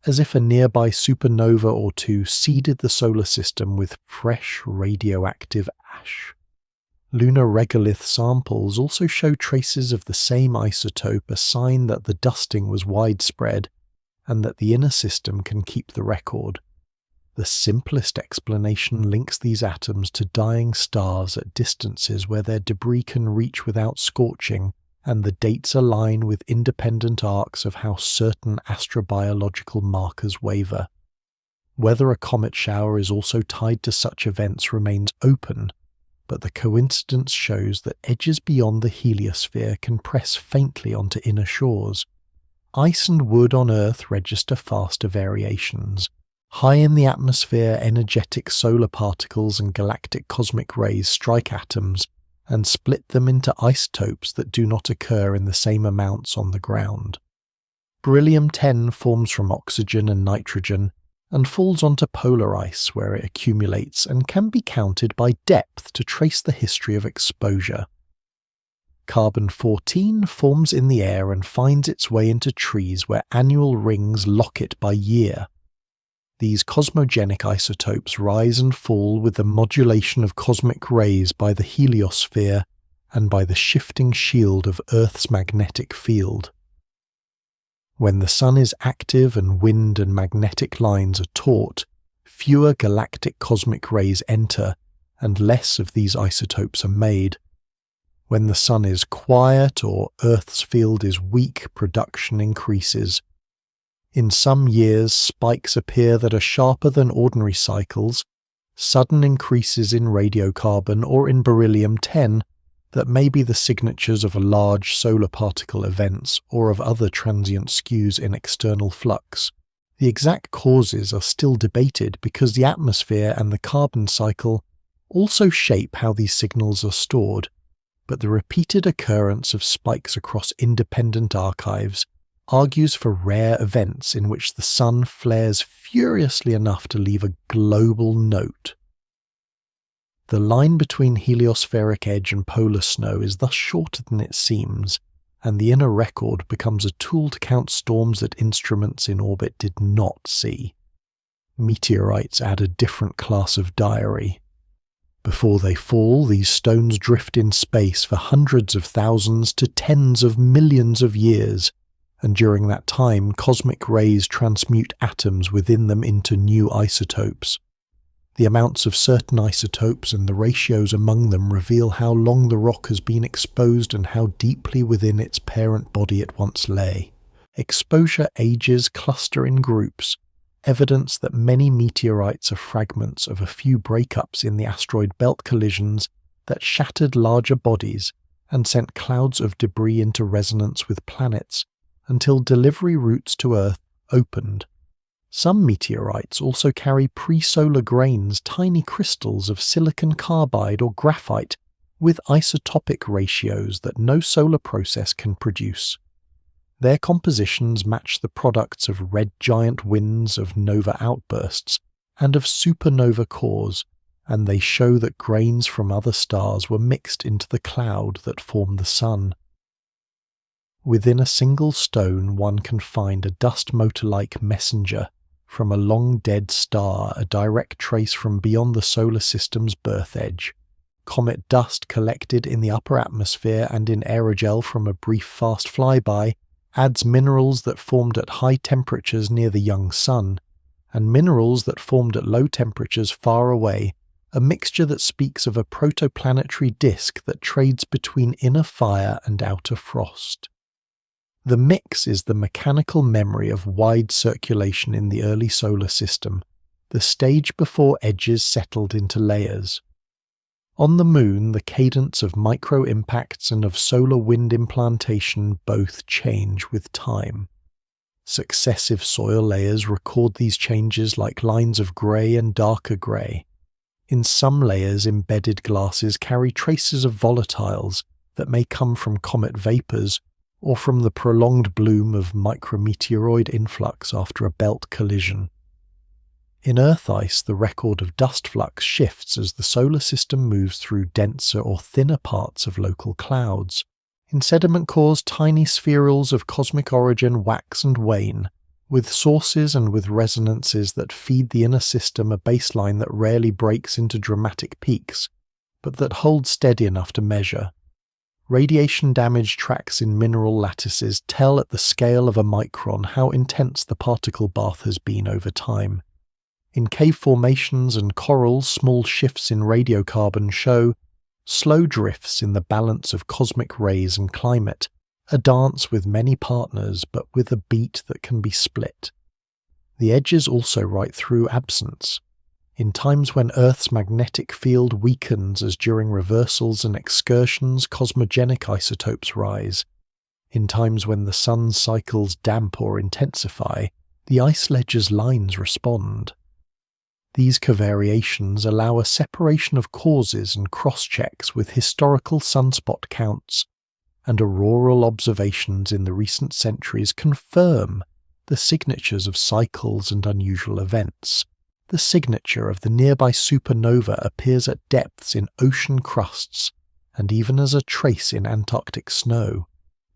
as if a nearby supernova or two seeded the solar system with fresh radioactive ash. Lunar regolith samples also show traces of the same isotope, a sign that the dusting was widespread and that the inner system can keep the record. The simplest explanation links these atoms to dying stars at distances where their debris can reach without scorching, and the dates align with independent arcs of how certain astrobiological markers waver. Whether a comet shower is also tied to such events remains open, but the coincidence shows that edges beyond the heliosphere can press faintly onto inner shores. Ice and wood on Earth register faster variations. High in the atmosphere, energetic solar particles and galactic cosmic rays strike atoms and split them into isotopes that do not occur in the same amounts on the ground. Beryllium-10 forms from oxygen and nitrogen and falls onto polar ice where it accumulates and can be counted by depth to trace the history of exposure. Carbon-14 forms in the air and finds its way into trees where annual rings lock it by year. These cosmogenic isotopes rise and fall with the modulation of cosmic rays by the heliosphere and by the shifting shield of Earth's magnetic field. When the Sun is active and wind and magnetic lines are taut, fewer galactic cosmic rays enter and less of these isotopes are made. When the Sun is quiet or Earth's field is weak, production increases. In some years, spikes appear that are sharper than ordinary cycles, sudden increases in radiocarbon or in beryllium-10 that may be the signatures of a large solar particle events or of other transient skews in external flux. The exact causes are still debated because the atmosphere and the carbon cycle also shape how these signals are stored, but the repeated occurrence of spikes across independent archives argues for rare events in which the Sun flares furiously enough to leave a global note. The line between heliospheric edge and polar snow is thus shorter than it seems, and the inner record becomes a tool to count storms that instruments in orbit did not see. Meteorites add a different class of diary. Before they fall, these stones drift in space for hundreds of thousands to tens of millions of years, and during that time cosmic rays transmute atoms within them into new isotopes. The amounts of certain isotopes and the ratios among them reveal how long the rock has been exposed and how deeply within its parent body it once lay. Exposure ages cluster in groups, evidence that many meteorites are fragments of a few breakups in the asteroid belt collisions that shattered larger bodies and sent clouds of debris into resonance with planets until delivery routes to Earth opened. Some meteorites also carry pre-solar grains, tiny crystals of silicon carbide or graphite with isotopic ratios that no solar process can produce. Their compositions match the products of red giant winds, of nova outbursts, and of supernova cores, and they show that grains from other stars were mixed into the cloud that formed the Sun. Within a single stone one can find a dust motor-like messenger from a long-dead star, a direct trace from beyond the solar system's birth edge. Comet dust collected in the upper atmosphere and in aerogel from a brief fast flyby adds minerals that formed at high temperatures near the young Sun, and minerals that formed at low temperatures far away, a mixture that speaks of a protoplanetary disk that trades between inner fire and outer frost. The mix is the mechanical memory of wide circulation in the early solar system, the stage before edges settled into layers. On the Moon, the cadence of micro-impacts and of solar wind implantation both change with time. Successive soil layers record these changes like lines of grey and darker grey. In some layers, embedded glasses carry traces of volatiles that may come from comet vapours or from the prolonged bloom of micrometeoroid influx after a belt collision. In Earth ice, the record of dust flux shifts as the solar system moves through denser or thinner parts of local clouds. In sediment cores, tiny spherules of cosmic origin wax and wane, with sources and with resonances that feed the inner system a baseline that rarely breaks into dramatic peaks, but that holds steady enough to measure. Radiation damage tracks in mineral lattices tell at the scale of a micron how intense the particle bath has been over time. In cave formations and corals, small shifts in radiocarbon show slow drifts in the balance of cosmic rays and climate, a dance with many partners but with a beat that can be split. The edges also right through absence. In times when Earth's magnetic field weakens as during reversals and excursions cosmogenic isotopes rise. In times when the Sun's cycles damp or intensify, the ice ledger's lines respond. These covariations allow a separation of causes and cross-checks with historical sunspot counts, and auroral observations in the recent centuries confirm the signatures of cycles and unusual events. The signature of the nearby supernova appears at depths in ocean crusts and even as a trace in Antarctic snow.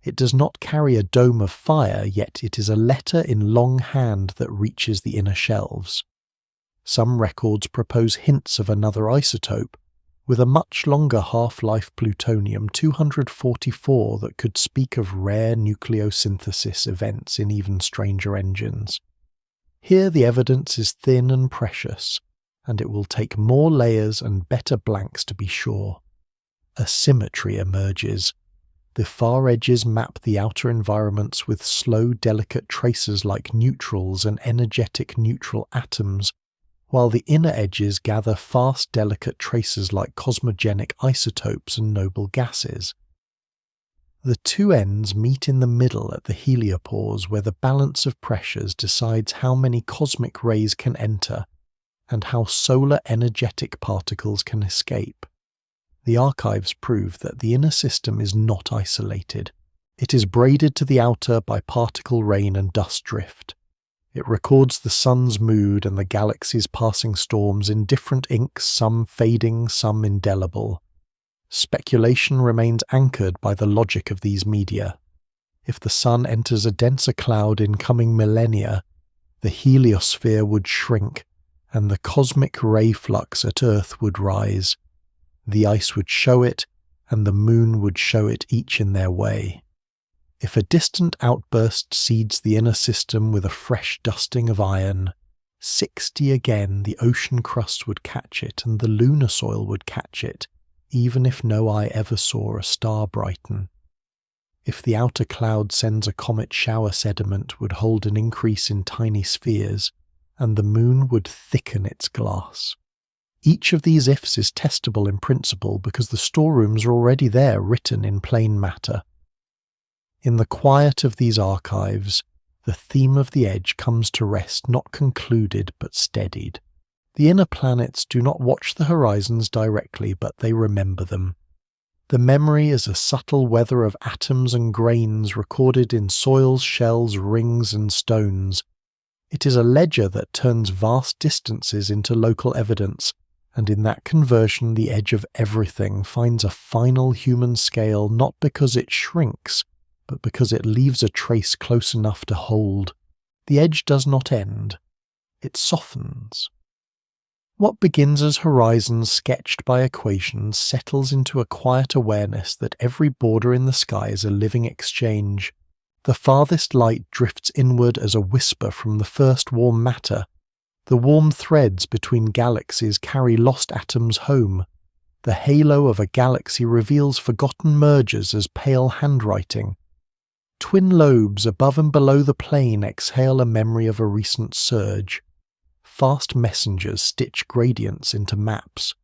It does not carry a dome of fire, yet it is a letter in long hand that reaches the inner shelves. Some records propose hints of another isotope, with a much longer half-life plutonium-244 that could speak of rare nucleosynthesis events in even stranger engines. Here the evidence is thin and precious, and it will take more layers and better blanks to be sure. A symmetry emerges. The far edges map the outer environments with slow, delicate traces like neutrals and energetic neutral atoms, while the inner edges gather fast, delicate traces like cosmogenic isotopes and noble gases. The two ends meet in the middle at the heliopause, where the balance of pressures decides how many cosmic rays can enter and how solar energetic particles can escape. The archives prove that the inner system is not isolated. It is braided to the outer by particle rain and dust drift. It records the Sun's mood and the galaxies' passing storms in different inks, some fading, some indelible. Speculation remains anchored by the logic of these media. If the Sun enters a denser cloud in coming millennia, the heliosphere would shrink, and the cosmic ray flux at Earth would rise. The ice would show it, and the Moon would show it, each in their way. If a distant outburst seeds the inner system with a fresh dusting of iron, 60 again the ocean crust would catch it, and the lunar soil would catch it, even if no eye ever saw a star brighten. If the outer cloud sends a comet shower, sediment would hold an increase in tiny spheres, and the Moon would thicken its glass. Each of these ifs is testable in principle because the storerooms are already there, written in plain matter. In the quiet of these archives, the theme of the edge comes to rest, not concluded but steadied. The inner planets do not watch the horizons directly, but they remember them. The memory is a subtle weather of atoms and grains recorded in soils, shells, rings, and stones. It is a ledger that turns vast distances into local evidence, and in that conversion the edge of everything finds a final human scale not because it shrinks, but because it leaves a trace close enough to hold. The edge does not end. It softens. What begins as horizons sketched by equations settles into a quiet awareness that every border in the sky is a living exchange. The farthest light drifts inward as a whisper from the first warm matter. The warm threads between galaxies carry lost atoms home. The halo of a galaxy reveals forgotten mergers as pale handwriting. Twin lobes above and below the plane exhale a memory of a recent surge. Fast messengers stitch gradients into maps.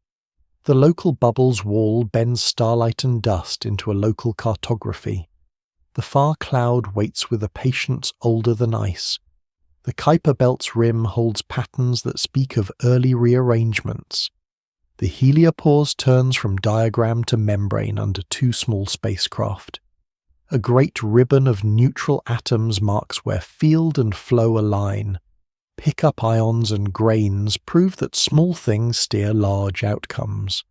The local bubble's wall bends starlight and dust into a local cartography. The far cloud waits with a patience older than ice. The Kuiper Belt's rim holds patterns that speak of early rearrangements. The heliopause turns from diagram to membrane under two small spacecraft. A great ribbon of neutral atoms marks where field and flow align. Pick-up ions and grains prove that small things steer large outcomes.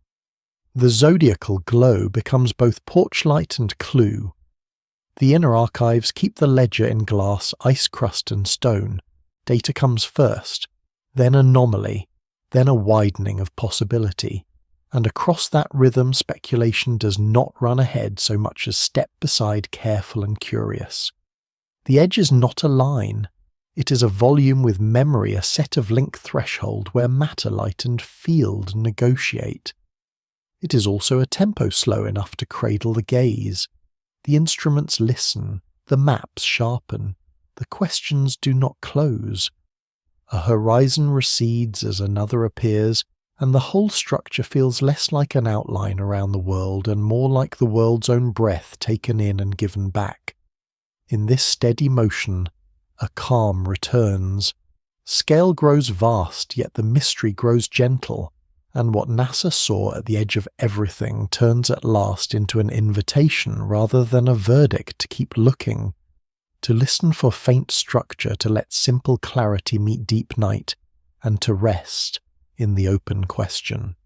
The zodiacal glow becomes both porchlight and clue. The inner archives keep the ledger in glass, ice crust and stone. Data comes first, then anomaly, then a widening of possibility. And across that rhythm speculation does not run ahead so much as step beside careful and curious. The edge is not a line. It is a volume with memory, a set of link threshold where matter, light and field negotiate. It is also a tempo slow enough to cradle the gaze. The instruments listen, the maps sharpen, the questions do not close. A horizon recedes as another appears, and the whole structure feels less like an outline around the world and more like the world's own breath taken in and given back. In this steady motion, a calm returns. Scale grows vast, yet the mystery grows gentle, and what NASA saw at the edge of everything turns at last into an invitation rather than a verdict to keep looking, to listen for faint structure, to let simple clarity meet deep night, and to rest in the open question.